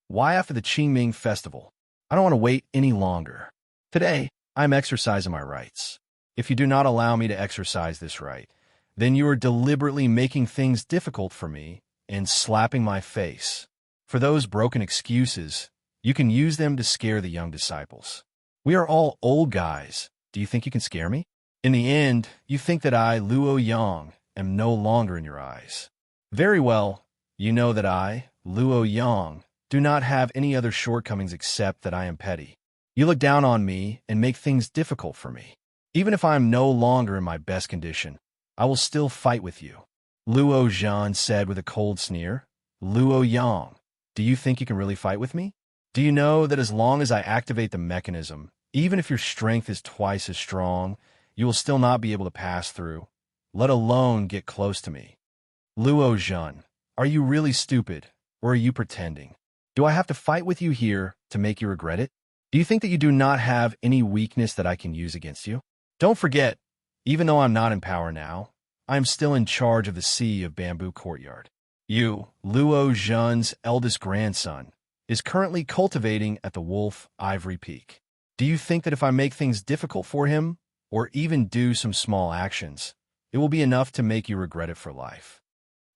"Why after the Qingming Festival? I don't want to wait any longer. Today, I am exercising my rights. If you do not allow me to exercise this right, then you are deliberately making things difficult for me and slapping my face. For those broken excuses, you can use them to scare the young disciples. We are all old guys. Do you think you can scare me? In the end, you think that I, Luo Yang, am no longer in your eyes. Very well, you know that I, Luo Yang, do not have any other shortcomings except that I am petty. You look down on me and make things difficult for me. Even if I am no longer in my best condition, I will still fight with you." Luo Zhan said with a cold sneer. "Luo Yang, do you think you can really fight with me? Do you know that as long as I activate the mechanism, even if your strength is twice as strong, you will still not be able to pass through, let alone get close to me? Luo Zhan, are you really stupid, or are you pretending? Do I have to fight with you here to make you regret it? Do you think that you do not have any weakness that I can use against you? Don't forget, even though I'm not in power now, I am still in charge of the Sea of Bamboo Courtyard. You, Luo Zhan's eldest grandson, is currently cultivating at the Wolf Ivory Peak. Do you think that if I make things difficult for him, or even do some small actions, it will be enough to make you regret it for life?"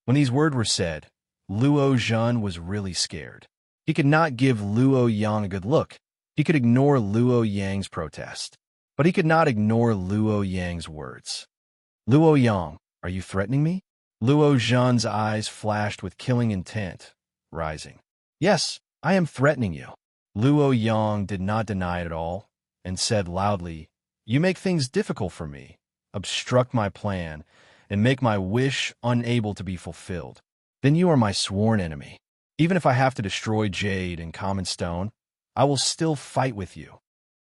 When these words were said, Luo Zhan was really scared. He could not give Luo Yang a good look. He could ignore Luo Yang's protest, but he could not ignore Luo Yang's words. "Luo Yang, are you threatening me?" Luo Zhan's eyes flashed with killing intent, rising. "Yes, I am threatening you. Luo Yang did not deny it at all, and said loudly, You make things difficult for me, obstruct my plan, and make my wish unable to be fulfilled. Then you are my sworn enemy. Even if I have to destroy jade and common stone, I will still fight with you.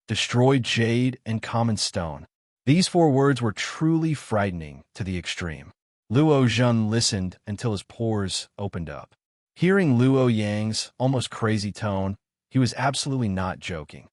Destroy jade and common stone. These 4 words were truly frightening to the extreme. Luo Zhen listened until his pores opened up. Hearing Luo Yang's almost crazy tone, he was absolutely not joking.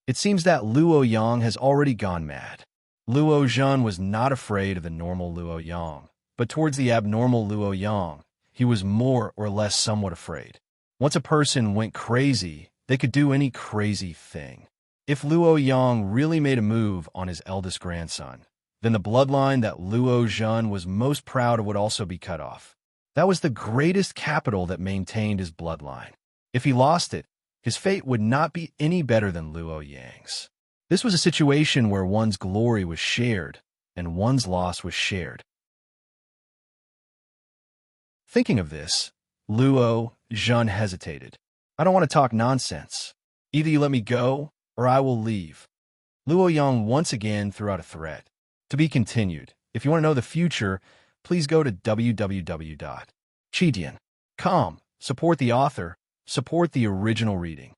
It seems that Luo Yang has already gone mad. Luo Zhen was not afraid of the normal Luo Yang, but towards the abnormal Luo Yang, he was more or less somewhat afraid. Once a person went crazy, they could do any crazy thing. If Luo Yang really made a move on his eldest grandson, then the bloodline that Luo Zhen was most proud of would also be cut off. That was the greatest capital that maintained his bloodline. If he lost it, his fate would not be any better than Luo Yang's. This was a situation where one's glory was shared, and one's loss was shared. Thinking of this, Luo Zhen hesitated. I don't want to talk nonsense. Either you let me go, or I will leave. Luo Yang once again threw out a threat. To be continued. If you want to know the future, please go to www.chidian.com. Support the author. Support the original reading.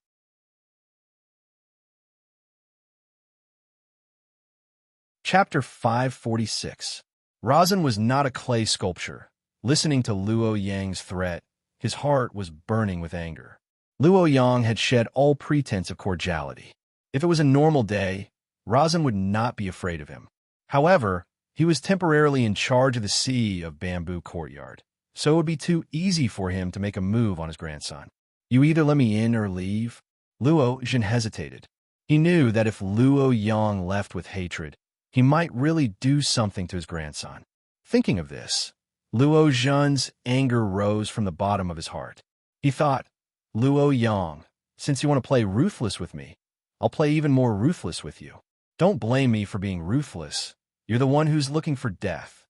Chapter 546. Razan was not a clay sculpture. Listening to Luo Yang's threat, his heart was burning with anger. Luo Yang had shed all pretense of cordiality. If it was a normal day, Razan would not be afraid of him. However, he was temporarily in charge of the Sea of Bamboo Courtyard, so it would be too easy for him to make a move on his grandson. You either let me in or leave. Luo Zhen hesitated. He knew that if Luo Yang left with hatred, he might really do something to his grandson. Thinking of this, Luo Zhen's anger rose from the bottom of his heart. He thought, Luo Yang, since you want to play ruthless with me, I'll play even more ruthless with you. Don't blame me for being ruthless. You're the one who's looking for death.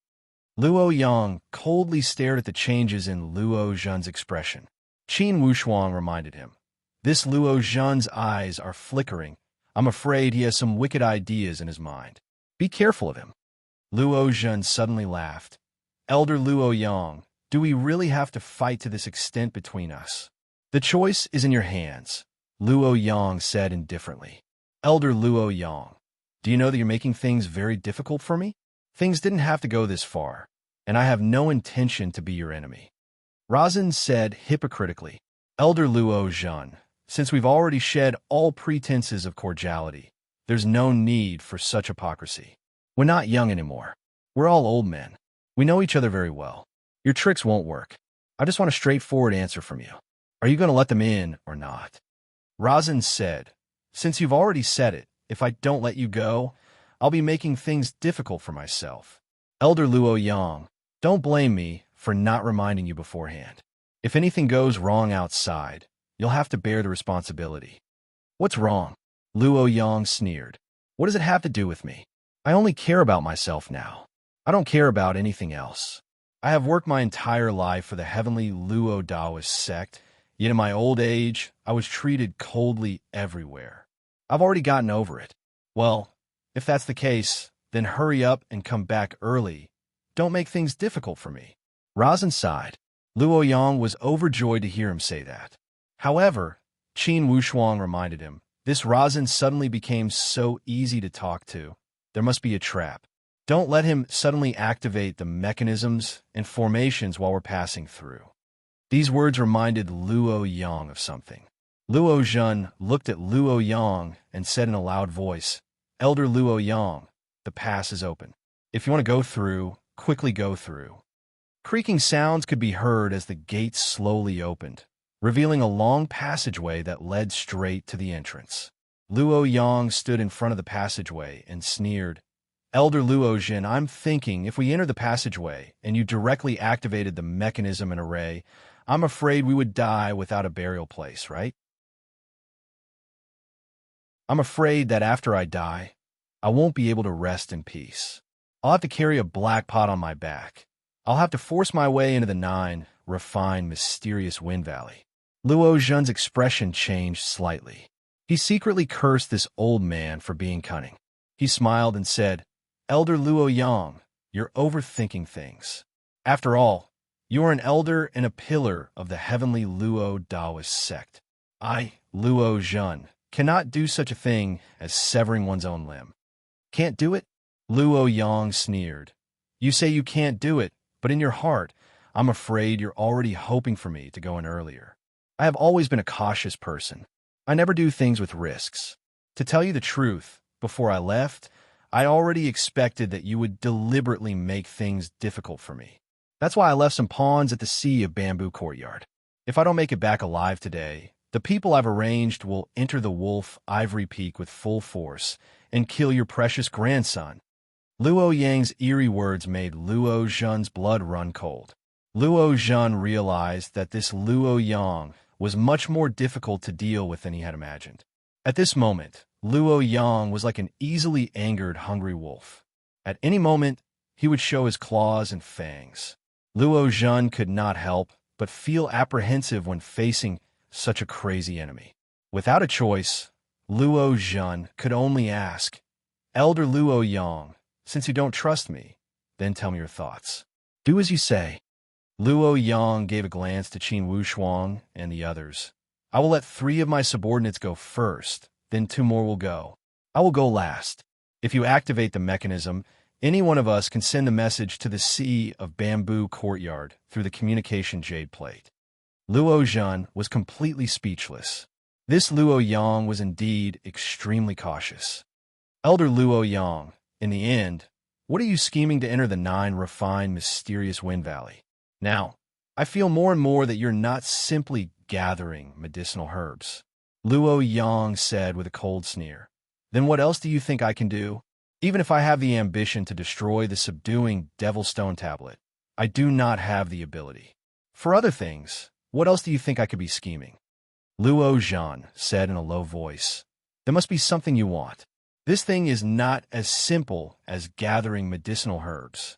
Luo Yang coldly stared at the changes in Luo Zhen's expression. Qin Wushuang reminded him, This Luo Zhen's eyes are flickering. I'm afraid he has some wicked ideas in his mind. Be careful of him. Luo Zhen suddenly laughed. Elder Luo Yang, do we really have to fight to this extent between us? The choice is in your hands, Luo Yang said indifferently. Elder Luo Yang, do you know that you're making things very difficult for me? Things didn't have to go this far, and I have no intention to be your enemy. Razan said hypocritically, Elder Luo Zhen, since we've already shed all pretenses of cordiality, there's no need for such hypocrisy. We're not young anymore. We're all old men. We know each other very well. Your tricks won't work. I just want a straightforward answer from you. Are you going to let them in or not? Razan said, Since you've already said it, if I don't let you go, I'll be making things difficult for myself. Elder Luo Yang, don't blame me for not reminding you beforehand. If anything goes wrong outside, you'll have to bear the responsibility. What's wrong? Luo Yang sneered. What does it have to do with me? I only care about myself now. I don't care about anything else. I have worked my entire life for the heavenly Luo Daoist sect, yet in my old age, I was treated coldly everywhere. I've already gotten over it. Well, if that's the case, then hurry up and come back early. Don't make things difficult for me. Razan sighed. Luo Yang was overjoyed to hear him say that. However, Qin Wushuang reminded him, this Razan suddenly became so easy to talk to. There must be a trap. Don't let him suddenly activate the mechanisms and formations while we're passing through. These words reminded Luo Yang of something. Luo Zhen looked at Luo Yang and said in a loud voice, Elder Luo Yang, the pass is open. If you want to go through, quickly go through. Creaking sounds could be heard as the gates slowly opened, revealing a long passageway that led straight to the entrance. Luo Yang stood in front of the passageway and sneered, Elder Luo Zhen, I'm thinking if we enter the passageway and you directly activated the mechanism and array, I'm afraid we would die without a burial place, right? I'm afraid that after I die, I won't be able to rest in peace. I'll have to carry a black pot on my back. I'll have to force my way into the 9 refined, mysterious wind valley. Luo Zhen's expression changed slightly. He secretly cursed this old man for being cunning. He smiled and said, "Elder Luo Yang, you're overthinking things. After all, you are an elder and a pillar of the heavenly Luo Taoist sect. I, Luo Zhen, cannot do such a thing as severing one's own limb." "Can't do it?" Luo Yang sneered. "You say you can't do it, but in your heart, I'm afraid you're already hoping for me to go in earlier. I have always been a cautious person. I never do things with risks. To tell you the truth, before I left, I already expected that you would deliberately make things difficult for me. That's why I left some pawns at the sea of Bamboo Courtyard. If I don't make it back alive today, the people I've arranged will enter the Wolf Ivory Peak with full force and kill your precious grandson." Luo Yang's eerie words made Luo Zhen's blood run cold. Luo Zhen realized that this Luo Yang was much more difficult to deal with than he had imagined. At this moment, Luo Yang was like an easily angered hungry wolf. At any moment, he would show his claws and fangs. Luo Zhen could not help but feel apprehensive when facing such a crazy enemy. Without a choice, Luo Zhen could only ask, "Elder Luo Yang, since you don't trust me, then tell me your thoughts." "Do as you say." Luo Yang gave a glance to Qin Wushuang and the others. "I will let 3 of my subordinates go first, then 2 more will go. I will go last. If you activate the mechanism, any one of us can send a message to the Sea of Bamboo Courtyard through the communication jade plate." Luo Zhen was completely speechless. This Luo Yang was indeed extremely cautious. "Elder Luo Yang, in the end, what are you scheming to enter the 9 refined, mysterious Wind Valley? Now, I feel more and more that you're not simply gathering medicinal herbs." Luo Yang said with a cold sneer. "Then what else do you think I can do? Even if I have the ambition to destroy the subduing Devil Stone Tablet, I do not have the ability. For other things, what else do you think I could be scheming?" Luo Zhen said in a low voice, "There must be something you want. This thing is not as simple as gathering medicinal herbs.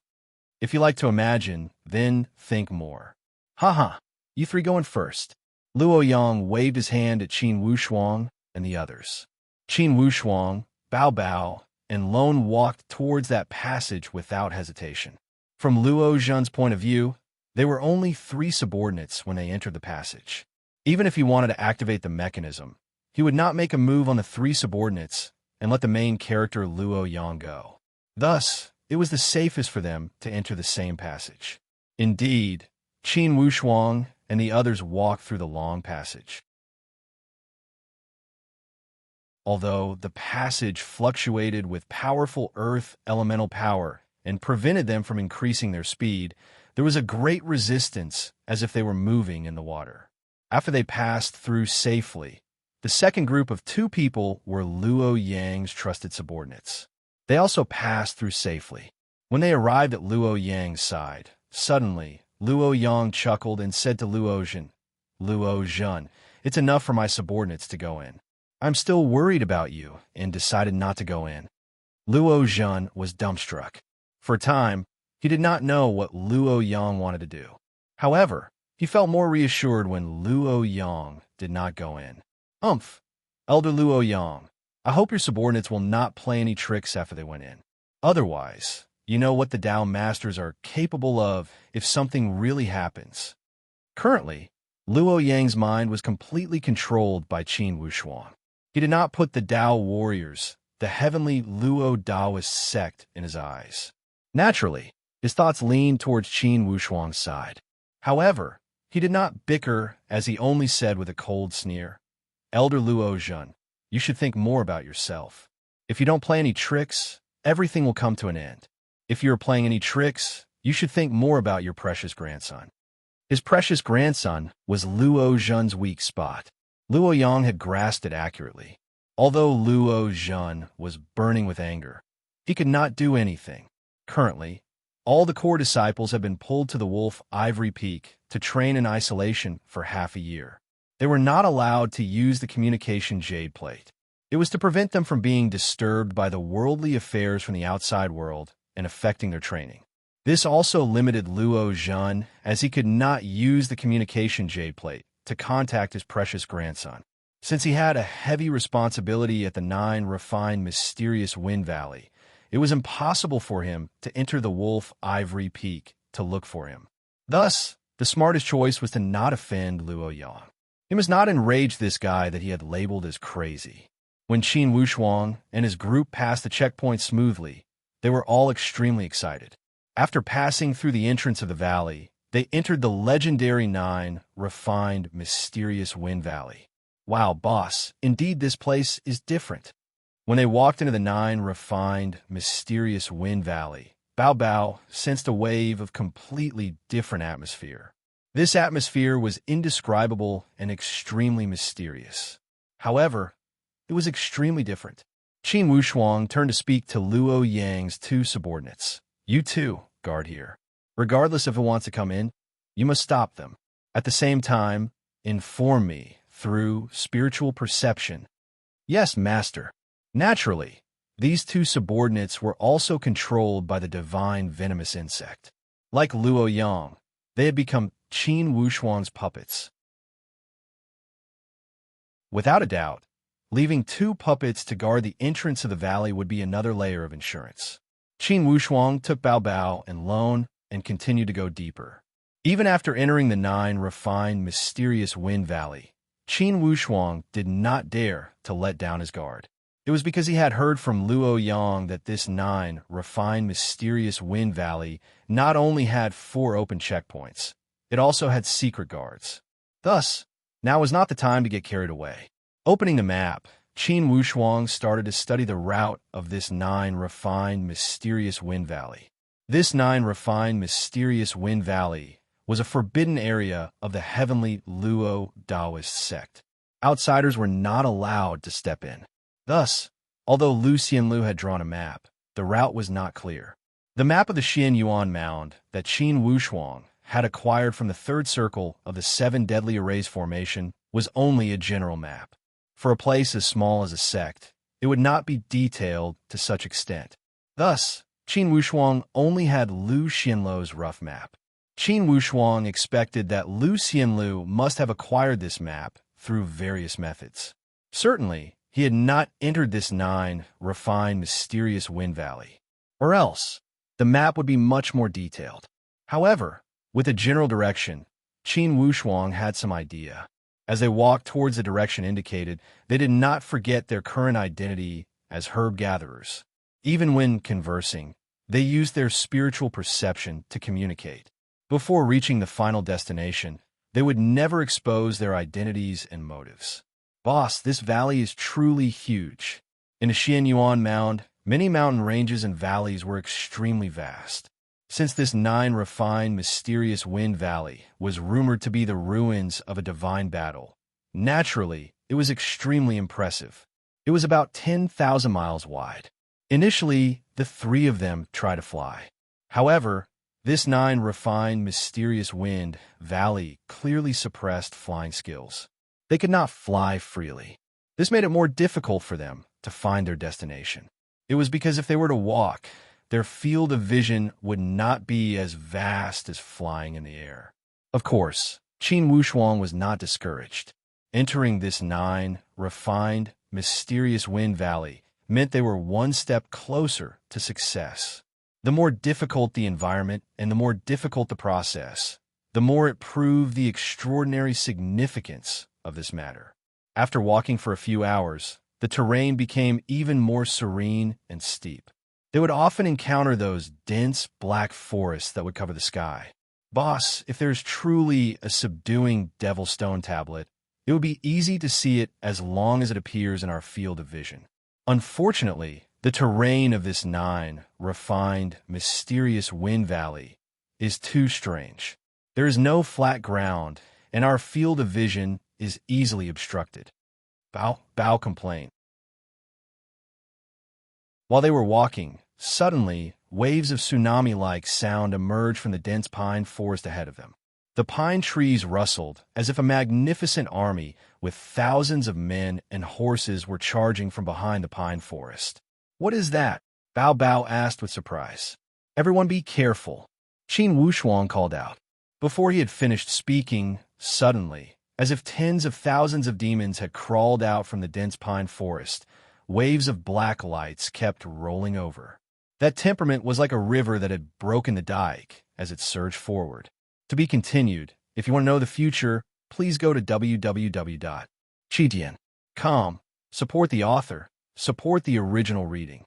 If you like to imagine, then think more." "Ha, you 3 going first." Luo Yang waved his hand at Qin Wushuang and the others. Qin Wushuang, Bao Bao, and Lone walked towards that passage without hesitation. From Luo Zhen's point of view, they were only 3 subordinates when they entered the passage. Even if he wanted to activate the mechanism, he would not make a move on the 3 subordinates and let the main character Luo Yang go. Thus, it was the safest for them to enter the same passage. Indeed, Qin Wushuang and the others walked through the long passage. Although the passage fluctuated with powerful earth elemental power and prevented them from increasing their speed, there was a great resistance as if they were moving in the water. After they passed through safely, the second group of 2 people were Luo Yang's trusted subordinates. They also passed through safely. When they arrived at Luo Yang's side, suddenly, Luo Yang chuckled and said to Luo Zhen, "It's enough for my subordinates to go in. I'm still worried about you," and decided not to go in. Luo Zhen was dumbstruck. For a time, he did not know what Luo Yang wanted to do. However, he felt more reassured when Luo Yang did not go in. Elder Luo Yang, I hope your subordinates will not play any tricks after they went in. Otherwise, you know what the Tao Masters are capable of if something really happens." Currently, Luo Yang's mind was completely controlled by Qin Wushuang. He did not put the Tao warriors, the heavenly Luo Taoist sect, in his eyes. Naturally, his thoughts leaned towards Qin Wushuang's side. However, he did not bicker as he only said with a cold sneer, "Elder Luo Zhen, you should think more about yourself. If you don't play any tricks, everything will come to an end. If you are playing any tricks, you should think more about your precious grandson." His precious grandson was Luo Zhen's weak spot. Luo Yang had grasped it accurately. Although Luo Zhen was burning with anger, he could not do anything. Currently, all the core disciples have been pulled to the Wolf Ivory Peak to train in isolation for half a year. They were not allowed to use the communication jade plate. It was to prevent them from being disturbed by the worldly affairs from the outside world and affecting their training. This also limited Luo Zhen, as he could not use the communication jade plate to contact his precious grandson. Since he had a heavy responsibility at the 9 refined mysterious wind valley, it was impossible for him to enter the Wolf Ivory Peak to look for him. Thus, the smartest choice was to not offend Luo Yang. He must not enrage this guy that he had labeled as crazy. When Qin Wushuang and his group passed the checkpoint smoothly, they were all extremely excited. After passing through the entrance of the valley, they entered the legendary 9 refined mysterious wind valley. Wow, boss, indeed this place is different. When they walked into the 9 refined mysterious wind valley, Bao Bao sensed a wave of completely different atmosphere. This atmosphere was indescribable and extremely mysterious. However, it was extremely different. Qin Wushuang turned to speak to Luo Yang's 2 subordinates. You too, guard here. Regardless if it wants to come in, you must stop them. At the same time, inform me through spiritual perception. Yes, master. Naturally, these 2 subordinates were also controlled by the divine venomous insect. Like Luo Yang, they had become Qin Wushuang's puppets. Without a doubt, leaving 2 puppets to guard the entrance of the valley would be another layer of insurance. Qin Wushuang took Bao Bao and Lone and continued to go deeper. Even after entering the 9 refined mysterious wind valley, Qin Wushuang did not dare to let down his guard. It was because he had heard from Luo Yang that this 9 refined mysterious wind valley not only had 4 open checkpoints, it also had secret guards. Thus, now was not the time to get carried away. Opening the map, Qin Wushuang started to study the route of this 9 refined mysterious wind valley. This 9 refined mysterious wind valley was a forbidden area of the heavenly Luo Taoist sect. Outsiders were not allowed to step in. Thus, although Lu Xianlu had drawn a map, the route was not clear. The map of the Xian Yuan Mound that Qin Wushuang had acquired from the 3rd circle of the 7 deadly arrays formation was only a general map. For a place as small as a sect, it would not be detailed to such extent. Thus, Qin Wushuang only had Lu Xianlu's rough map. Qin Wushuang expected that Lu Xianlu must have acquired this map through various methods. Certainly, he had not entered this 9 refined mysterious wind valley. Or else, the map would be much more detailed. However, with a general direction, Qin Wushuang had some idea. As they walked towards the direction indicated, they did not forget their current identity as herb gatherers. Even when conversing, they used their spiritual perception to communicate. Before reaching the final destination, they would never expose their identities and motives. Boss, this valley is truly huge. In the Xian Yuan Mound, many mountain ranges and valleys were extremely vast. Since this 9 refined mysterious wind valley was rumored to be the ruins of a divine battle, naturally, it was extremely impressive. It was about 10,000 miles wide. Initially, the 3 of them tried to fly. However, this 9 refined mysterious wind valley clearly suppressed flying skills. They could not fly freely. This made it more difficult for them to find their destination. It was because if they were to walk, their field of vision would not be as vast as flying in the air. Of course, Qin Wushuang was not discouraged. Entering this 9 refined, mysterious wind valley meant they were one step closer to success. The more difficult the environment and the more difficult the process, the more it proved the extraordinary significance of this matter. After walking for a few hours, the terrain became even more serene and steep. They would often encounter those dense black forests that would cover the sky. Boss, if there's truly a subduing devil stone tablet, it would be easy to see it as long as it appears in our field of vision. Unfortunately, the terrain of this 9 refined, mysterious wind valley is too strange. There is no flat ground, and our field of vision is easily obstructed. Bao complained. While they were walking, suddenly, waves of tsunami-like sound emerged from the dense pine forest ahead of them. The pine trees rustled as if a magnificent army with thousands of men and horses were charging from behind the pine forest. What is that? Bao Bao asked with surprise. Everyone be careful, Qin Wushuang called out. Before he had finished speaking, suddenly, As if tens of thousands of demons had crawled out from the dense pine forest, waves of black lights kept rolling over. That temperament was like a river that had broken the dike as it surged forward. To be continued. If you want to know the future, please go to www.chidian.com. Support the author. Support the original reading.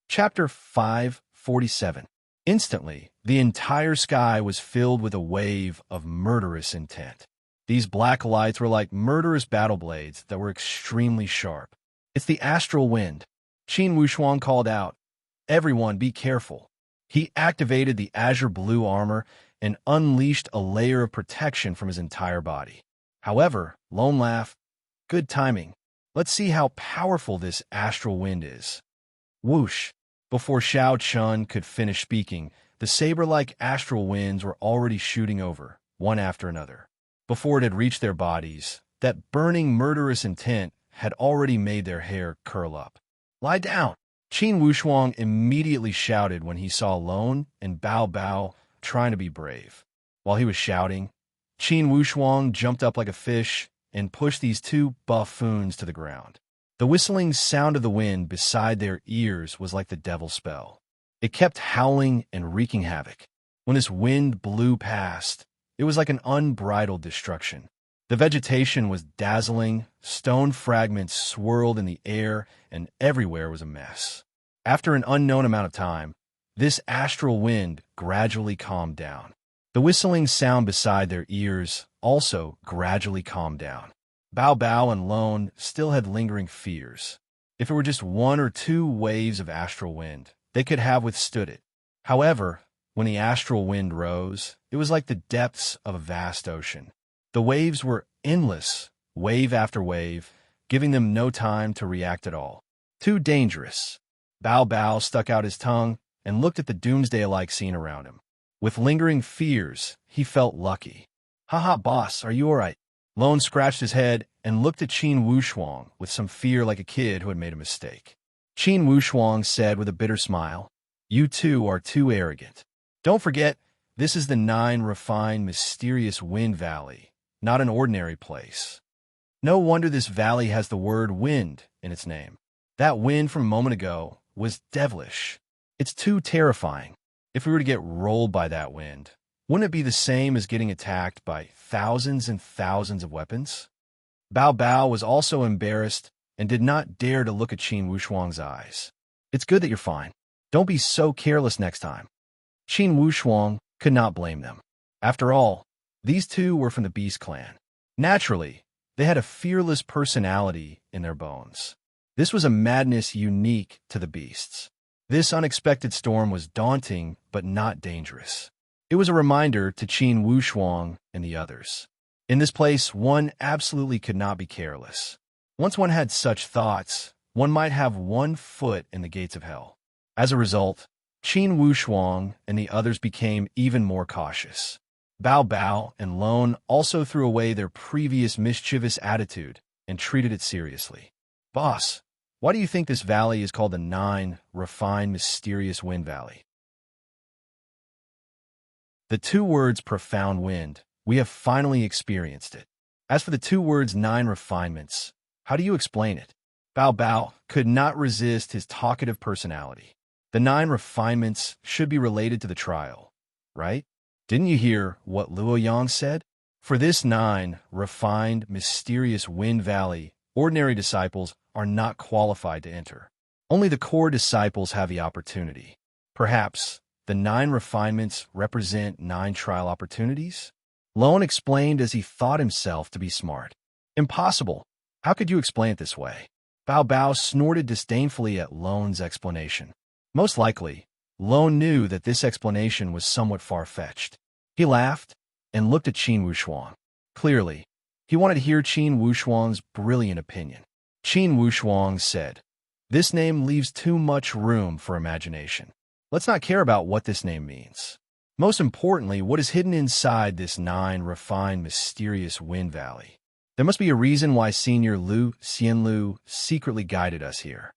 Chapter 547. Instantly, the entire sky was filled with a wave of murderous intent. These black lights were like murderous battle blades that were extremely sharp. "It's the astral wind," Qin Wushuang called out. "Everyone be careful." He activated the azure blue armor and unleashed a layer of protection from his entire body. However, Lone laughed. "Good timing. Let's see how powerful this astral wind is." Whoosh! Before Xiao Chun could finish speaking, the saber-like astral winds were already shooting over, one after another. Before it had reached their bodies, that burning murderous intent had already made their hair curl up. "Lie down!" Qin Wushuang immediately shouted when he saw Lone and Bao Bao trying to be brave. While he was shouting, Qin Wushuang jumped up like a fish and pushed these two buffoons to the ground. The whistling sound of the wind beside their ears was like the devil's spell. It kept howling and wreaking havoc. When this wind blew past, it was like an unbridled destruction. The vegetation was dazzling, stone fragments swirled in the air, and everywhere was a mess. After an unknown amount of time, this astral wind gradually calmed down. The whistling sound beside their ears also gradually calmed down. Bao Bao and Lone still had lingering fears. If it were just one or two waves of astral wind, they could have withstood it. However, when the astral wind rose, it was like the depths of a vast ocean. The waves were endless, wave after wave, giving them no time to react at all. Too dangerous. Bao Bao stuck out his tongue and looked at the doomsday-like scene around him. With lingering fears, he felt lucky. "Haha, boss, are you all right?" Lone scratched his head and looked at Qin Wushuang with some fear like a kid who had made a mistake. Qin Wushuang said with a bitter smile, "You two are too arrogant. Don't forget, this is the 9 refined, mysterious wind valley, not an ordinary place. No wonder this valley has the word wind in its name. That wind from a moment ago was devilish. It's too terrifying. If we were to get rolled by that wind, wouldn't it be the same as getting attacked by thousands and thousands of weapons?" Bao Bao was also embarrassed and did not dare to look at Qin Wushuang's eyes. "It's good that you're fine. Don't be so careless next time." Qin Wushuang could not blame them. After all, these two were from the Beast Clan. Naturally, they had a fearless personality in their bones. This was a madness unique to the beasts. This unexpected storm was daunting but not dangerous. It was a reminder to Qin Wushuang and the others. In this place, one absolutely could not be careless. Once one had such thoughts, one might have one foot in the gates of hell. As a result, Qin Wushuang and the others became even more cautious. Bao Bao and Lone also threw away their previous mischievous attitude and treated it seriously. "Boss, why do you think this valley is called the 9 refined, mysterious wind valley?" The two words profound wind, we have finally experienced it. As for the two words 9 refinements, how do you explain it? Bao Bao could not resist his talkative personality. The 9 refinements should be related to the trial, right? Didn't you hear what Luo Yang said? For this 9 refined, mysterious wind valley, ordinary disciples are not qualified to enter. Only the core disciples have the opportunity. Perhaps the 9 refinements represent 9 trial opportunities? Lone explained as he thought himself to be smart. "Impossible. How could you explain it this way?" Bao Bao snorted disdainfully at Lone's explanation. Most likely, Lone knew that this explanation was somewhat far-fetched. He laughed and looked at Qin Wushuang. Clearly, he wanted to hear Qin Wushuang's brilliant opinion. Qin Wushuang said, "This name leaves too much room for imagination. Let's not care about what this name means. Most importantly, what is hidden inside this 9 refined, mysterious wind valley. There must be a reason why Senior Lu Xianlu secretly guided us here.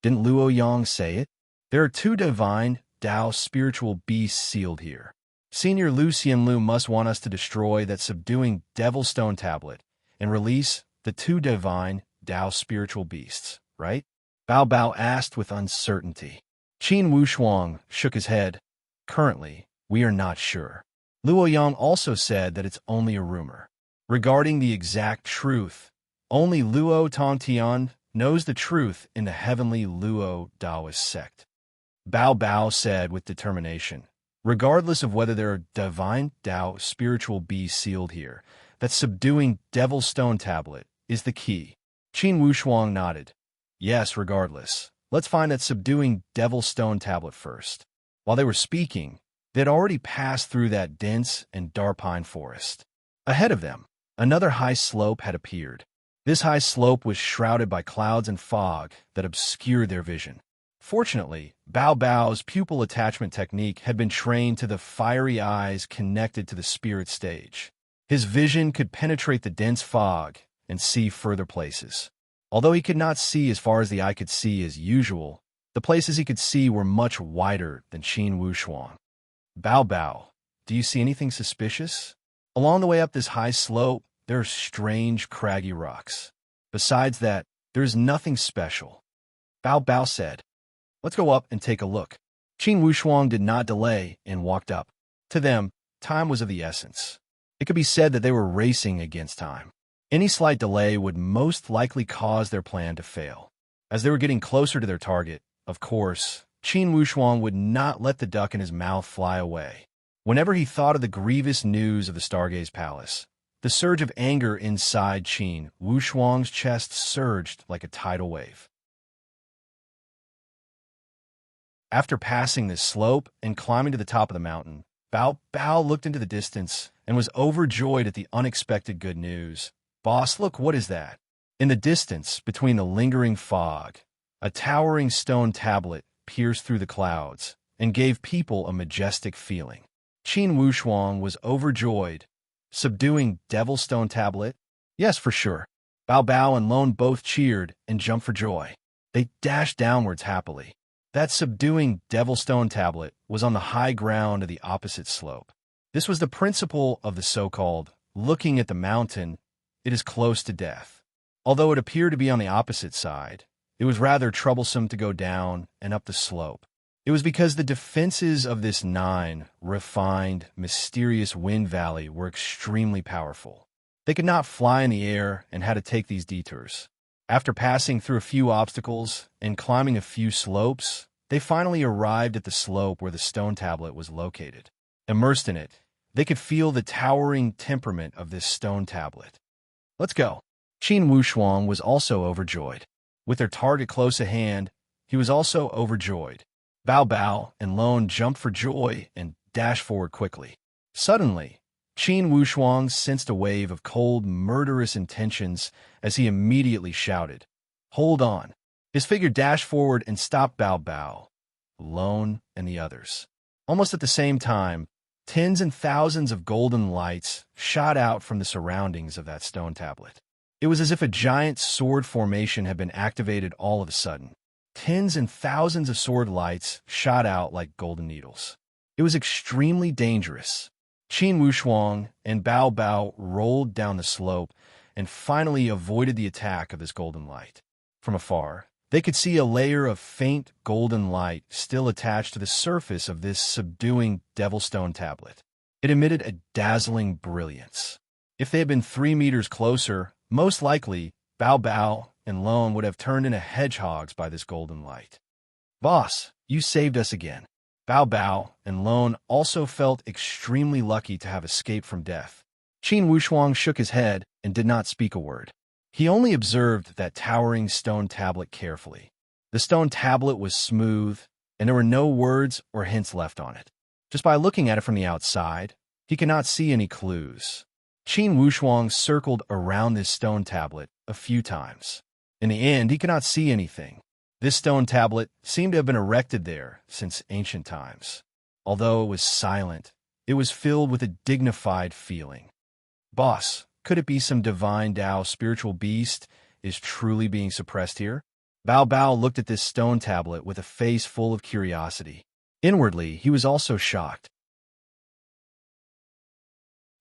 Didn't Luo Yang say it? There are 2 divine, Dao spiritual beast sealed here. Senior Lu Xianlu must want us to destroy that subduing devil stone tablet and release the two divine Dao spiritual beasts, right? Bao Bao asked with uncertainty. Qin Wushuang shook his head. Currently, we are not sure. Luo Yang also said that it's only a rumor. Regarding the exact truth, only Luo Tongtian knows the truth in the heavenly Luo Daoist sect. Bao Bao said with determination, regardless of whether there are divine Dao spiritual beasts sealed here, that subduing devil stone tablet is the key. Qin Wushuang nodded. Yes, regardless. Let's find that subduing devil stone tablet first. While they were speaking, they had already passed through that dense and dark pine forest. Ahead of them, another high slope had appeared. This high slope was shrouded by clouds and fog that obscured their vision. Fortunately, Bao Bao's pupil attachment technique had been trained to the fiery eyes connected to the spirit stage. His vision could penetrate the dense fog and see further places. Although he could not see as far as the eye could see as usual, the places he could see were much wider than Qin Wushuang. Bao Bao, do you see anything suspicious? Along the way up this high slope, there are strange, craggy rocks. Besides that, there is nothing special. Bao Bao said, let's go up and take a look. Qin Wushuang did not delay and walked up. To them, time was of the essence. It could be said that they were racing against time. Any slight delay would most likely cause their plan to fail. As they were getting closer to their target, of course, Qin Wushuang would not let the duck in his mouth fly away. Whenever he thought of the grievous news of the Stargaze Palace, the surge of anger inside Qin Wushuang's chest surged like a tidal wave. After passing this slope and climbing to the top of the mountain, Bao Bao looked into the distance and was overjoyed at the unexpected good news. Boss, look, what is that? In the distance, between the lingering fog, a towering stone tablet pierced through the clouds and gave people a majestic feeling. Qin Wushuang was overjoyed. Subduing devil stone tablet? Yes, for sure. Bao Bao and Lone both cheered and jumped for joy. They dashed downwards happily. That subduing devil stone tablet was on the high ground of the opposite slope. This was the principle of the so-called looking at the mountain, it is close to death. Although it appeared to be on the opposite side, it was rather troublesome to go down and up the slope. It was because the defenses of this refined, mysterious wind valley were extremely powerful. They could not fly in the air and had to take these detours. After passing through a few obstacles and climbing a few slopes, they finally arrived at the slope where the stone tablet was located. Immersed in it, they could feel the towering temperament of this stone tablet. Let's go. Qin Wushuang was also overjoyed. With their target close at hand, he was also overjoyed. Bao Bao and Lone jumped for joy and dashed forward quickly. Suddenly, Qin Wushuang sensed a wave of cold, murderous intentions as he immediately shouted, "Hold on!" His figure dashed forward and stopped Bao Bao, Lone, and the others. Almost at the same time, tens and thousands of golden lights shot out from the surroundings of that stone tablet. It was as if a giant sword formation had been activated all of a sudden. Tens and thousands of sword lights shot out like golden needles. It was extremely dangerous. Qin Wushuang and Bao Bao rolled down the slope and finally avoided the attack of this golden light. From afar, they could see a layer of faint golden light still attached to the surface of this subduing devilstone tablet. It emitted a dazzling brilliance. If they had been 3 meters closer, most likely, Bao Bao and Lone would have turned into hedgehogs by this golden light. Boss, you saved us again. Bao Bao and Lone also felt extremely lucky to have escaped from death. Qin Wushuang shook his head and did not speak a word. He only observed that towering stone tablet carefully. The stone tablet was smooth, and there were no words or hints left on it. Just by looking at it from the outside, he could not see any clues. Qin Wushuang circled around this stone tablet a few times. In the end, he could not see anything. This stone tablet seemed to have been erected there since ancient times. Although it was silent, it was filled with a dignified feeling. Boss, could it be some divine Dao spiritual beast is truly being suppressed here? Bao Bao looked at this stone tablet with a face full of curiosity. Inwardly, he was also shocked.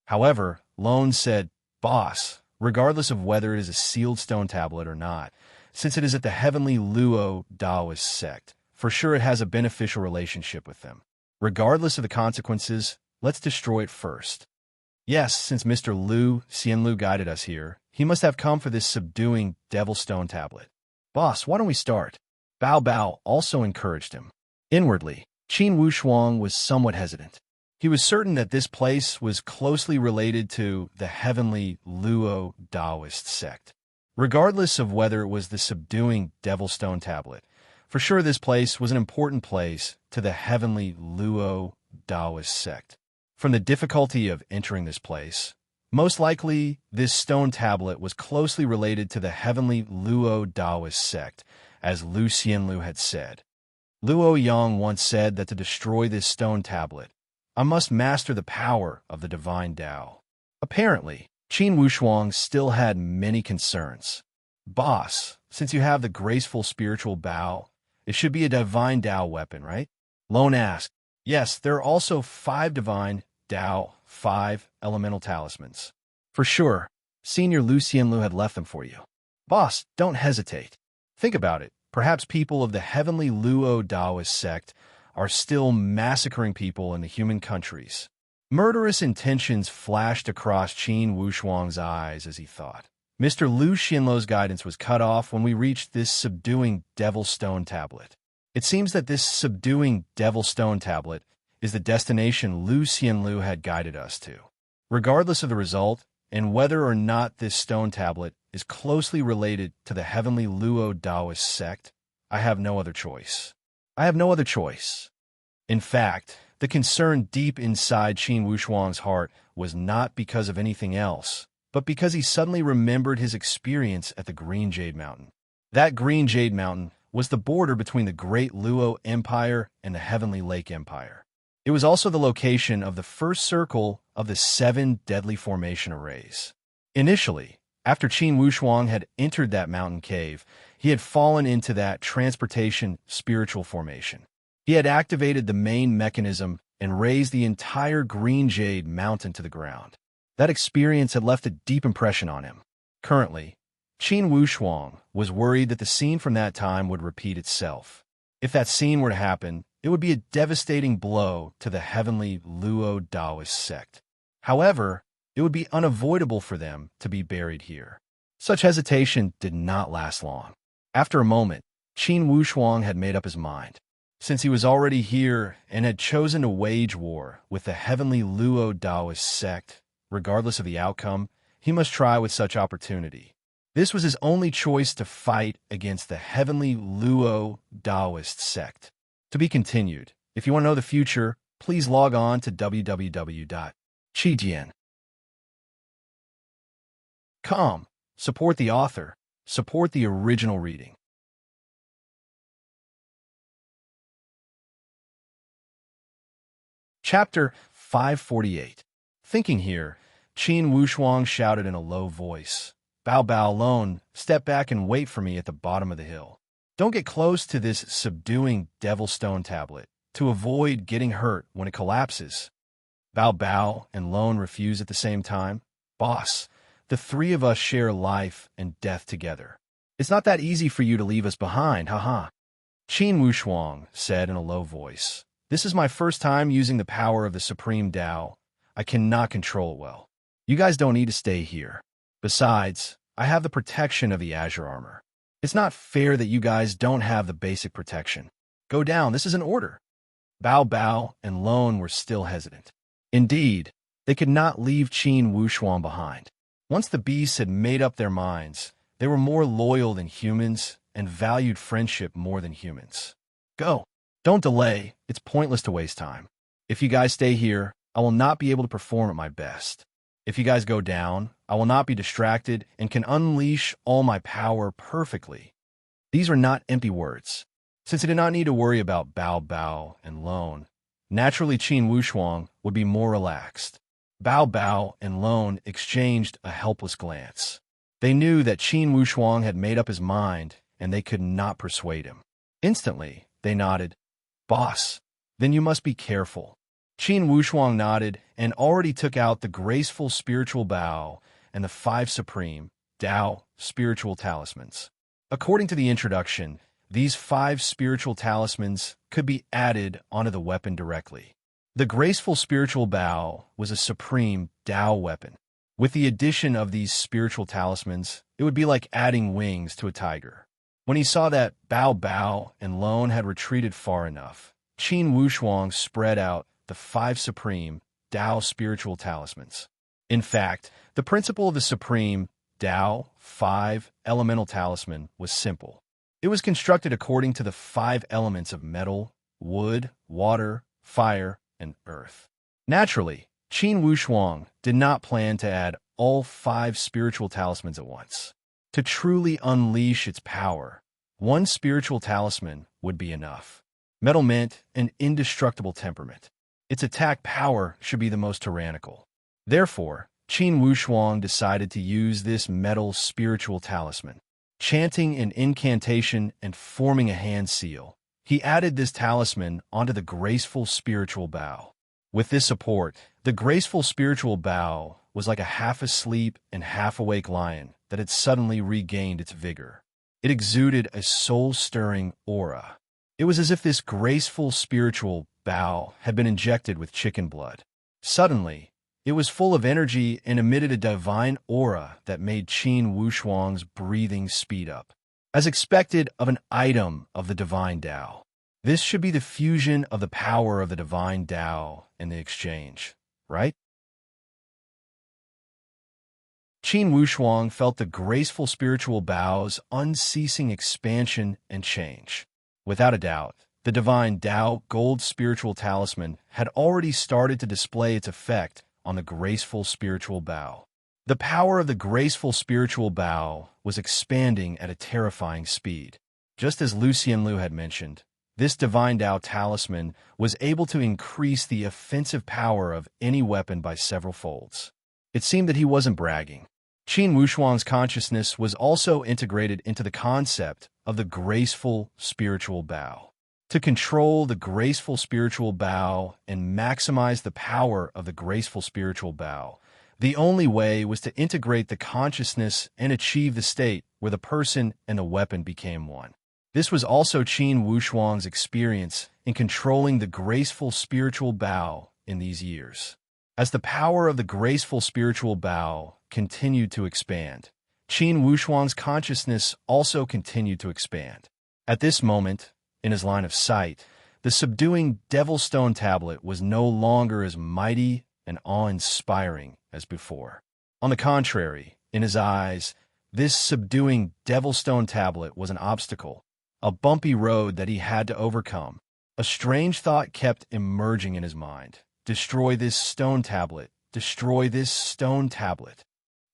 However, Lone said, "Boss, regardless of whether it is a sealed stone tablet or not, since it is at the heavenly Luo Daoist sect, for sure it has a beneficial relationship with them. Regardless of the consequences, let's destroy it first." Yes, since Mr. Lu Xianlu guided us here, he must have come for this subduing devil stone tablet. "Boss, why don't we start?" Bao Bao also encouraged him. Inwardly, Qin Wushuang was somewhat hesitant. He was certain that this place was closely related to the heavenly Luo Daoist sect. Regardless of whether it was the subduing devil stone tablet, for sure this place was an important place to the heavenly Luo Daoist sect. From the difficulty of entering this place, most likely this stone tablet was closely related to the heavenly Luo Daoist sect, as Lu Xianlu had said. Luo Yang once said that to destroy this stone tablet, I must master the power of the divine Tao. Apparently, Qin Wushuang still had many concerns. "Boss, since you have the graceful spiritual bow, it should be a divine Tao weapon, right?" Lone asked. "Yes, there are also 5 divine Tao, 5 elemental talismans." "For sure. Senior Lu Xianlu had left them for you." "Boss, don't hesitate. Think about it. Perhaps people of the heavenly Luo Daoist sect are still massacring people in the human countries." Murderous intentions flashed across Qin Wushuang's eyes as he thought. Mr. Lu Xianlu's guidance was cut off when we reached this subduing devil stone tablet. It seems that this subduing devil stone tablet is the destination Lu Xianlu had guided us to. Regardless of the result, and whether or not this stone tablet is closely related to the heavenly Luo Daoist sect, I have no other choice. I have no other choice. In fact, the concern deep inside Qin Wushuang's heart was not because of anything else, but because he suddenly remembered his experience at the Green Jade Mountain. That Green Jade Mountain was the border between the Great Luo Empire and the Heavenly Lake Empire. It was also the location of the first circle of the 7 deadly formation arrays. Initially, after Qin Wushuang had entered that mountain cave, he had fallen into that transportation spiritual formation. He had activated the main mechanism and raised the entire Green Jade Mountain to the ground. That experience had left a deep impression on him. Currently, Qin Wushuang was worried that the scene from that time would repeat itself. If that scene were to happen, it would be a devastating blow to the heavenly Luo Daoist sect. However, it would be unavoidable for them to be buried here. Such hesitation did not last long. After a moment, Qin Wushuang had made up his mind. Since he was already here and had chosen to wage war with the heavenly Luo Daoist sect, regardless of the outcome, he must try with such opportunity. This was his only choice to fight against the heavenly Luo Daoist sect. To be continued. If you want to know the future, please log on to www.qijian.com. Support the author. Support the original reading. Chapter 548. Thinking here, Qin Wushuang shouted in a low voice, "Bao Bao Lone, step back and wait for me at the bottom of the hill. Don't get close to this subduing devil stone tablet, to avoid getting hurt when it collapses." Bao Bao and Lone refused at the same time. "Boss, the 3 of us share life and death together. It's not that easy for you to leave us behind, haha." Qin Wushuang said in a low voice, "This is my first time using the power of the Supreme Tao. I cannot control it well. You guys don't need to stay here. Besides, I have the protection of the Azure Armor. It's not fair that you guys don't have the basic protection. Go down, this is an order." Bao Bao and Lone were still hesitant. Indeed, they could not leave Qin Wushuang behind. Once the beasts had made up their minds, they were more loyal than humans and valued friendship more than humans. "Go. Don't delay. It's pointless to waste time. If you guys stay here, I will not be able to perform at my best. If you guys go down, I will not be distracted and can unleash all my power perfectly." These were not empty words. Since he did not need to worry about Bao Bao and Lone, naturally Qin Wushuang would be more relaxed. Bao Bao and Lone exchanged a helpless glance. They knew that Qin Wushuang had made up his mind and they could not persuade him. Instantly, they nodded. "Boss." then you must be careful. Qin Wushuang nodded and already took out the graceful spiritual bow and the 5 supreme, Tao, spiritual talismans. According to the introduction, these 5 spiritual talismans could be added onto the weapon directly. The graceful spiritual bow was a supreme Tao weapon. With the addition of these spiritual talismans, it would be like adding wings to a tiger. When he saw that Bao and Lone had retreated far enough, Qin Wushuang spread out the 5 supreme Tao spiritual talismans. In fact, the principle of the supreme Tao 5 elemental talisman was simple. It was constructed according to the 5 elements of metal, wood, water, fire, and earth. Naturally, Qin Wushuang did not plan to add all 5 spiritual talismans at once. To truly unleash its power, 1 spiritual talisman would be enough. Metal meant an indestructible temperament. Its attack power should be the most tyrannical. Therefore, Qin Wushuang decided to use this metal spiritual talisman. Chanting an incantation and forming a hand seal, he added this talisman onto the graceful spiritual bow. With this support, the graceful spiritual bow was like a half-asleep and half-awake lion that had suddenly regained its vigor. It exuded a soul-stirring aura. It was as if this graceful spiritual bow had been injected with chicken blood. Suddenly, it was full of energy and emitted a divine aura that made Qin Wushuang's breathing speed up. As expected of an item of the divine Tao, this should be the fusion of the power of the divine Tao and the exchange, right? Qin Wushuang felt the graceful spiritual bow's unceasing expansion and change. Without a doubt, the divine Tao gold spiritual talisman had already started to display its effect on the graceful spiritual bow. The power of the graceful spiritual bow was expanding at a terrifying speed. Just as Lucien Liu had mentioned, this divine Tao talisman was able to increase the offensive power of any weapon by several folds. It seemed that he wasn't bragging. Qin Wushuang's consciousness was also integrated into the concept of the graceful spiritual bow. To control the graceful spiritual bow and maximize the power of the graceful spiritual bow, the only way was to integrate the consciousness and achieve the state where the person and the weapon became one. This was also Qin Wushuang's experience in controlling the graceful spiritual bow in these years. As the power of the graceful spiritual bow continued to expand, Qin Wushuang's consciousness also continued to expand. At this moment, in his line of sight, the subduing Devil Stone tablet was no longer as mighty and awe-inspiring as before. On the contrary, in his eyes, this subduing Devil Stone tablet was an obstacle, a bumpy road that he had to overcome. A strange thought kept emerging in his mind. Destroy this stone tablet. Destroy this stone tablet.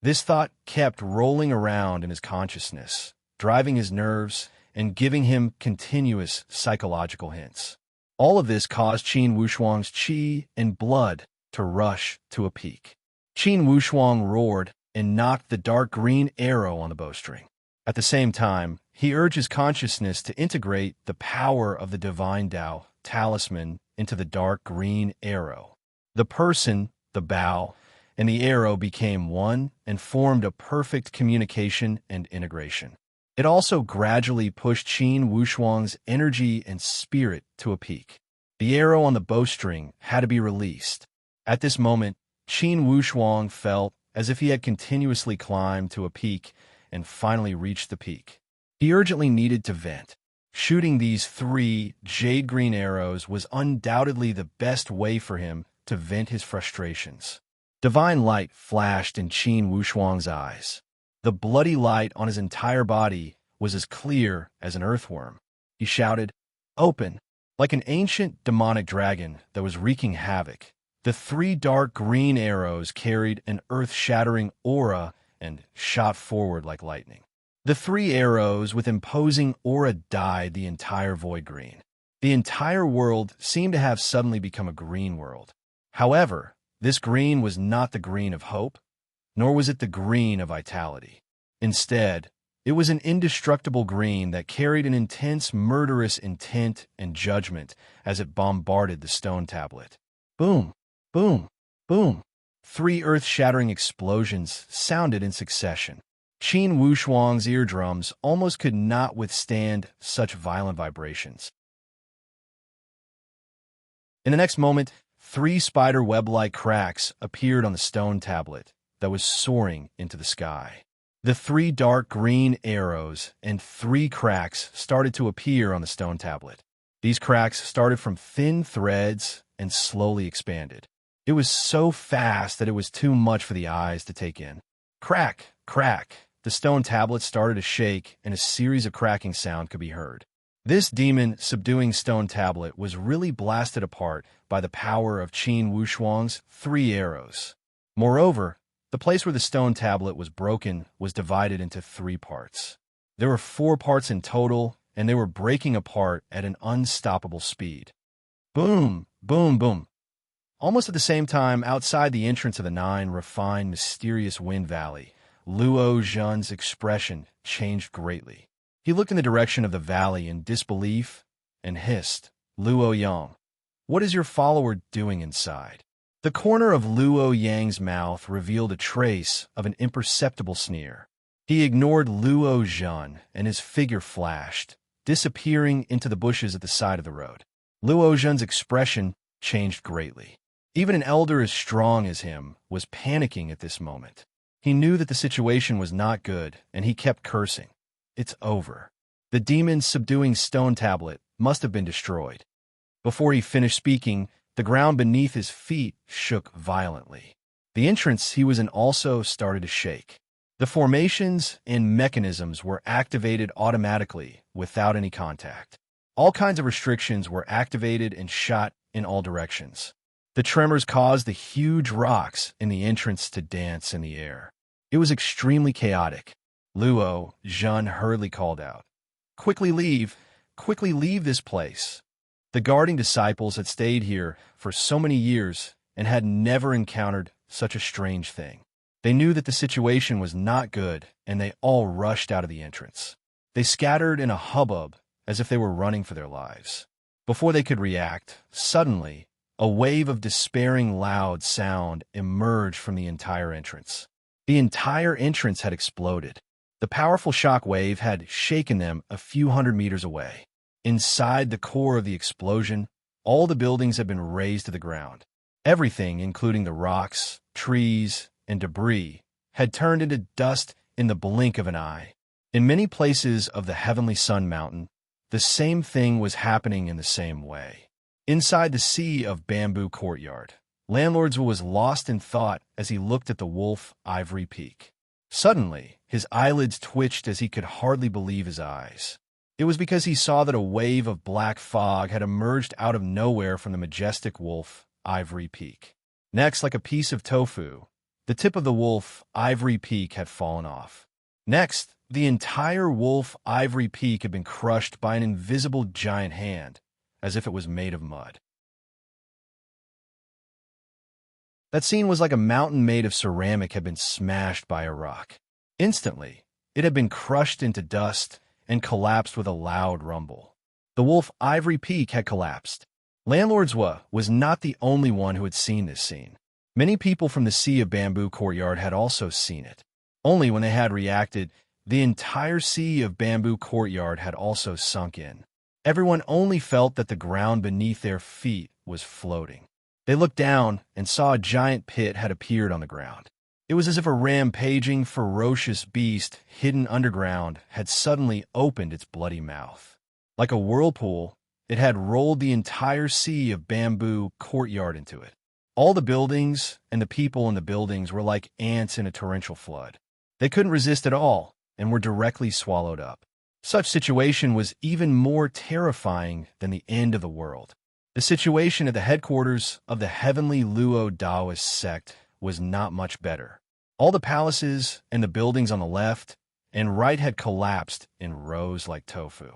This thought kept rolling around in his consciousness, driving his nerves and giving him continuous psychological hints. All of this caused Qin Wushuang's qi and blood to rush to a peak. Qin Wushuang roared and knocked the dark green arrow on the bowstring. At the same time, he urged his consciousness to integrate the power of the divine Tao talisman into the dark green arrow. The person, the bow, and the arrow became one and formed a perfect communication and integration. It also gradually pushed Qin Wushuang's energy and spirit to a peak. The arrow on the bowstring had to be released. At this moment, Qin Wushuang felt as if he had continuously climbed to a peak and finally reached the peak. He urgently needed to vent. Shooting these 3 jade green arrows was undoubtedly the best way for him to vent his frustrations. Divine light flashed in Qin Wushuang's eyes. The bloody light on his entire body was as clear as an earthworm. He shouted, "Open!" Like an ancient demonic dragon that was wreaking havoc. The 3 dark green arrows carried an earth-shattering aura and shot forward like lightning. The 3 arrows with imposing aura dyed the entire void green. The entire world seemed to have suddenly become a green world. However, this green was not the green of hope, nor was it the green of vitality. Instead, It was an indestructible green that carried an intense, murderous intent and judgment as it bombarded the stone tablet. Boom, boom, boom. 3 earth-shattering explosions sounded in succession. Qin Wushuang's eardrums almost could not withstand such violent vibrations. In the next moment, 3 spider web-like cracks appeared on the stone tablet that was soaring into the sky. The 3 dark green arrows and 3 cracks started to appear on the stone tablet. These cracks started from thin threads and slowly expanded. It was so fast that it was too much for the eyes to take in. Crack, crack. The stone tablet started to shake, and a series of cracking sound could be heard. This demon-subduing stone tablet was really blasted apart by the power of Qin Wushuang's 3 arrows. Moreover, the place where the stone tablet was broken was divided into 3 parts. There were 4 parts in total, and they were breaking apart at an unstoppable speed. Boom, boom, boom. Almost at the same time, outside the entrance of the 9 refined, mysterious wind valley, Luo Zhen's expression changed greatly. He looked in the direction of the valley in disbelief and hissed, "Luo Yang, what is your follower doing inside?" The corner of Luo Yang's mouth revealed a trace of an imperceptible sneer. He ignored Luo Zhen, and his figure flashed, disappearing into the bushes at the side of the road. Luo Zhen's expression changed greatly. Even an elder as strong as him was panicking at this moment. He knew that the situation was not good, and he kept cursing. It's over. The demon's subduing stone tablet must have been destroyed. Before he finished speaking, the ground beneath his feet shook violently. The entrance he was in also started to shake. The formations and mechanisms were activated automatically without any contact. All kinds of restrictions were activated and shot in all directions. The tremors caused the huge rocks in the entrance to dance in the air. It was extremely chaotic. Luo Zhen hurriedly called out, quickly leave this place." The guarding disciples had stayed here for so many years and had never encountered such a strange thing. They knew that the situation was not good, and they all rushed out of the entrance. They scattered in a hubbub as if they were running for their lives. Before they could react, suddenly, a wave of despairing loud sound emerged from the entire entrance. The entire entrance had exploded. The powerful shock wave had shaken them a few hundred meters away. Inside the core of the explosion, all the buildings had been razed to the ground. Everything, including the rocks, trees, and debris, had turned into dust in the blink of an eye. In many places of the Heavenly Sun Mountain, the same thing was happening in the same way. Inside the Sea of Bamboo courtyard, Landlord's was lost in thought as he looked at the Wolf Ivory Peak. Suddenly, his eyelids twitched as he could hardly believe his eyes. It was because he saw that a wave of black fog had emerged out of nowhere from the majestic Wolf Ivory Peak. Next, like a piece of tofu, the tip of the Wolf Ivory Peak had fallen off. Next, the entire Wolf Ivory Peak had been crushed by an invisible giant hand, as if it was made of mud. That scene was like a mountain made of ceramic had been smashed by a rock. Instantly, it had been crushed into dust and collapsed with a loud rumble. The Wolf Ivory Peak had collapsed. Landlord's was not the only one who had seen this scene. Many people from the Sea of Bamboo courtyard had also seen it. Only when they had reacted, the entire Sea of Bamboo courtyard had also sunk in. Everyone only felt that the ground beneath their feet was floating. They looked down and saw a giant pit had appeared on the ground. It was as if a rampaging, ferocious beast hidden underground had suddenly opened its bloody mouth. Like a whirlpool, it had rolled the entire Sea of Bamboo courtyard into it. All the buildings and the people in the buildings were like ants in a torrential flood. They couldn't resist at all and were directly swallowed up. Such situation was even more terrifying than the end of the world. The situation at the headquarters of the Heavenly Luo Taoist sect was not much better. All the palaces and the buildings on the left and right had collapsed in rows like tofu.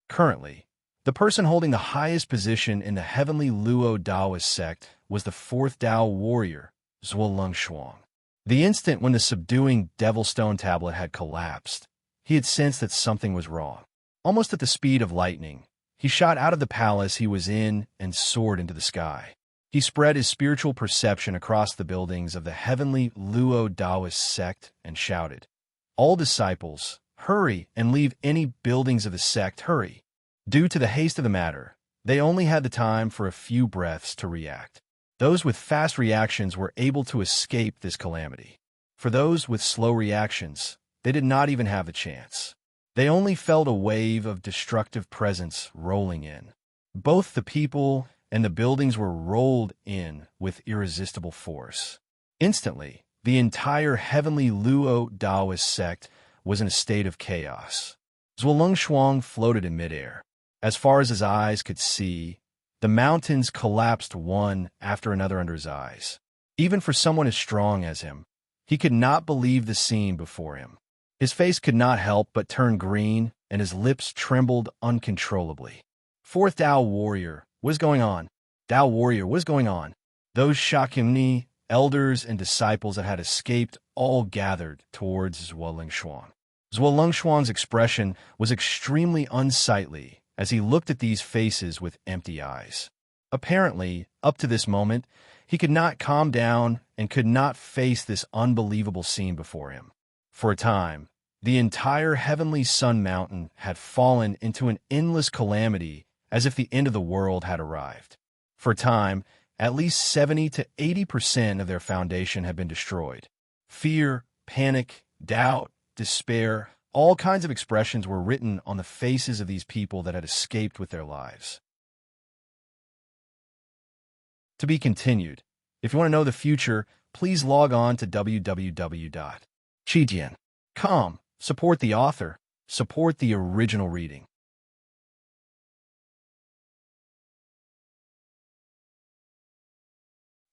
Currently, the person holding the highest position in the Heavenly Luo Taoist sect was the 4th Tao warrior, Zhuoleng Shuang. The instant when the subduing Devil Stone Tablet had collapsed, he had sensed that something was wrong. Almost at the speed of lightning, he shot out of the palace he was in and soared into the sky. He spread his spiritual perception across the buildings of the heavenly Luo Taoist sect and shouted, "All disciples, hurry and leave any buildings of the sect, hurry." Due to the haste of the matter, they only had the time for a few breaths to react. Those with fast reactions were able to escape this calamity. For those with slow reactions, they did not even have a chance. They only felt a wave of destructive presence rolling in. Both the people and the buildings were rolled in with irresistible force. Instantly, the entire heavenly Luo Taoist sect was in a state of chaos. Zhuolong Shuang floated in midair. As far as his eyes could see, the mountains collapsed one after another under his eyes. Even for someone as strong as him, he could not believe the scene before him. His face could not help but turn green, and his lips trembled uncontrollably. Fourth Tao warrior, what is going on? Tao warrior, what is going on? Those Shakyamuni, elders and disciples that had escaped all gathered towards Zhuolong Shuang. Zhuolong Shuang's expression was extremely unsightly as he looked at these faces with empty eyes. Apparently, up to this moment, he could not calm down and could not face this unbelievable scene before him. For a time, the entire heavenly sun mountain had fallen into an endless calamity as if the end of the world had arrived. For a time, at least 70 to 80% of their foundation had been destroyed. Fear, panic, doubt, despair, all kinds of expressions were written on the faces of these people that had escaped with their lives. To be continued. If you want to know the future, please log on to www.chijian.com. Support the author. Support the original reading.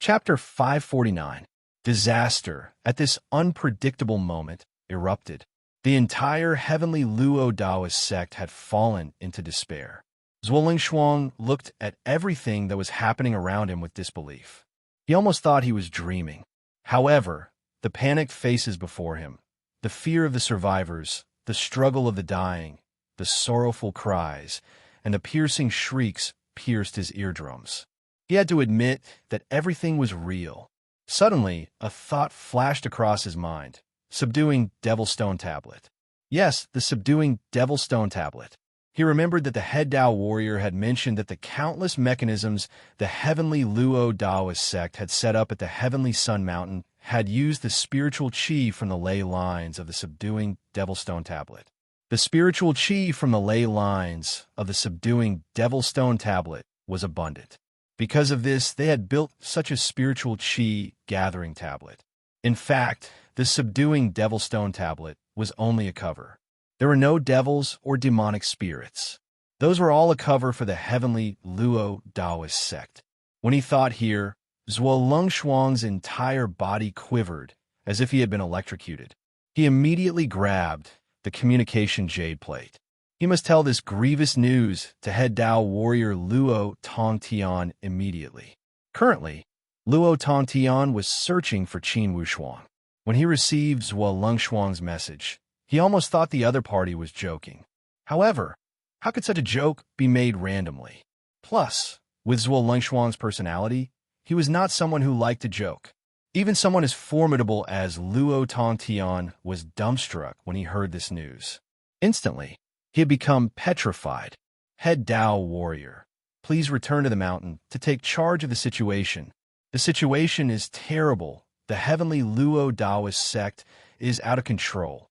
Chapter 549. Disaster, at this unpredictable moment, erupted. The entire heavenly Luo Taoist sect had fallen into despair. Zhuolong Shuang looked at everything that was happening around him with disbelief. He almost thought he was dreaming. However, the panicked faces before him, the fear of the survivors, the struggle of the dying, the sorrowful cries, and the piercing shrieks pierced his eardrums. He had to admit that everything was real. Suddenly, a thought flashed across his mind. Subduing Devil Stone Tablet. Yes, the subduing Devil Stone Tablet. He remembered that the head Tao warrior had mentioned that the countless mechanisms the heavenly Luo Taoist sect had set up at the heavenly Sun Mountain had used the spiritual chi from the ley lines of the subduing Devil Stone Tablet. The spiritual chi from the ley lines of the subduing Devil Stone Tablet was abundant. Because of this, they had built such a spiritual chi gathering tablet. In fact, the subduing Devil Stone Tablet was only a cover. There were no devils or demonic spirits. Those were all a cover for the heavenly Luo Taoist sect. When he thought here, Zhuolong Shuang's entire body quivered as if he had been electrocuted. He immediately grabbed the communication jade plate. He must tell this grievous news to head Tao warrior Luo Tongtian immediately. Currently, Luo Tongtian was searching for Qin Wushuang. When he received Zhuolong Shuang's message, he almost thought the other party was joking. However, how could such a joke be made randomly? Plus, with Zhuolong Shuang's personality, he was not someone who liked to joke. Even someone as formidable as Luo Tongtian was dumbstruck when he heard this news. Instantly, he had become petrified. Head Tao warrior, please return to the mountain to take charge of the situation. The situation is terrible. The heavenly Luo Taoist sect is out of control.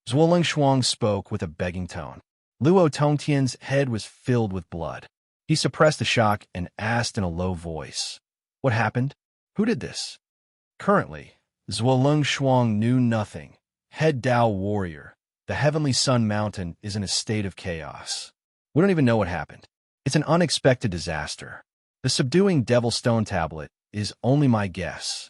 Zhuolong Shuang spoke with a begging tone. Luo Tongtian's head was filled with blood. He suppressed the shock and asked in a low voice, "What happened? Who did this?" Currently, Zhuolong Shuang knew nothing. Head Tao warrior, the heavenly Sun Mountain is in a state of chaos. We don't even know what happened. It's an unexpected disaster. The subduing Devil Stone Tablet is only my guess.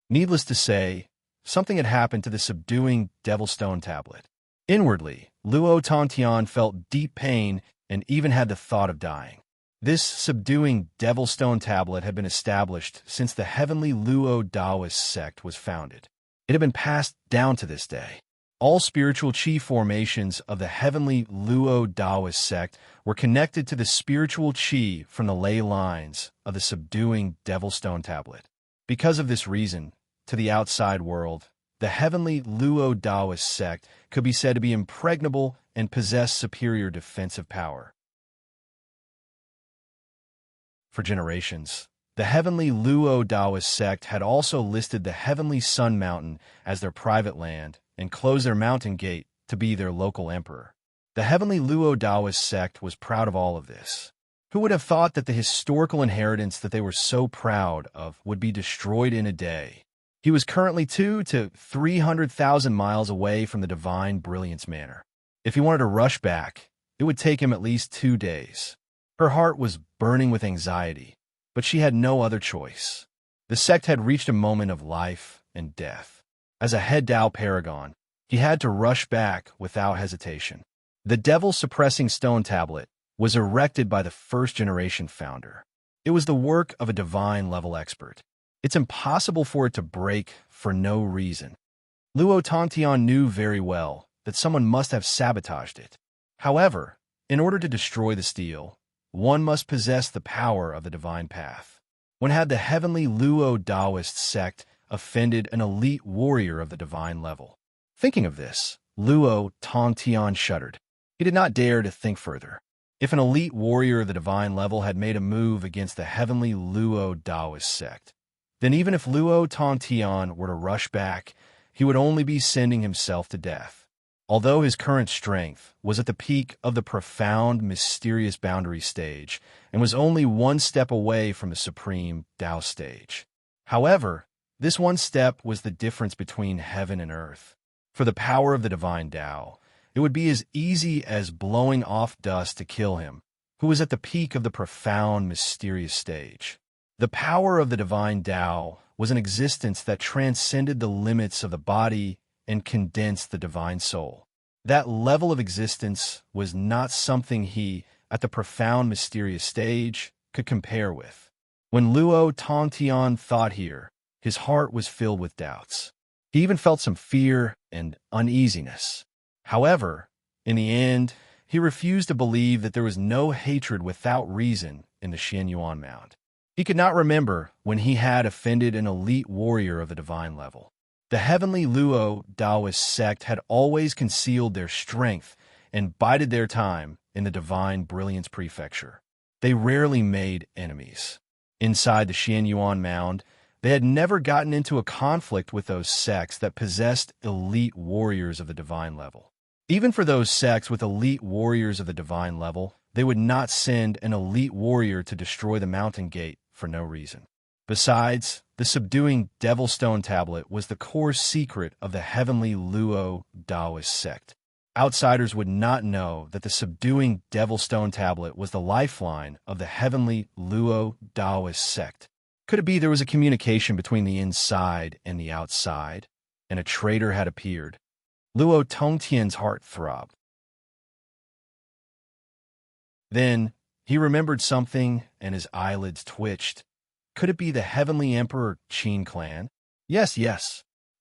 Needless to say, something had happened to the subduing Devil Stone Tablet. Inwardly, Luo Tongtian felt deep pain and even had the thought of dying. This subduing Devil Stone Tablet had been established since the heavenly Luo Taoist sect was founded. It had been passed down to this day. All spiritual chi formations of the heavenly Luo Taoist sect were connected to the spiritual chi from the ley lines of the subduing Devil Stone Tablet. Because of this reason, to the outside world, the heavenly Luo Taoist sect could be said to be impregnable and possess superior defensive power. For generations, the heavenly Luo Taoist sect had also listed the heavenly Sun Mountain as their private land and closed their mountain gate to be their local emperor. The heavenly Luo Taoist sect was proud of all of this. Who would have thought that the historical inheritance that they were so proud of would be destroyed in a day? He was currently 200,000 to 300,000 miles away from the divine brilliance manor. If he wanted to rush back, it would take him at least 2 days. Her heart was burning with anxiety, but she had no other choice. The sect had reached a moment of life and death. As a head Dao paragon, he had to rush back without hesitation. The devil-suppressing stone tablet was erected by the first-generation founder. It was the work of a divine-level expert. It's impossible for it to break for no reason. Luo Tongtian knew very well that someone must have sabotaged it. However, in order to destroy the steel, one must possess the power of the divine path. When had the heavenly Luo Taoist sect offended an elite warrior of the divine level? Thinking of this, Luo Tongtian shuddered. He did not dare to think further. If an elite warrior of the divine level had made a move against the heavenly Luo Taoist sect, then even if Luo Tongtian were to rush back, he would only be sending himself to death. Although his current strength was at the peak of the profound, mysterious boundary stage and was only one step away from the supreme Tao stage. However, this one step was the difference between heaven and earth. For the power of the divine Tao, it would be as easy as blowing off dust to kill him, who was at the peak of the profound, mysterious stage. The power of the divine Tao was an existence that transcended the limits of the body and condensed the divine soul. That level of existence was not something he, at the profound, mysterious stage, could compare with. When Luo Tongtian thought here, his heart was filled with doubts. He even felt some fear and uneasiness. However, in the end, he refused to believe that there was no hatred without reason in the Xianyuan Mount. He could not remember when he had offended an elite warrior of the divine level. The heavenly Luo Taoist sect had always concealed their strength and bided their time in the divine brilliance prefecture. They rarely made enemies. Inside the Xianyuan Mound, they had never gotten into a conflict with those sects that possessed elite warriors of the divine level. Even for those sects with elite warriors of the divine level, they would not send an elite warrior to destroy the mountain gate for no reason. Besides, the subduing Devil Stone Tablet was the core secret of the heavenly Luo Taoist sect. Outsiders would not know that the subduing Devil Stone Tablet was the lifeline of the heavenly Luo Taoist sect. Could it be there was a communication between the inside and the outside, and a traitor had appeared? Luo Tongtian's heart throbbed. Then, he remembered something, and his eyelids twitched. Could it be the heavenly Emperor Qin clan? Yes.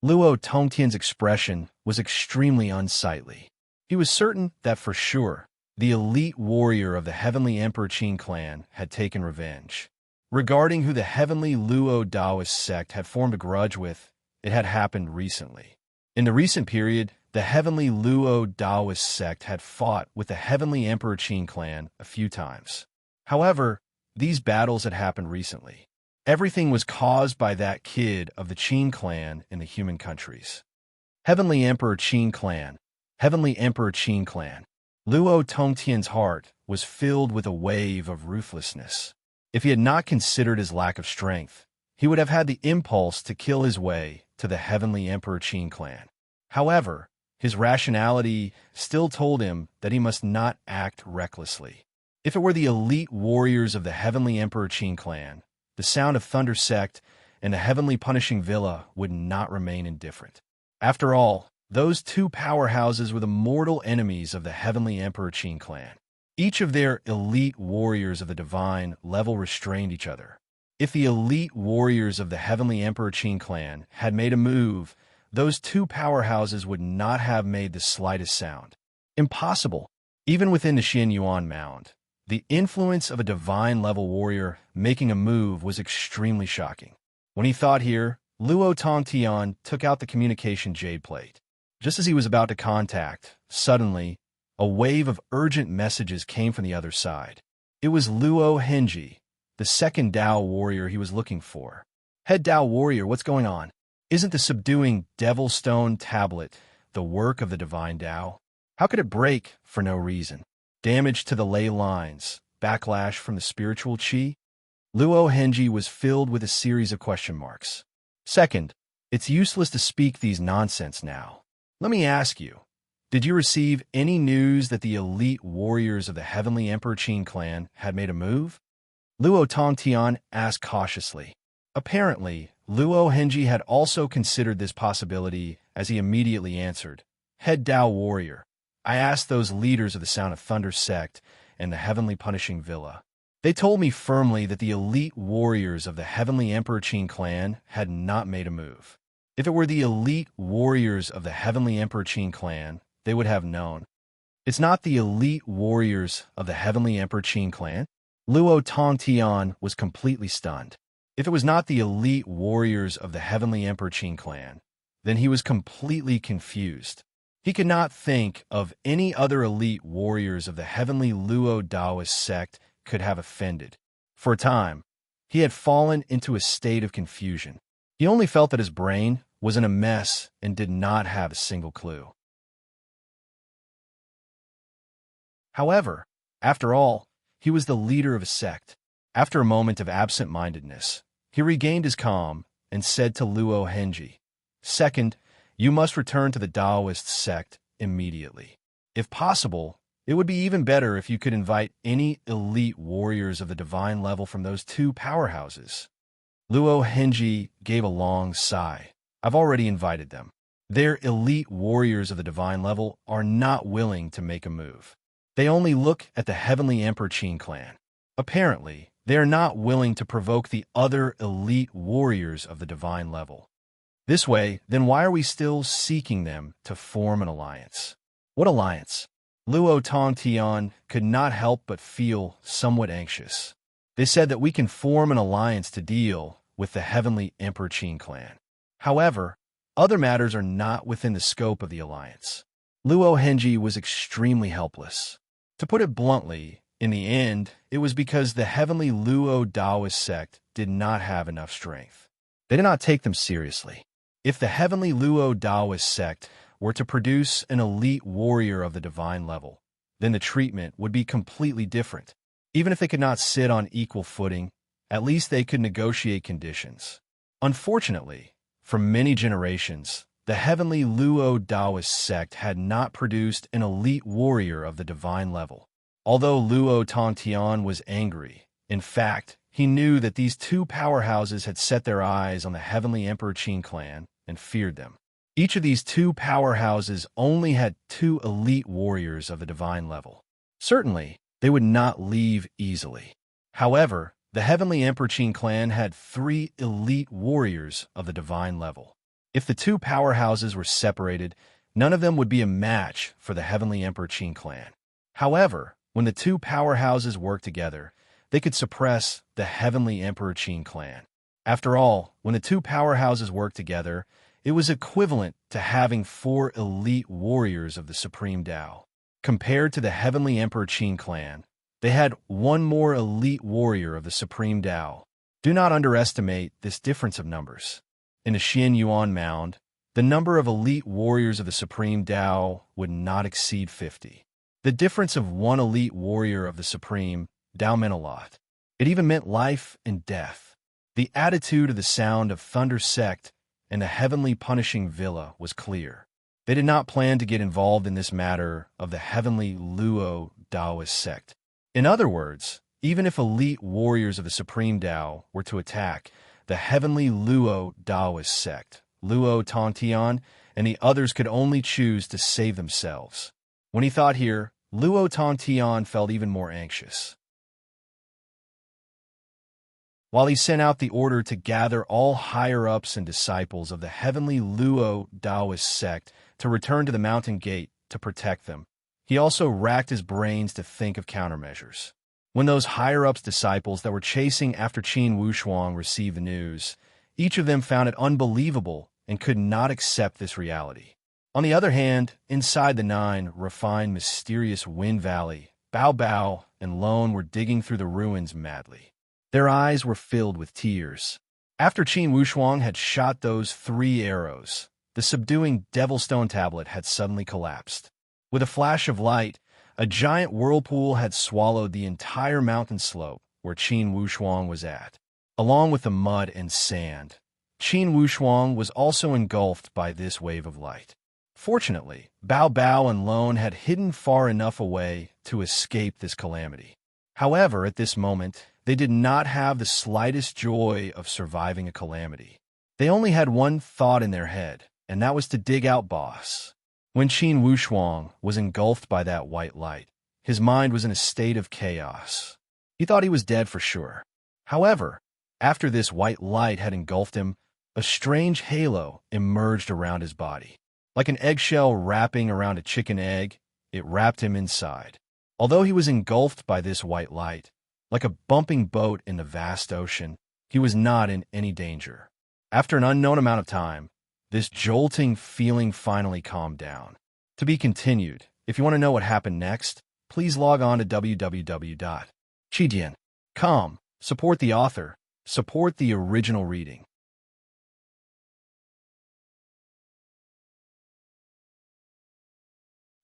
Luo Tongtian's expression was extremely unsightly. He was certain that for sure, the elite warrior of the heavenly Emperor Qin clan had taken revenge. Regarding who the heavenly Luo Taoist sect had formed a grudge with, it had happened recently. In the recent period, the heavenly Luo Taoist sect had fought with the heavenly Emperor Qin clan a few times. However, these battles had happened recently. Everything was caused by that kid of the Qin clan in the human countries. Heavenly Emperor Qin clan. Heavenly Emperor Qin clan. Luo Tongtian's heart was filled with a wave of ruthlessness. If he had not considered his lack of strength, he would have had the impulse to kill his way to the heavenly Emperor Qin clan. However, his rationality still told him that he must not act recklessly. If it were the elite warriors of the heavenly Emperor Qin clan, the sound of Thunder Sect and the heavenly punishing villa would not remain indifferent. After all, those two powerhouses were the mortal enemies of the heavenly Emperor Qin clan. Each of their elite warriors of the divine level restrained each other. If the elite warriors of the heavenly Emperor Qin clan had made a move those two powerhouses would not have made the slightest sound. Impossible. Even within the Xian Yuan Mound, the influence of a divine-level warrior making a move was extremely shocking. When he thought here, Luo Tongtian took out the communication jade plate. Just as he was about to contact, suddenly, a wave of urgent messages came from the other side. It was Luo Henji, the second Dao warrior he was looking for. Head Dao warrior, what's going on? Isn't the subduing Devil Stone tablet the work of the divine Dao? How could it break for no reason? Damage to the ley lines, backlash from the spiritual qi? Luo Henji was filled with a series of question marks. Second, it's useless to speak these nonsense now. Let me ask you, did you receive any news that the elite warriors of the Heavenly Emperor Qin clan had made a move? Luo Tongtian asked cautiously. Apparently, Luo Henji had also considered this possibility as he immediately answered, Head Dao warrior, I asked those leaders of the Sound of Thunder sect and the Heavenly Punishing Villa. They told me firmly that the elite warriors of the Heavenly Emperor Qin clan had not made a move. If it were the elite warriors of the Heavenly Emperor Qin clan, they would have known. It's not the elite warriors of the Heavenly Emperor Qin clan? Luo Tongtian was completely stunned. If it was not the elite warriors of the Heavenly Emperor Qin clan, then he was completely confused. He could not think of any other elite warriors of the Heavenly Luo Daoist sect could have offended. For a time, he had fallen into a state of confusion. He only felt that his brain was in a mess and did not have a single clue. However, after all, he was the leader of a sect. After a moment of absent-mindedness, he regained his calm and said to Luo Henji, Second, you must return to the Daoist sect immediately. If possible, it would be even better if you could invite any elite warriors of the divine level from those two powerhouses. Luo Henji gave a long sigh. I've already invited them. Their elite warriors of the divine level are not willing to make a move. They only look at the Heavenly Emperor Qin clan. Apparently, they are not willing to provoke the other elite warriors of the divine level. This way, then why are we still seeking them to form an alliance? What alliance? Luo Tongtian could not help but feel somewhat anxious. They said that we can form an alliance to deal with the Heavenly Emperor Qin clan. However, other matters are not within the scope of the alliance. Luo Henji was extremely helpless. To put it bluntly, in the end, it was because the Heavenly Luo Daoist sect did not have enough strength. They did not take them seriously. If the Heavenly Luo Daoist sect were to produce an elite warrior of the divine level, then the treatment would be completely different. Even if they could not sit on equal footing, at least they could negotiate conditions. Unfortunately, for many generations, the Heavenly Luo Daoist sect had not produced an elite warrior of the divine level. Although Luo Tongtian was angry, in fact, he knew that these two powerhouses had set their eyes on the Heavenly Emperor Qin clan and feared them. Each of these two powerhouses only had two elite warriors of the divine level. Certainly, they would not leave easily. However, the Heavenly Emperor Qin clan had three elite warriors of the divine level. If the two powerhouses were separated, none of them would be a match for the Heavenly Emperor Qin clan. However, when the two powerhouses worked together, they could suppress the Heavenly Emperor Qin clan. After all, when the two powerhouses worked together, it was equivalent to having four elite warriors of the Supreme Dao. Compared to the Heavenly Emperor Qin clan, they had one more elite warrior of the Supreme Dao. Do not underestimate this difference of numbers. In the Xian Yuan Mound, the number of elite warriors of the Supreme Dao would not exceed 50. The difference of one elite warrior of the Supreme Dao meant a lot. It even meant life and death. The attitude of the Sound of Thunder sect and the Heavenly Punishing Villa was clear. They did not plan to get involved in this matter of the Heavenly Luo Daoist sect. In other words, even if elite warriors of the Supreme Dao were to attack the Heavenly Luo Daoist sect, Luo Tongtian and the others could only choose to save themselves. When he thought here, Luo Tongtian felt even more anxious. while he sent out the order to gather all higher-ups and disciples of the heavenly Luo Taoist sect to return to the mountain gate to protect them. He also racked his brains to think of countermeasures. When those higher-ups disciples that were chasing after Qin Wushuang received the news, each of them found it unbelievable and could not accept this reality. On the other hand, inside the nine refined, mysterious Wind Valley, Bao Bao and Lone were digging through the ruins madly. Their eyes were filled with tears. After Qin Wushuang had shot those 3 arrows, the subduing Devil Stone tablet had suddenly collapsed. With a flash of light, a giant whirlpool had swallowed the entire mountain slope where Qin Wushuang was at. Along with the mud and sand, Qin Wushuang was also engulfed by this wave of light. Fortunately, Bao Bao and Lone had hidden far enough away to escape this calamity. However, at this moment, they did not have the slightest joy of surviving a calamity. They only had one thought in their head, and that was to dig out Boss. When Qin Wushuang was engulfed by that white light, his mind was in a state of chaos. He thought he was dead for sure. However, after this white light had engulfed him, a strange halo emerged around his body. Like an eggshell wrapping around a chicken egg, it wrapped him inside. Although he was engulfed by this white light, like a bumping boat in the vast ocean, he was not in any danger. After an unknown amount of time, this jolting feeling finally calmed down. To be continued. If you want to know what happened next, please log on to www.chidian.com. Support the author. Support the original reading.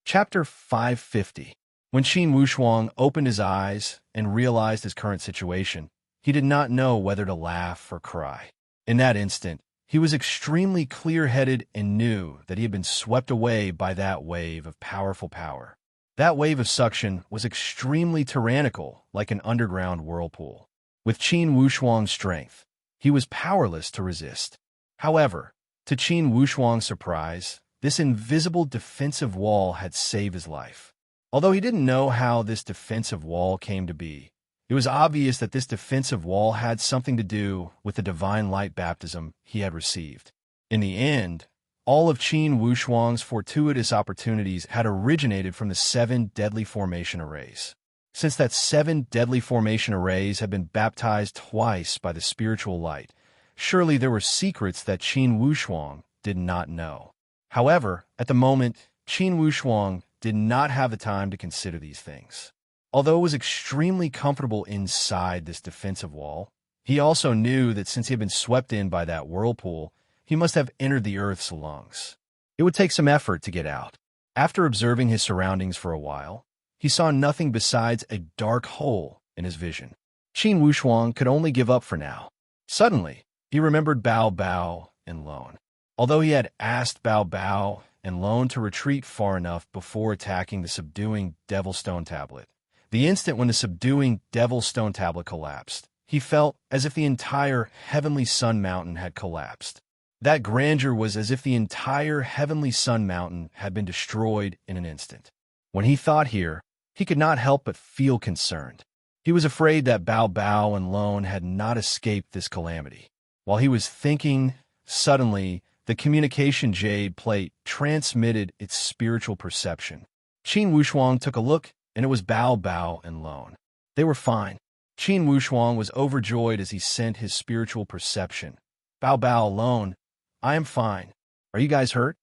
Chapter 550. When Qin Wushuang opened his eyes and realized his current situation, he did not know whether to laugh or cry. In that instant, he was extremely clear-headed and knew that he had been swept away by that wave of powerful power. That wave of suction was extremely tyrannical, like an underground whirlpool. With Qin Wushuang's strength, he was powerless to resist. However, to Qin Wushuang's surprise, this invisible defensive wall had saved his life. Although he didn't know how this defensive wall came to be, it was obvious that this defensive wall had something to do with the divine light baptism he had received. In the end, all of Qin Wushuang's fortuitous opportunities had originated from the 7 deadly formation arrays. Since that 7 deadly formation arrays had been baptized twice by the spiritual light, surely there were secrets that Qin Wushuang did not know. However, at the moment, Qin Wushuang did not have the time to consider these things. Although it was extremely comfortable inside this defensive wall, he also knew that since he had been swept in by that whirlpool, he must have entered the Earth's lungs. It would take some effort to get out. After observing his surroundings for a while, he saw nothing besides a dark hole in his vision. Qin Wushuang could only give up for now. Suddenly, he remembered Bao Bao and Lone. Although he had asked Bao Bao and Lone to retreat far enough before attacking the subduing Devil Stone tablet, the instant when the subduing Devil Stone tablet collapsed, he felt as if the entire Heavenly Sun Mountain had collapsed. That grandeur was as if the entire Heavenly Sun Mountain had been destroyed in an instant. When he thought here, he could not help but feel concerned. He was afraid that Bao Bao and Lone had not escaped this calamity. While he was thinking, suddenly, the communication jade plate transmitted its spiritual perception. Qin Wushuang took a look, and it was Bao Bao and Lone. They were fine. Qin Wushuang was overjoyed as he sent his spiritual perception. Bao Bao, Lone, I am fine. Are you guys hurt?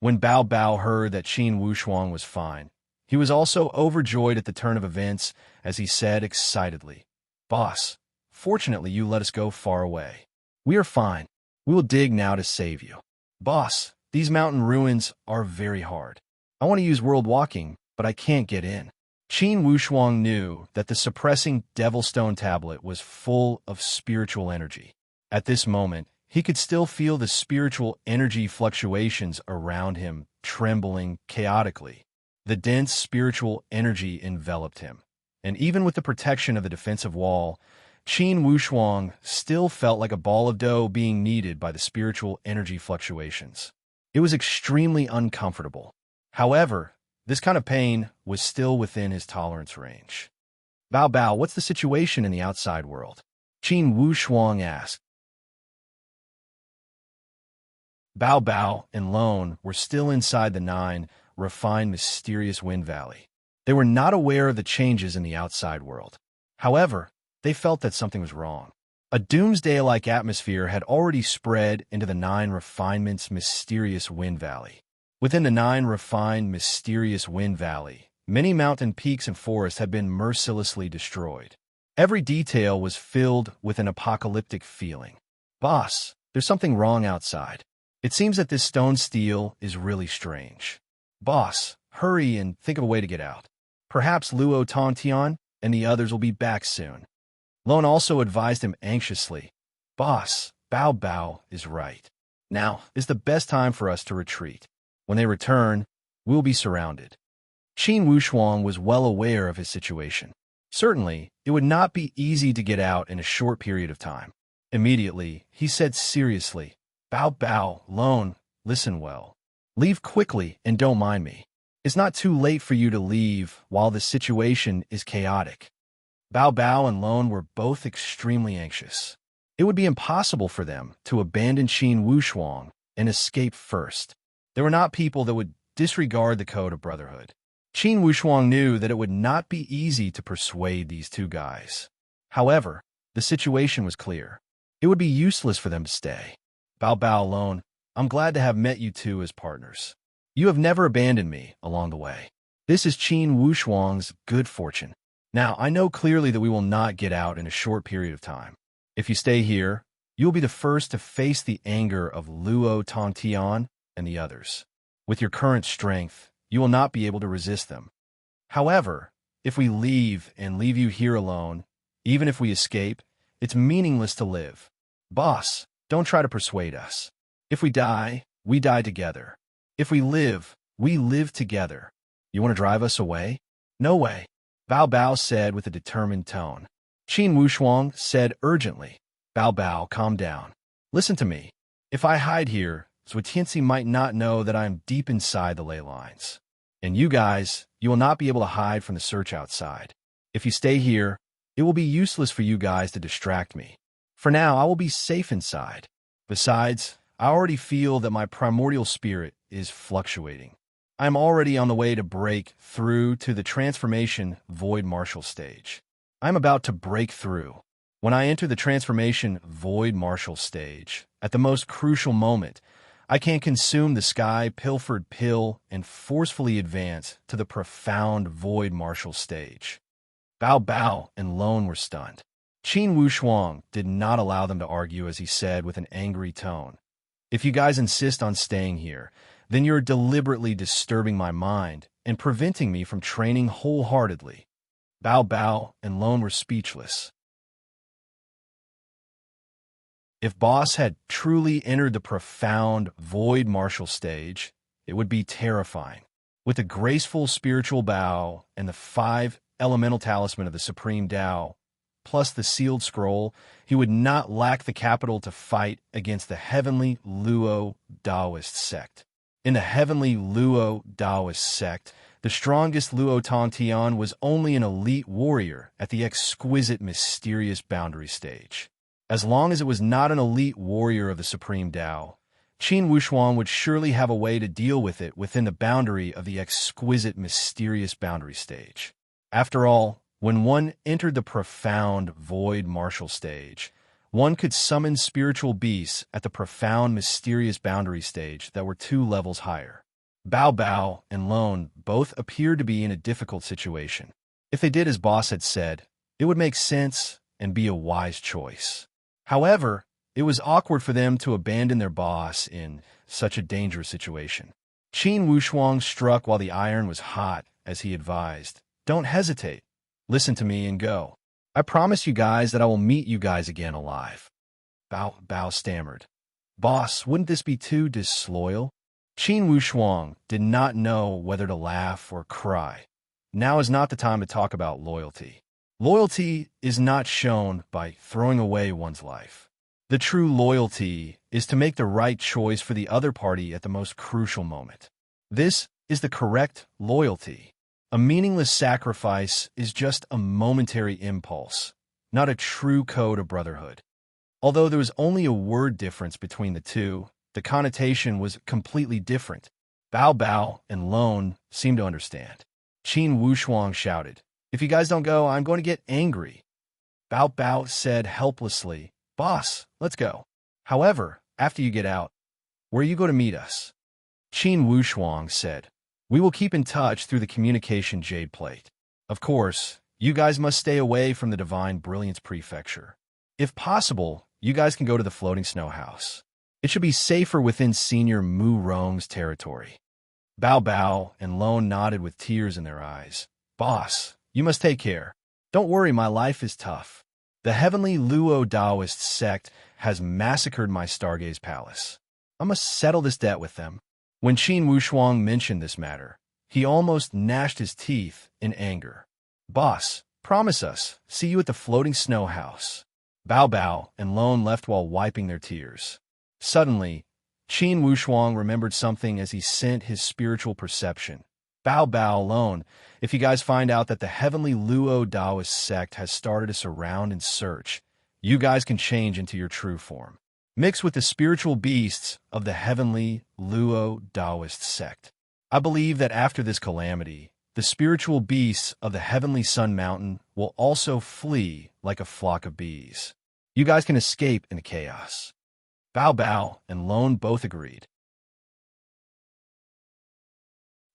When Bao Bao heard that Qin Wushuang was fine, he was also overjoyed at the turn of events as he said excitedly, Boss, fortunately you let us go far away. We are fine. We will dig now to save you. Boss, these mountain ruins are very hard. I want to use world walking, but I can't get in. Qin Wushuang knew that the suppressing Devil Stone tablet was full of spiritual energy. At this moment, he could still feel the spiritual energy fluctuations around him trembling chaotically. The dense spiritual energy enveloped him, and even with the protection of the defensive wall, Qin Wushuang still felt like a ball of dough being kneaded by the spiritual energy fluctuations. It was extremely uncomfortable. However, this kind of pain was still within his tolerance range. Bao Bao, what's the situation in the outside world? Qin Wushuang asked. Bao Bao and Lone were still inside the 9 refined mysterious wind valley. They were not aware of the changes in the outside world. However, they felt that something was wrong. A doomsday-like atmosphere had already spread into the 9 refinements mysterious wind valley. Within the 9 refined mysterious wind valley, many mountain peaks and forests had been mercilessly destroyed. Every detail was filled with an apocalyptic feeling. Boss, there's something wrong outside. It seems that this stone steel is really strange. Boss, hurry and think of a way to get out. Perhaps Luo Tontian and the others will be back soon. Lone also advised him anxiously. Boss, Bao Bao is right. Now is the best time for us to retreat. When they return, we'll be surrounded. Qin Wushuang was well aware of his situation. Certainly, it would not be easy to get out in a short period of time. Immediately, he said seriously, Bao Bao, Lone, listen well. Leave quickly and don't mind me. It's not too late for you to leave while the situation is chaotic. Bao Bao and Lone were both extremely anxious. It would be impossible for them to abandon Qin Wushuang and escape first. They were not people that would disregard the code of brotherhood. Qin Wushuang knew that it would not be easy to persuade these two guys. However, the situation was clear. It would be useless for them to stay. Bao Bao Lone, I'm glad to have met you two as partners. You have never abandoned me along the way. This is Qin Wushuang's good fortune. Now, I know clearly that we will not get out in a short period of time. If you stay here, you'll be the first to face the anger of Luo Tongtian and the others. With your current strength, you will not be able to resist them. However, if we leave and leave you here alone, even if we escape, it's meaningless to live. Boss, don't try to persuade us. If we die together. If we live together. You want to drive us away? No way. Bao Bao said with a determined tone. Qin Wushuang said urgently, Bao Bao, calm down. Listen to me. If I hide here, Zhuotianzi might not know that I am deep inside the ley lines. And you guys, you will not be able to hide from the search outside. If you stay here, it will be useless for you guys to distract me. For now, I will be safe inside. Besides, I already feel that my primordial spirit is fluctuating. I am already on the way to break through to the transformation void martial stage. I am about to break through. When I enter the transformation void martial stage, at the most crucial moment, I can consume the sky pilfered pill and forcefully advance to the profound void martial stage. Bao Bao and Lone were stunned. Qin Wushuang did not allow them to argue as he said with an angry tone, If you guys insist on staying here, then you're deliberately disturbing my mind and preventing me from training wholeheartedly. Bao Bao and Lone were speechless. If Boss had truly entered the profound void martial stage, it would be terrifying. With the graceful spiritual bow and the 5 elemental talisman of the Supreme Tao, plus the sealed scroll, he would not lack the capital to fight against the heavenly Luo Daoist sect. In the heavenly Luo Daoist sect, the strongest Luo Tongtian was only an elite warrior at the exquisite mysterious boundary stage. As long as it was not an elite warrior of the Supreme Tao, Qin Wushuang would surely have a way to deal with it within the boundary of the exquisite mysterious boundary stage. After all, when one entered the profound void martial stage, one could summon spiritual beasts at the profound mysterious boundary stage that were 2 levels higher. Bao Bao and Lone both appeared to be in a difficult situation. If they did as Boss had said, it would make sense and be a wise choice. However, it was awkward for them to abandon their boss in such a dangerous situation. Qin Wushuang struck while the iron was hot as he advised, Don't hesitate. Listen to me and go. I promise you guys that I will meet you guys again alive. Bao Bao stammered. Boss, wouldn't this be too disloyal? Qin Wushuang did not know whether to laugh or cry. Now is not the time to talk about loyalty. Loyalty is not shown by throwing away one's life. The true loyalty is to make the right choice for the other party at the most crucial moment. This is the correct loyalty. A meaningless sacrifice is just a momentary impulse, not a true code of brotherhood. Although there was only a word difference between the two, the connotation was completely different. Bao Bao and Lone seemed to understand. Qin Wushuang shouted, "If you guys don't go, I'm going to get angry." Bao Bao said helplessly, "Boss, let's go. However, after you get out, where are you going to meet us?" Qin Wushuang said, "We will keep in touch through the communication jade plate. Of course, you guys must stay away from the Divine Brilliance Prefecture. If possible, you guys can go to the floating snow house. It should be safer within Senior Mu Rong's territory." Bao Bao and Lone nodded with tears in their eyes. "Boss, you must take care. Don't worry, my life is tough. The heavenly Luo Taoist sect has massacred my Stargaze Palace. I must settle this debt with them." When Qin Wushuang mentioned this matter, he almost gnashed his teeth in anger. "Boss, promise us. See you at the floating snow house." Bao Bao and Lone left while wiping their tears. Suddenly, Qin Wushuang remembered something as he sent his spiritual perception. "Bao Bao, Lone, if you guys find out that the heavenly Luo Taoist sect has started a surround and search, you guys can change into your true form. Mix with the spiritual beasts of the heavenly Luo Taoist sect. I believe that after this calamity, the spiritual beasts of the heavenly Sun Mountain will also flee like a flock of bees. You guys can escape in the chaos." Bao Bao and Lone both agreed.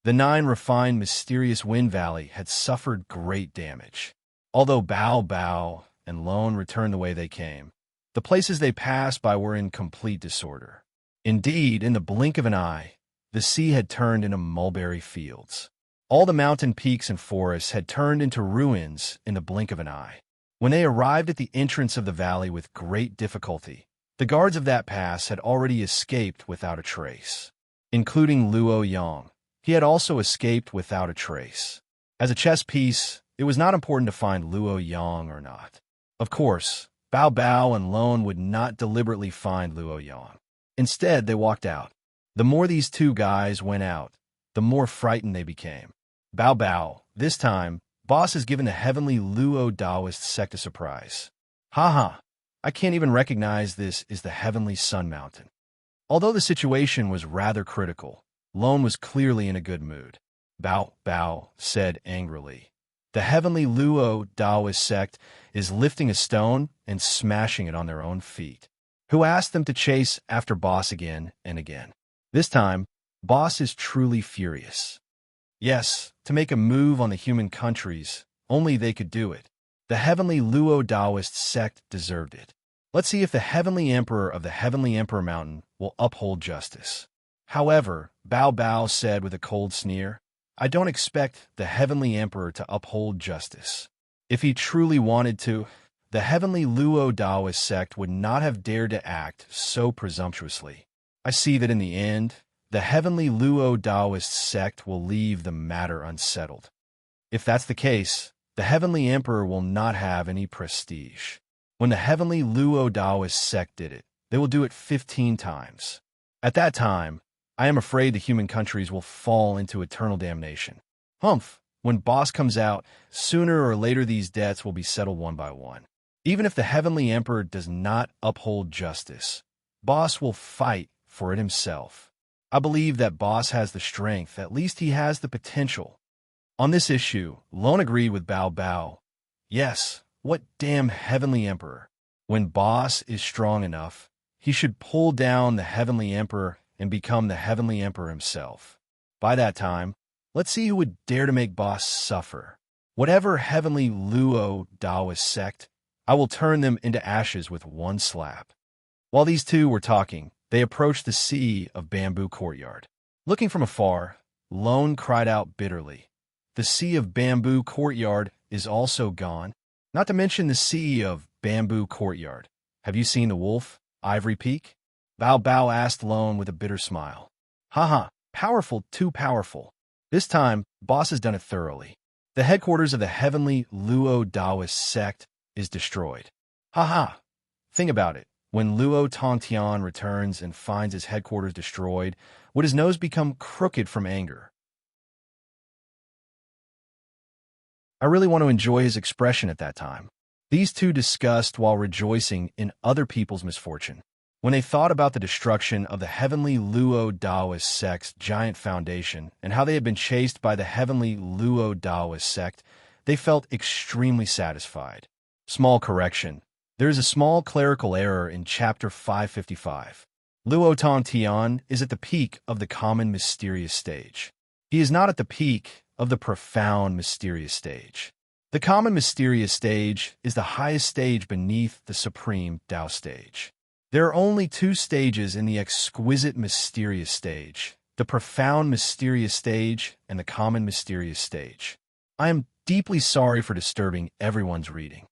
The 9 refined mysterious Wind Valley had suffered great damage. Although Bao Bao and Lone returned the way they came, the places they passed by were in complete disorder. Indeed, in the blink of an eye, the sea had turned into mulberry fields. All the mountain peaks and forests had turned into ruins in the blink of an eye. When they arrived at the entrance of the valley with great difficulty, the guards of that pass had already escaped without a trace, including Luo Yang. He had also escaped without a trace. As a chess piece, it was not important to find Luo Yang or not. Of course, Bao Bao and Lone would not deliberately find Luo Yang. Instead, they walked out. The more these two guys went out, the more frightened they became. Bao Bao, this time, boss has given the heavenly Luo Taoist sect a surprise. Haha, I can't even recognize this as the heavenly Sun Mountain. Although the situation was rather critical, Lone was clearly in a good mood. Bao Bao said angrily, "The heavenly Luo Taoist sect is lifting a stone and smashing it on their own feet. Who asked them to chase after boss again and again? This time, boss is truly furious. Yes, to make a move on the human countries, only they could do it. The heavenly Luo Taoist sect deserved it. Let's see if the heavenly emperor of the heavenly emperor mountain will uphold justice." However, Bao Bao said with a cold sneer, "I don't expect the heavenly emperor to uphold justice. If he truly wanted to, the heavenly Luo Taoist sect would not have dared to act so presumptuously. I see that in the end, the heavenly Luo Taoist sect will leave the matter unsettled. If that's the case, the heavenly emperor will not have any prestige. When the heavenly Luo Taoist sect did it, they will do it 15 times. At that time, I am afraid the human countries will fall into eternal damnation. Humph, when boss comes out, sooner or later these debts will be settled one by one. Even if the heavenly emperor does not uphold justice, boss will fight for it himself. I believe that boss has the strength, at least he has the potential." On this issue, Lone agreed with Bao Bao. Yes, what damn heavenly emperor? When boss is strong enough, he should pull down the heavenly emperor and become the heavenly emperor himself. By that time, let's see who would dare to make boss suffer. Whatever heavenly Luo Taoist sect, I will turn them into ashes with one slap. While these two were talking, they approached the Sea of Bamboo Courtyard. Looking from afar, Lone cried out bitterly, "The Sea of Bamboo Courtyard is also gone. Not to mention the Sea of Bamboo Courtyard. Have you seen the wolf, Ivory Peak?" Bao Bao asked Lone with a bitter smile. "Haha, powerful, too powerful. This time, boss has done it thoroughly. The headquarters of the heavenly Luo Taoist sect is destroyed. Haha, think about it. When Luo Tongtian returns and finds his headquarters destroyed, would his nose become crooked from anger? I really want to enjoy his expression at that time. These two discussed while rejoicing in other people's misfortune. When they thought about the destruction of the heavenly Luo Daoist sect's giant foundation and how they had been chased by the heavenly Luo Daoist sect, they felt extremely satisfied. Small correction. There is a small clerical error in chapter 555. Luo Tong Tian is at the peak of the common mysterious stage. He is not at the peak of the profound mysterious stage. The common mysterious stage is the highest stage beneath the supreme Tao stage. There are only two stages in the exquisite mysterious stage, the profound mysterious stage and the common mysterious stage. I am deeply sorry for disturbing everyone's reading.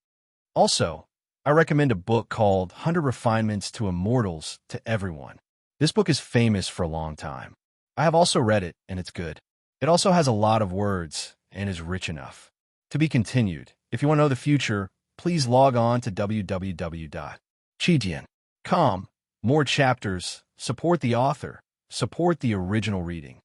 Also, I recommend a book called 100 Refinements to Immortals to everyone. This book is famous for a long time. I have also read it, and it's good. It also has a lot of words and is rich enough. To be continued. If you want to know the future, please log on to www.chidian.com. More chapters. Support the author. Support the original reading.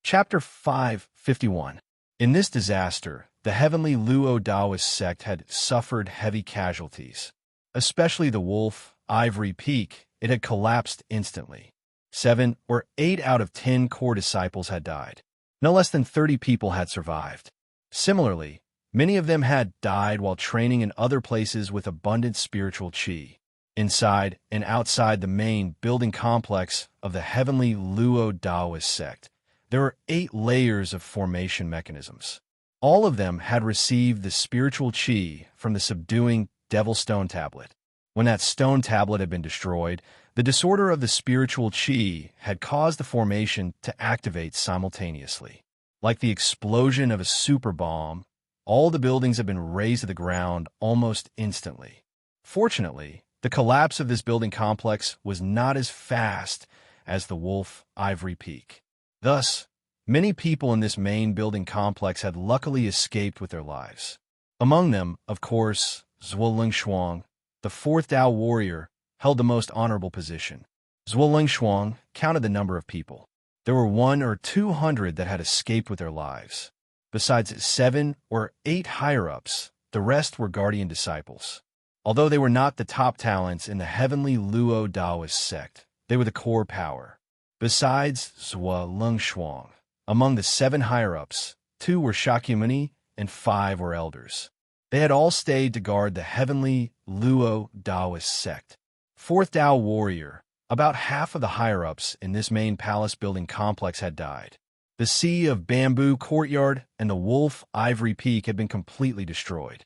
Chapter 551. In this disaster, the heavenly Luo Daoist sect had suffered heavy casualties. Especially the wolf, Ivory Peak, it had collapsed instantly. 7 or 8 out of 10 core disciples had died. No less than 30 people had survived. Similarly, many of them had died while training in other places with abundant spiritual qi. Inside and outside the main building complex of the heavenly Luo Daoist sect, there are 8 layers of formation mechanisms. All of them had received the spiritual qi from the subduing Devil Stone Tablet. When that stone tablet had been destroyed, the disorder of the spiritual qi had caused the formation to activate simultaneously. Like the explosion of a super bomb, all the buildings had been razed to the ground almost instantly. Fortunately, the collapse of this building complex was not as fast as the Wolf Ivory Peak. Thus, many people in this main building complex had luckily escaped with their lives. Among them, of course, Zhuo Shuang, the 4th Dao warrior, held the most honorable position. Zhuo Shuang counted the number of people. There were 100 or 200 that had escaped with their lives. Besides 7 or 8 higher-ups, the rest were guardian disciples. Although they were not the top talents in the heavenly Luo Daoist sect, they were the core power. Besides Zhuo Shuang, among the 7 higher-ups, 2 were Shakyamuni and 5 were elders. They had all stayed to guard the heavenly Luo Daoist sect. 4th Dao warrior, about half of the higher-ups in this main palace building complex had died. The Sea of Bamboo Courtyard and the Wolf Ivory Peak had been completely destroyed.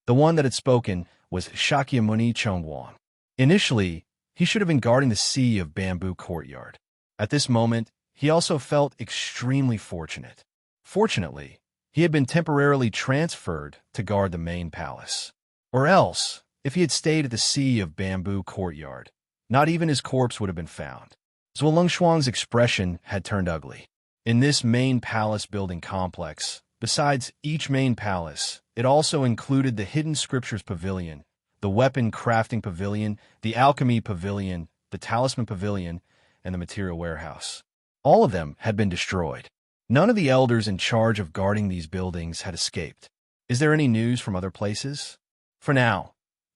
The one that had spoken was Shakyamuni Chongguan. Initially, he should have been guarding the Sea of Bamboo Courtyard. At this moment, he also felt extremely fortunate. Fortunately, he had been temporarily transferred to guard the main palace. Or else, if he had stayed at the Sea of Bamboo Courtyard, not even his corpse would have been found. Zhuo Shuang's expression had turned ugly. In this main palace building complex, besides each main palace, it also included the Hidden Scriptures Pavilion, the Weapon Crafting Pavilion, the Alchemy Pavilion, the Talisman Pavilion, and the Material Warehouse. All of them had been destroyed. None of the elders in charge of guarding these buildings had escaped. Is there any news from other places? For now,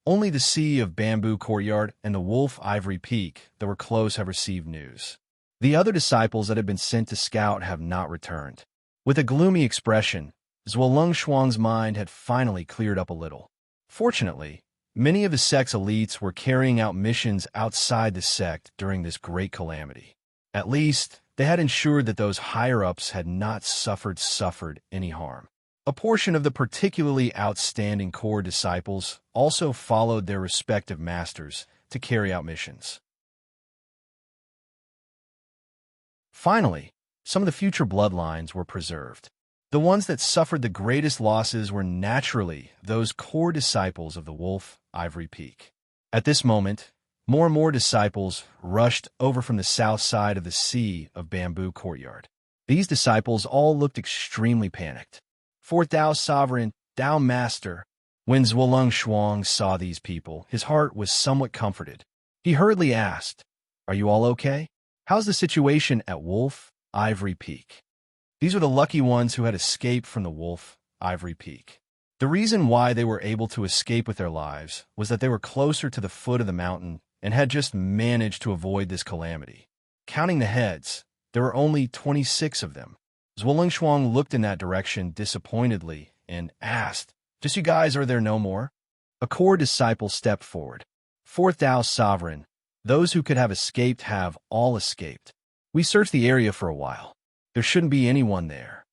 only the Sea of Bamboo Courtyard and the Wolf Ivory Peak that were close have received news. The other disciples that had been sent to scout have not returned. With a gloomy expression, Zhuo Shuang's mind had finally cleared up a little. Fortunately, many of the sect's elites were carrying out missions outside the sect during this great calamity. At least, they had ensured that those higher-ups had not suffered any harm. A portion of the particularly outstanding core disciples also followed their respective masters to carry out missions. Finally, some of the future bloodlines were preserved. The ones that suffered the greatest losses were naturally those core disciples of the Wolf Ivory Peak. At this moment, more and more disciples rushed over from the south side of the Sea of Bamboo Courtyard. These disciples all looked extremely panicked. 4th Dao Sovereign, Dao Master. When Zhuo Shuang saw these people, his heart was somewhat comforted. He hurriedly asked, "Are you all okay? How's the situation at Wolf Ivory Peak?" These were the lucky ones who had escaped from the wolf, Ivory Peak. The reason why they were able to escape with their lives was that they were closer to the foot of the mountain and had just managed to avoid this calamity. Counting the heads, there were only 26 of them. Zhuolengshuang looked in that direction disappointedly and asked, "Just you guys, or are there no more?" A core disciple stepped forward. "Fourth Tao Sovereign, those who could have escaped have all escaped. We searched the area for a while. There shouldn't be anyone there."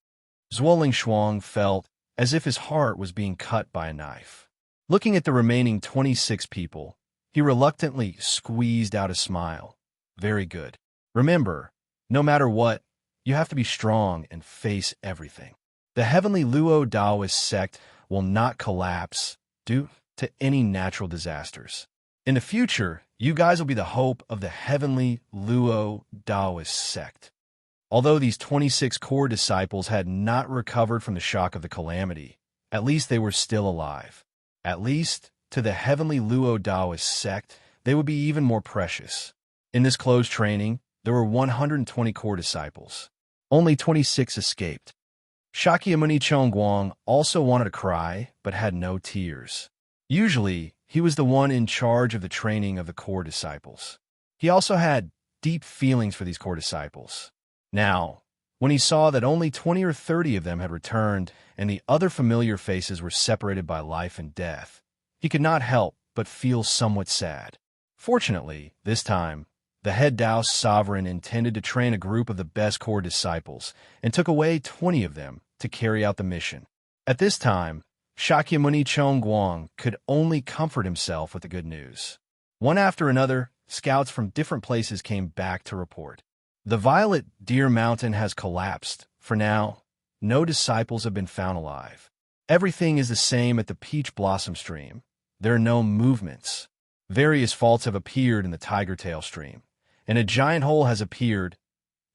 Zhuolengshuang felt as if his heart was being cut by a knife. Looking at the remaining 26 people, he reluctantly squeezed out a smile. "Very good. Remember, no matter what, you have to be strong and face everything. The Heavenly Luo Taoist sect will not collapse due to any natural disasters. In the future, you guys will be the hope of the Heavenly Luo Taoist sect." Although these 26 core disciples had not recovered from the shock of the calamity, at least they were still alive. At least, to the Heavenly Luo Taoist sect, they would be even more precious. In this closed training, there were 120 core disciples. Only 26 escaped. Shakyamuni Chongguang also wanted to cry, but had no tears. Usually, he was the one in charge of the training of the core disciples. He also had deep feelings for these core disciples. Now, when he saw that only 20 or 30 of them had returned and the other familiar faces were separated by life and death, he could not help but feel somewhat sad. Fortunately, this time, the head Taoist sovereign intended to train a group of the best core disciples and took away 20 of them to carry out the mission. At this time, Shakyamuni Chongguang could only comfort himself with the good news. One after another, scouts from different places came back to report. "The Violet Deer Mountain has collapsed. For now, no disciples have been found alive. Everything is the same at the Peach Blossom Stream. There are no movements. Various faults have appeared in the Tiger Tail Stream, and a giant hole has appeared.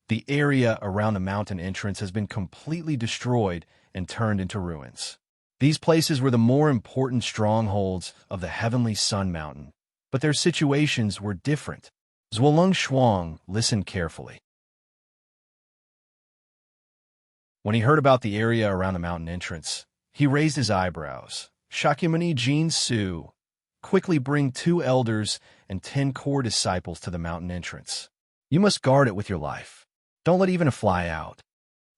The area around the mountain entrance has been completely destroyed and turned into ruins. These places were the more important strongholds of the Heavenly Sun Mountain, but their situations were different." Zhuolengshuang listened carefully. When he heard about the area around the mountain entrance, he raised his eyebrows. "Shakyamuni Jin Su, quickly bring 2 elders and 10 core disciples to the mountain entrance. You must guard it with your life. Don't let even a fly out."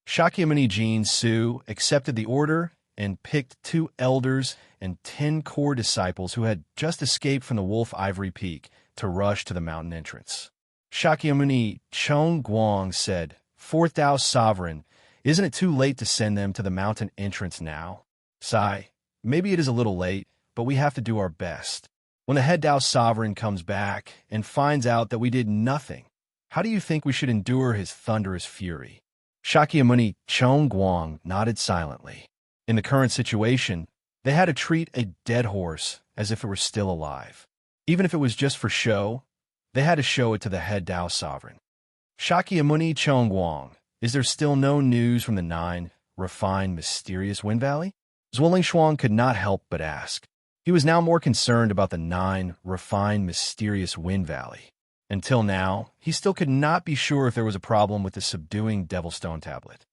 Shakyamuni Jin Su accepted the order and picked 2 elders and 10 core disciples who had just escaped from the Wolf Ivory Peak to rush to the mountain entrance. Shakyamuni Chongguang said, "Fourth Tao Sovereign, isn't it too late to send them to the mountain entrance now?" "Sai, maybe it is a little late, but we have to do our best. When the head Tao Sovereign comes back and finds out that we did nothing, how do you think we should endure his thunderous fury?" Shakyamuni Chongguang nodded silently. In the current situation, they had to treat a dead horse as if it were still alive. Even if it was just for show, they had to show it to the head Tao Sovereign. "Shakyamuni Chongguang, is there still no news from the 9 refined, mysterious Wind Valley?" Zhuolengshuang could not help but ask. He was now more concerned about the 9 refined, mysterious Wind Valley. Until now, he still could not be sure if there was a problem with the subduing Devilstone Tablet.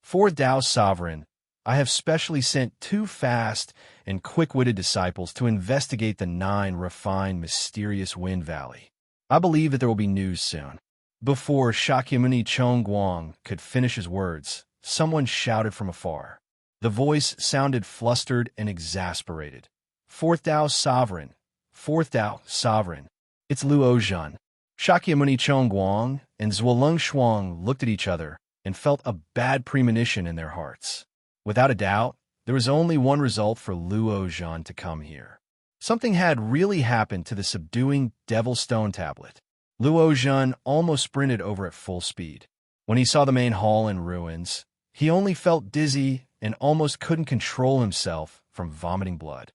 "For Tao Sovereign, I have specially sent 2 fast and quick-witted disciples to investigate the 9 refined, mysterious Wind Valley. I believe that there will be news soon." Before Shakyamuni Chongguang could finish his words, someone shouted from afar. The voice sounded flustered and exasperated. "Fourth Tao Sovereign! Fourth Tao Sovereign! It's Luo Zhan." Shakyamuni Chongguang and Zhuolengshuang looked at each other and felt a bad premonition in their hearts. Without a doubt, there was only one result for Luo Zhan to come here. Something had really happened to the subduing Devilstone Tablet. Luo Zhan almost sprinted over at full speed. When he saw the main hall in ruins, he only felt dizzy and almost couldn't control himself from vomiting blood.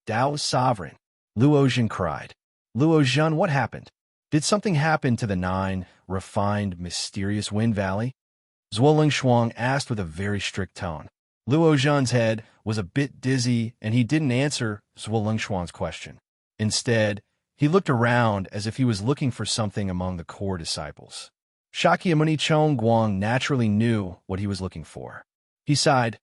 "Tao Sovereign!" Luo Zhan cried. "Luo Zhan, what happened? Did something happen to the 9 refined, mysterious Wind Valley?" Zhuolengshuang asked with a very strict tone. Luo Zhan's head was a bit dizzy, and he didn't answer Zhuolengshuang's question. Instead, he looked around as if he was looking for something among the core disciples. Shakyamuni Chongguang naturally knew what he was looking for. He sighed,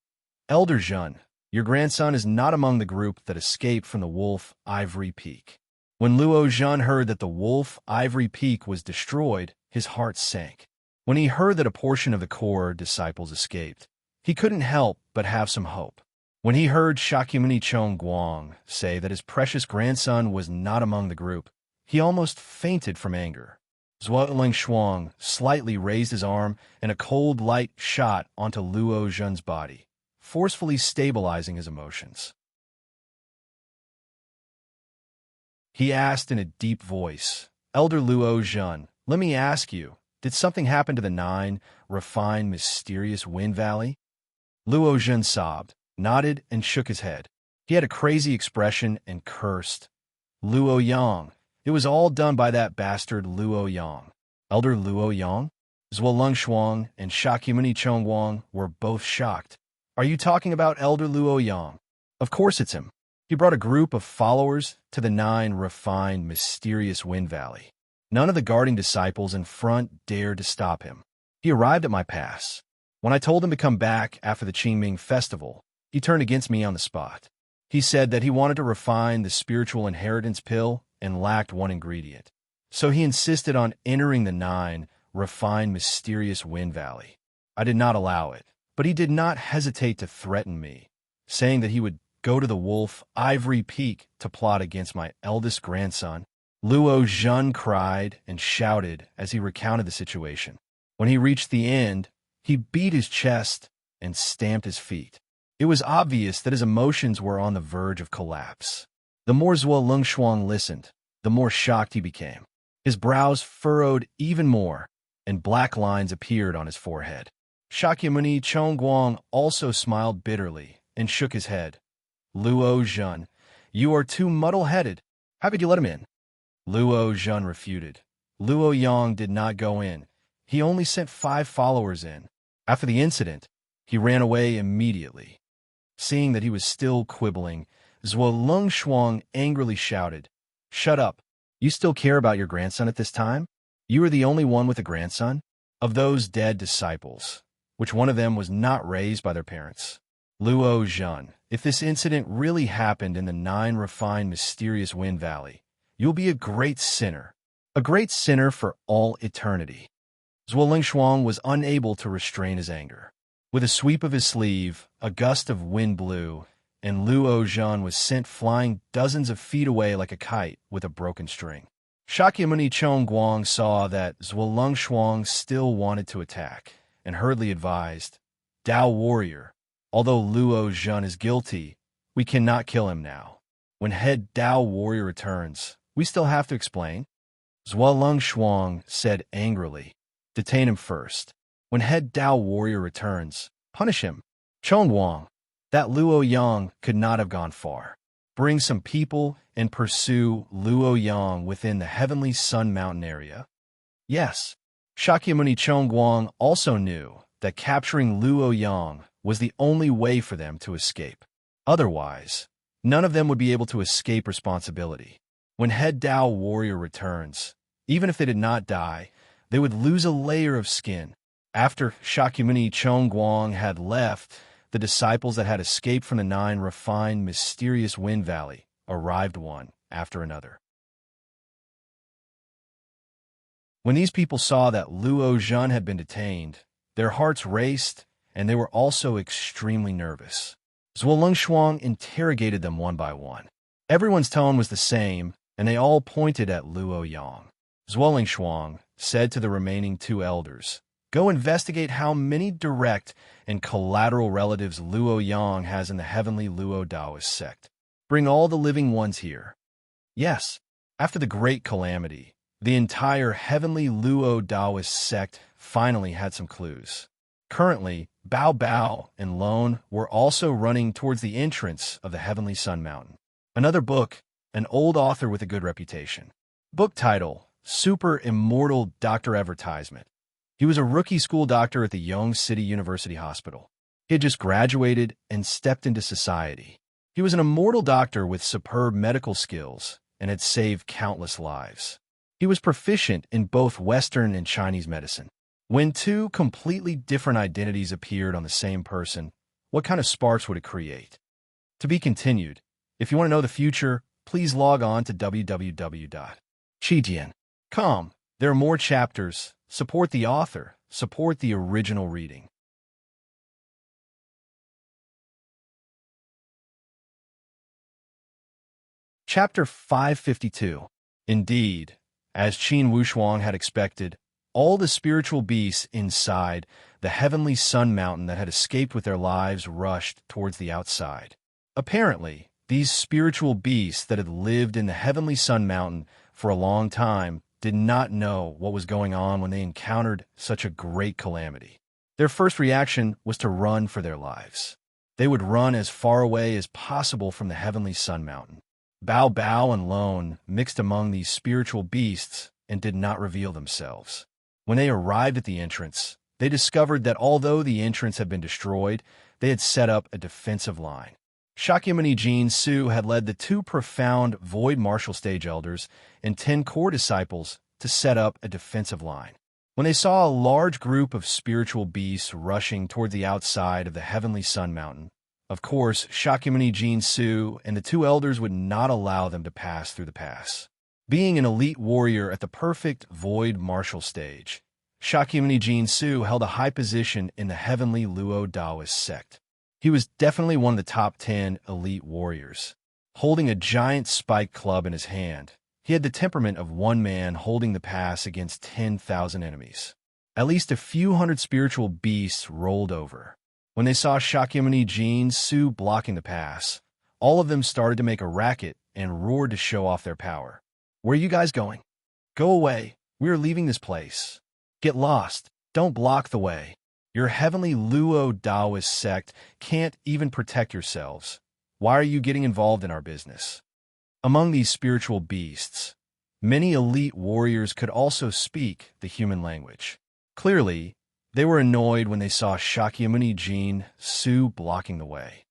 "Elder Zhun, your grandson is not among the group that escaped from the Wolf Ivory Peak." When Luo Zhun heard that the Wolf Ivory Peak was destroyed, his heart sank. When he heard that a portion of the core disciples escaped, he couldn't help but have some hope. When he heard Shakyamuni Chongguang say that his precious grandson was not among the group, he almost fainted from anger. Zhuoling Shuang slightly raised his arm, and a cold light shot onto Luo Zhun's body, forcefully stabilizing his emotions. He asked in a deep voice, "Elder Luo Zhun, let me ask you, did something happen to the 9 refined, mysterious Wind Valley?" Luo Zhun sobbed, nodded, and shook his head. He had a crazy expression and cursed. "Luo Yang, it was all done by that bastard Luo Yang." Elder Luo Yang? Zhuoleng Shuang and Shakyamuni Chongguang were both shocked. "Are you talking about Elder Luo Yang?" "Of course it's him. He brought a group of followers to the 9 refined, mysterious Wind Valley. None of the guarding disciples in front dared to stop him. He arrived at my pass. When I told him to come back after the Qingming festival, he turned against me on the spot. He said that he wanted to refine the spiritual inheritance pill and lacked one ingredient. So he insisted on entering the 9 refined, mysterious Wind Valley. I did not allow it, but he did not hesitate to threaten me, saying that he would go to the Wolf Ivory Peak to plot against my eldest grandson." Luo Zhun cried and shouted as he recounted the situation. When he reached the end, he beat his chest and stamped his feet. It was obvious that his emotions were on the verge of collapse. The more Zhuoleng Shuang listened, the more shocked he became. His brows furrowed even more, and black lines appeared on his forehead. Shakyamuni Chongguang also smiled bitterly and shook his head. "Luo Zhun, you are too muddle-headed. How could you let him in?" Luo Zhun refuted. "Luo Yang did not go in. He only sent 5 followers in. After the incident, he ran away immediately." Seeing that he was still quibbling, Zhuoleng Shuang angrily shouted, "Shut up. You still care about your grandson at this time? You are the only one with a grandson? Of those dead disciples, which one of them was not raised by their parents?" "Luo Zhun, if this incident really happened in the 9 refined, mysterious Wind Valley, you'll be a great sinner for all eternity." Zhuoleng Shuang was unable to restrain his anger. With a sweep of his sleeve, a gust of wind blew, and Luo Zhun was sent flying dozens of feet away like a kite with a broken string. Shakyamuni Chongguang saw that Zhuoleng Shuang still wanted to attack, and hurriedly advised, "Dao warrior, although Luo Zhun is guilty, we cannot kill him now. When head Dao warrior returns, we still have to explain." Zhuoleng Shuang said angrily, "Detain him first. When head Dao warrior returns, punish him." "Chongguang, that Luo Yang could not have gone far. Bring some people and pursue Luo Yang within the Heavenly Sun Mountain area." Yes, Shakyamuni Chongguang also knew that capturing Luo Yang was the only way for them to escape. Otherwise, none of them would be able to escape responsibility. When head Dao warrior returns, even if they did not die, they would lose a layer of skin. After Shakyamuni Chongguang had left, the disciples that had escaped from the 9 refined, mysterious Wind Valley arrived one after another. When these people saw that Luo Zhun had been detained, their hearts raced, and they were also extremely nervous. Zhuoleng Shuang interrogated them one by one. Everyone's tone was the same, and they all pointed at Luo Yang. Zhuoleng Shuang said to the remaining 2 elders, "Go investigate how many direct and collateral relatives Luo Yang has in the heavenly Luo Daoist sect. Bring all the living ones here." Yes, after the great calamity, the entire heavenly Luo Daoist sect finally had some clues. Currently, Bao Bao and Lone were also running towards the entrance of the Heavenly Sun Mountain. Another book, an old author with a good reputation. Book title, Super Immortal Doctor Advertisement. He was a rookie school doctor at the Yonge City University Hospital. He had just graduated and stepped into society. He was an immortal doctor with superb medical skills and had saved countless lives. He was proficient in both Western and Chinese medicine. When two completely different identities appeared on the same person, what kind of sparks would it create? To be continued. If you want to know the future, please log on to www.chijian.com. There are more chapters. Support the author. Support the original reading. Chapter 552. Indeed, as Qin Wushuang had expected, all the spiritual beasts inside the heavenly sun mountain that had escaped with their lives rushed towards the outside. Apparently, these spiritual beasts that had lived in the heavenly sun mountain for a long time did not know what was going on when they encountered such a great calamity. Their first reaction was to run for their lives. They would run as far away as possible from the heavenly sun mountain. Bao Bao and Lone mixed among these spiritual beasts and did not reveal themselves. When they arrived at the entrance, they discovered that although the entrance had been destroyed, they had set up a defensive line. Shakyamuni Jin Su had led the two profound void martial stage elders and 10 core disciples to set up a defensive line. When they saw a large group of spiritual beasts rushing toward the outside of the heavenly sun mountain, of course, Shakyamuni Jin Su and the two elders would not allow them to pass through the pass. Being an elite warrior at the perfect void martial stage, Shakyamuni Jin Su held a high position in the heavenly Luo Taoist sect. He was definitely one of the top 10 elite warriors. Holding a giant spiked club in his hand, he had the temperament of one man holding the pass against 10,000 enemies. At least a few hundred spiritual beasts rolled over. When they saw Shakyamuni Jin Su blocking the pass, all of them started to make a racket and roared to show off their power. "Where are you guys going? Go away. We are leaving this place. Get lost. Don't block the way. Your heavenly Luo Taoist sect can't even protect yourselves. Why are you getting involved in our business?" Among these spiritual beasts, many elite warriors could also speak the human language. Clearly, they were annoyed when they saw Shakyamuni Jin Su blocking the way.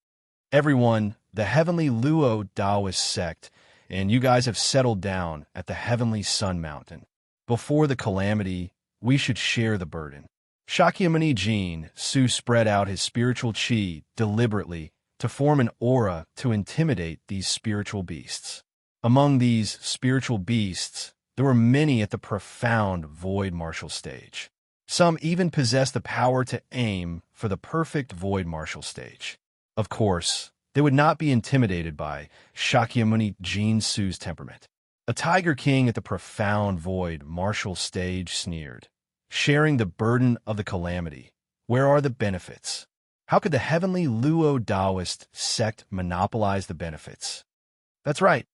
"Everyone, the heavenly Luo Taoist sect, and you guys have settled down at the heavenly sun mountain. Before the calamity, we should share the burden." Shakyamuni Jin Su spread out his spiritual chi deliberately to form an aura to intimidate these spiritual beasts. Among these spiritual beasts, there were many at the profound void martial stage. Some even possessed the power to aim for the perfect void martial stage. Of course, they would not be intimidated by Shakyamuni Jin Su's temperament. A tiger king at the profound void martial stage sneered, "Sharing the burden of the calamity. Where are the benefits? How could the heavenly Luo Taoist sect monopolize the benefits?" "That's right.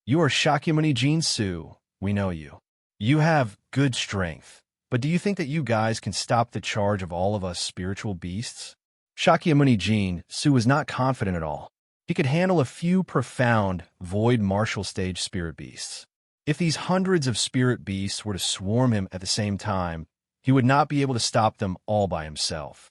You are Shakyamuni Jin Su. We know you. You have good strength. But do you think that you guys can stop the charge of all of us spiritual beasts?" Shakyamuni Jin Su was not confident at all. He could handle a few profound void martial stage spirit beasts. If these hundreds of spirit beasts were to swarm him at the same time, he would not be able to stop them all by himself.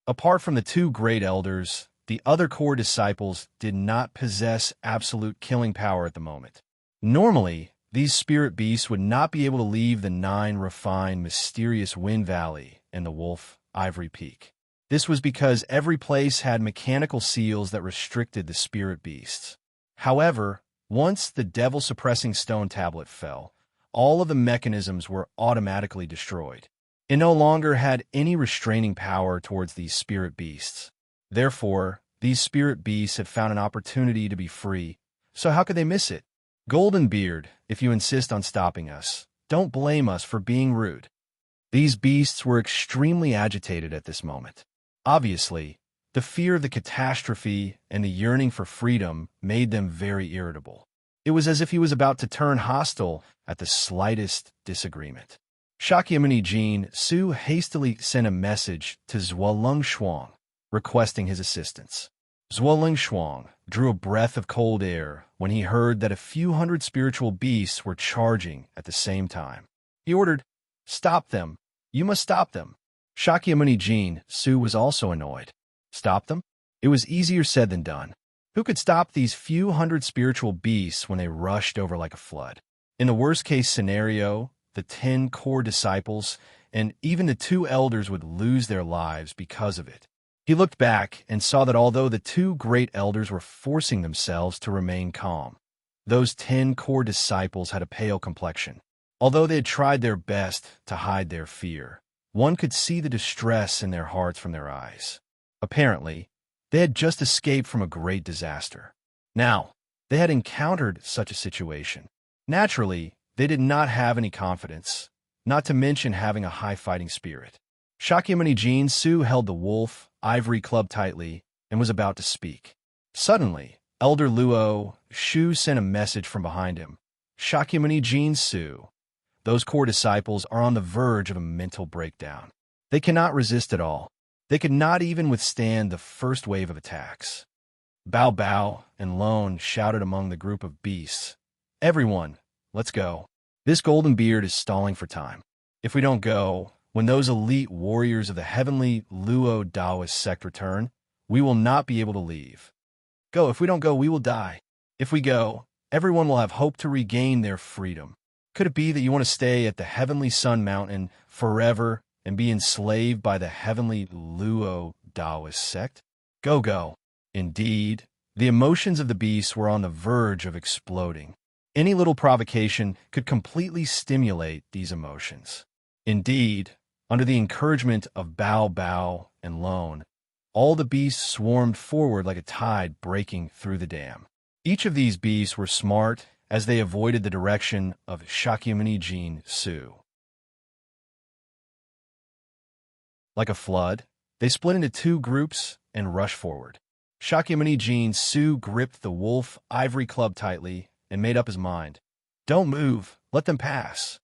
Apart from the two great elders, the other core disciples did not possess absolute killing power at the moment. Normally, these spirit beasts would not be able to leave the 9 refined, mysterious Wind Valley and the Wolf Ivory Peak. This was because every place had mechanical seals that restricted the spirit beasts. However, once the devil-suppressing stone tablet fell, all of the mechanisms were automatically destroyed. It no longer had any restraining power towards these spirit beasts. Therefore, these spirit beasts had found an opportunity to be free, so how could they miss it? "Golden Beard, if you insist on stopping us, don't blame us for being rude." These beasts were extremely agitated at this moment. Obviously, the fear of the catastrophe and the yearning for freedom made them very irritable. It was as if he was about to turn hostile at the slightest disagreement. Shakyamuni Jin Su hastily sent a message to Zhuolong Shuang, requesting his assistance. Zhuolong Shuang drew a breath of cold air when he heard that a few hundred spiritual beasts were charging at the same time. He ordered, "Stop them! You must stop them!" Shakyamuni Jin Su was also annoyed. Stop them? It was easier said than done. Who could stop these few hundred spiritual beasts when they rushed over like a flood? In the worst-case scenario, the 10 core disciples, and even the 2 elders would lose their lives because of it. He looked back and saw that although the 2 great elders were forcing themselves to remain calm, those 10 core disciples had a pale complexion. Although they had tried their best to hide their fear, one could see the distress in their hearts from their eyes. Apparently, they had just escaped from a great disaster. Now, they had encountered such a situation. Naturally, they did not have any confidence, not to mention having a high fighting spirit. Shakyamuni Jinsu held the wolf ivory club tightly and was about to speak. Suddenly, Elder Luo Shu sent a message from behind him. Shakyamuni Jinsu, those core disciples are on the verge of a mental breakdown. They cannot resist at all. They could not even withstand the first wave of attacks. Bao Bao and Lone shouted among the group of beasts. Everyone, let's go. This golden beard is stalling for time. If we don't go, when those elite warriors of the heavenly Luo Taoist sect return, we will not be able to leave. Go. If we don't go, we will die. If we go, everyone will have hope to regain their freedom. Could it be that you want to stay at the heavenly Sun Mountain forever and be enslaved by the heavenly Luo Taoist sect? Go, go. Indeed, the emotions of the beasts were on the verge of exploding. Any little provocation could completely stimulate these emotions. Indeed, under the encouragement of Bao Bao and Lone, all the beasts swarmed forward like a tide breaking through the dam. Each of these beasts were smart as they avoided the direction of Shakyamuni Jinsu. Like a flood, they split into 2 groups and rushed forward. Shakyamuni Jinsu gripped the wolf ivory club tightly and made up his mind. Don't move, let them pass.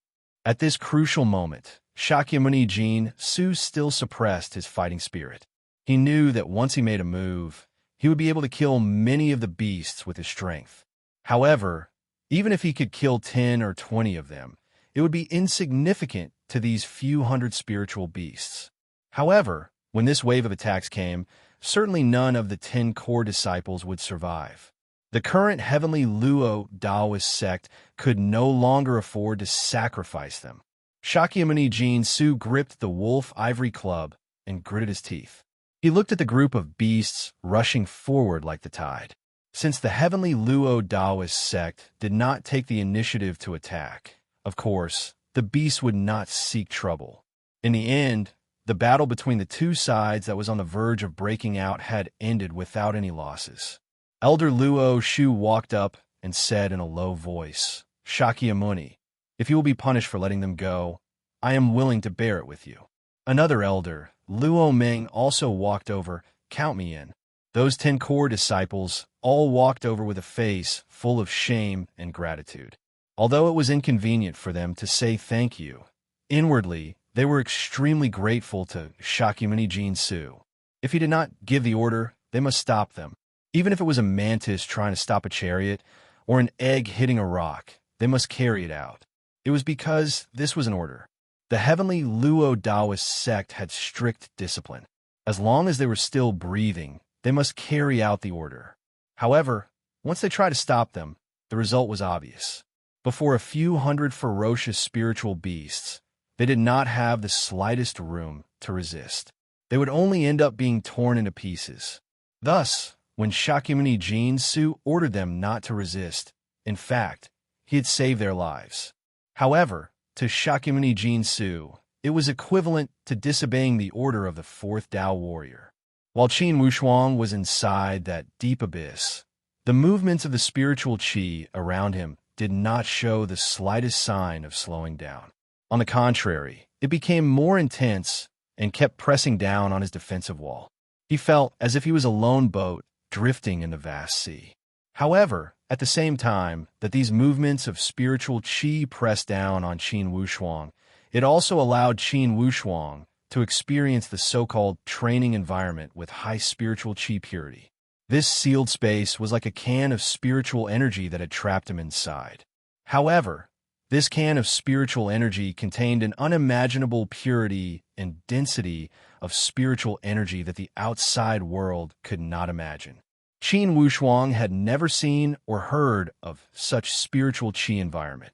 At this crucial moment, Shakyamuni Jinsu still suppressed his fighting spirit. He knew that once he made a move, he would be able to kill many of the beasts with his strength. However, even if he could kill 10 or 20 of them, it would be insignificant to these few hundred spiritual beasts. However, when this wave of attacks came, certainly none of the 10 core disciples would survive. The current heavenly Luo Taoist sect could no longer afford to sacrifice them. Shakyamuni Jinsu gripped the wolf ivory club and gritted his teeth. He looked at the group of beasts rushing forward like the tide. Since the heavenly Luo Taoist sect did not take the initiative to attack, of course, the beasts would not seek trouble. In the end, the battle between the 2 sides that was on the verge of breaking out had ended without any losses. Elder Luo Shu walked up and said in a low voice, Shakyamuni, if you will be punished for letting them go, I am willing to bear it with you. Another elder, Luo Ming, also walked over. Count me in. Those 10 core disciples all walked over with a face full of shame and gratitude. Although it was inconvenient for them to say thank you, inwardly, they were extremely grateful to Shakyamuni Jinsu. If he did not give the order, they must stop them. Even if it was a mantis trying to stop a chariot or an egg hitting a rock, they must carry it out. It was because this was an order. The heavenly Luo Taoist sect had strict discipline. As long as they were still breathing, they must carry out the order. However, once they tried to stop them, the result was obvious. Before a few hundred ferocious spiritual beasts, they did not have the slightest room to resist. They would only end up being torn into pieces. Thus, when Shakyamuni Jinsu ordered them not to resist, in fact, he had saved their lives. However, to Shakyamuni Jinsu, it was equivalent to disobeying the order of the 4th Tao warrior. While Qin Wushuang was inside that deep abyss, the movements of the spiritual qi around him did not show the slightest sign of slowing down. On the contrary, it became more intense and kept pressing down on his defensive wall. He felt as if he was a lone boat drifting in the vast sea. However, at the same time that these movements of spiritual qi pressed down on Qin Wushuang, it also allowed Qin Wushuang to experience the so-called training environment with high spiritual qi purity. This sealed space was like a can of spiritual energy that had trapped him inside. However, this can of spiritual energy contained an unimaginable purity and density of spiritual energy that the outside world could not imagine. Qin Wushuang had never seen or heard of such spiritual qi environment.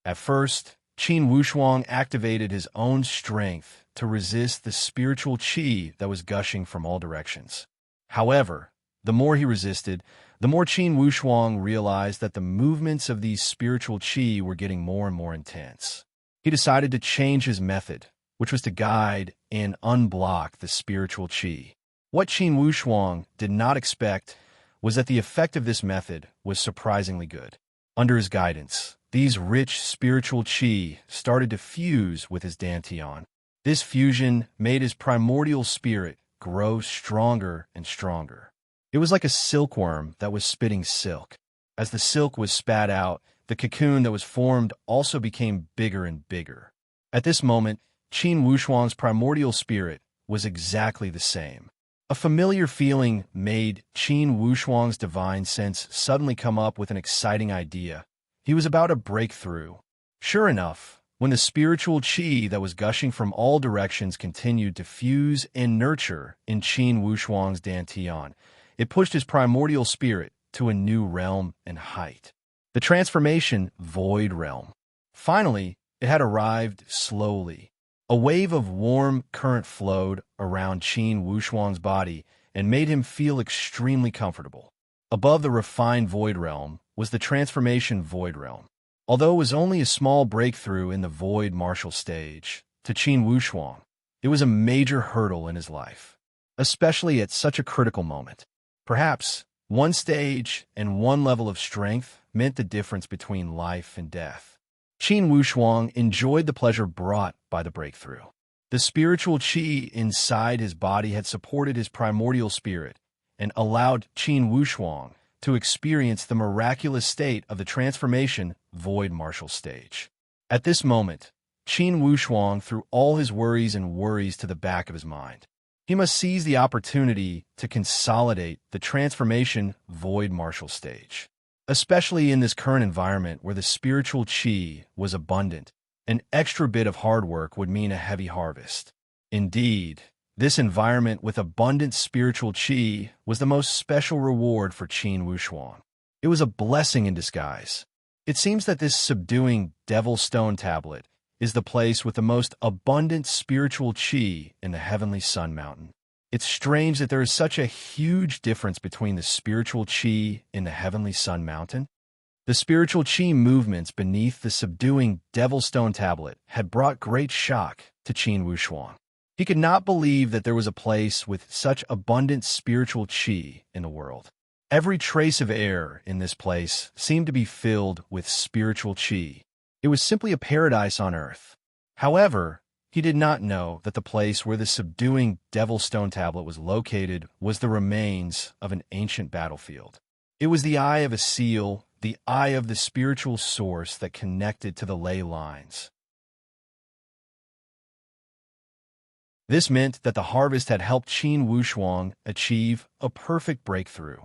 At first, Qin Wushuang activated his own strength to resist the spiritual qi that was gushing from all directions. However, the more he resisted, the more Qin Wushuang realized that the movements of these spiritual qi were getting more and more intense. He decided to change his method, which was to guide and unblock the spiritual qi. What Qin Wushuang did not expect was that the effect of this method was surprisingly good. Under his guidance, these rich spiritual qi started to fuse with his dantian. This fusion made his primordial spirit grow stronger and stronger. It was like a silkworm that was spitting silk. As the silk was spat out, the cocoon that was formed also became bigger and bigger. At this moment, Qin Wushuang's primordial spirit was exactly the same. A familiar feeling made Qin Wushuang's divine sense suddenly come up with an exciting idea. He was about to break through. Sure enough, when the spiritual qi that was gushing from all directions continued to fuse and nurture in Qin Wushuang's dantian, it pushed his primordial spirit to a new realm and height. The transformation void realm. Finally, it had arrived slowly. A wave of warm current flowed around Qin Wushuang's body and made him feel extremely comfortable. Above the refined void realm was the transformation void realm. Although it was only a small breakthrough in the void martial stage, to Qin Wushuang, it was a major hurdle in his life, especially at such a critical moment. Perhaps one stage and one level of strength meant the difference between life and death. Qin Wushuang enjoyed the pleasure brought by the breakthrough. The spiritual qi inside his body had supported his primordial spirit and allowed Qin Wushuang to experience the miraculous state of the transformation void martial stage. At this moment, Qin Wushuang threw all his worries to the back of his mind. He must seize the opportunity to consolidate the transformation void martial stage. Especially in this current environment where the spiritual qi was abundant, an extra bit of hard work would mean a heavy harvest. Indeed, this environment with abundant spiritual qi was the most special reward for Qin Wushuang. It was a blessing in disguise. It seems that this subduing devil stone tablet is the place with the most abundant spiritual qi in the heavenly sun mountain. It's strange that there is such a huge difference between the spiritual qi in the heavenly sun mountain. The spiritual qi movements beneath the subduing devil stone tablet had brought great shock to Qin Wushuang. He could not believe that there was a place with such abundant spiritual qi in the world. Every trace of air in this place seemed to be filled with spiritual qi. It was simply a paradise on earth. However, he did not know that the place where the subduing devil stone tablet was located was the remains of an ancient battlefield. It was the eye of a seal, the eye of the spiritual source that connected to the ley lines. This meant that the harvest had helped Qin Wushuang achieve a perfect breakthrough.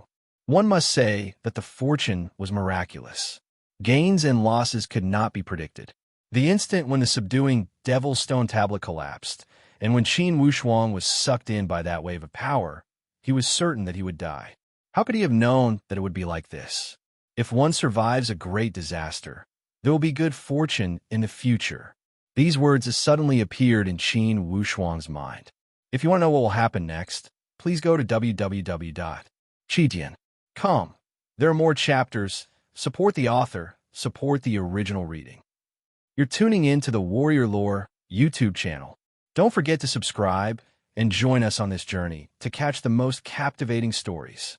One must say that the fortune was miraculous. Gains and losses could not be predicted. The instant when the subduing devil stone tablet collapsed, and when Qin Wushuang was sucked in by that wave of power, he was certain that he would die. How could he have known that it would be like this? If one survives a great disaster, there will be good fortune in the future. These words suddenly appeared in Qin Wushuang's mind. If you want to know what will happen next, please go to www.qitian.com. There are more chapters. Support the author. Support the original reading. You're tuning in to the Warrior Lore YouTube channel. Don't forget to subscribe and join us on this journey to catch the most captivating stories.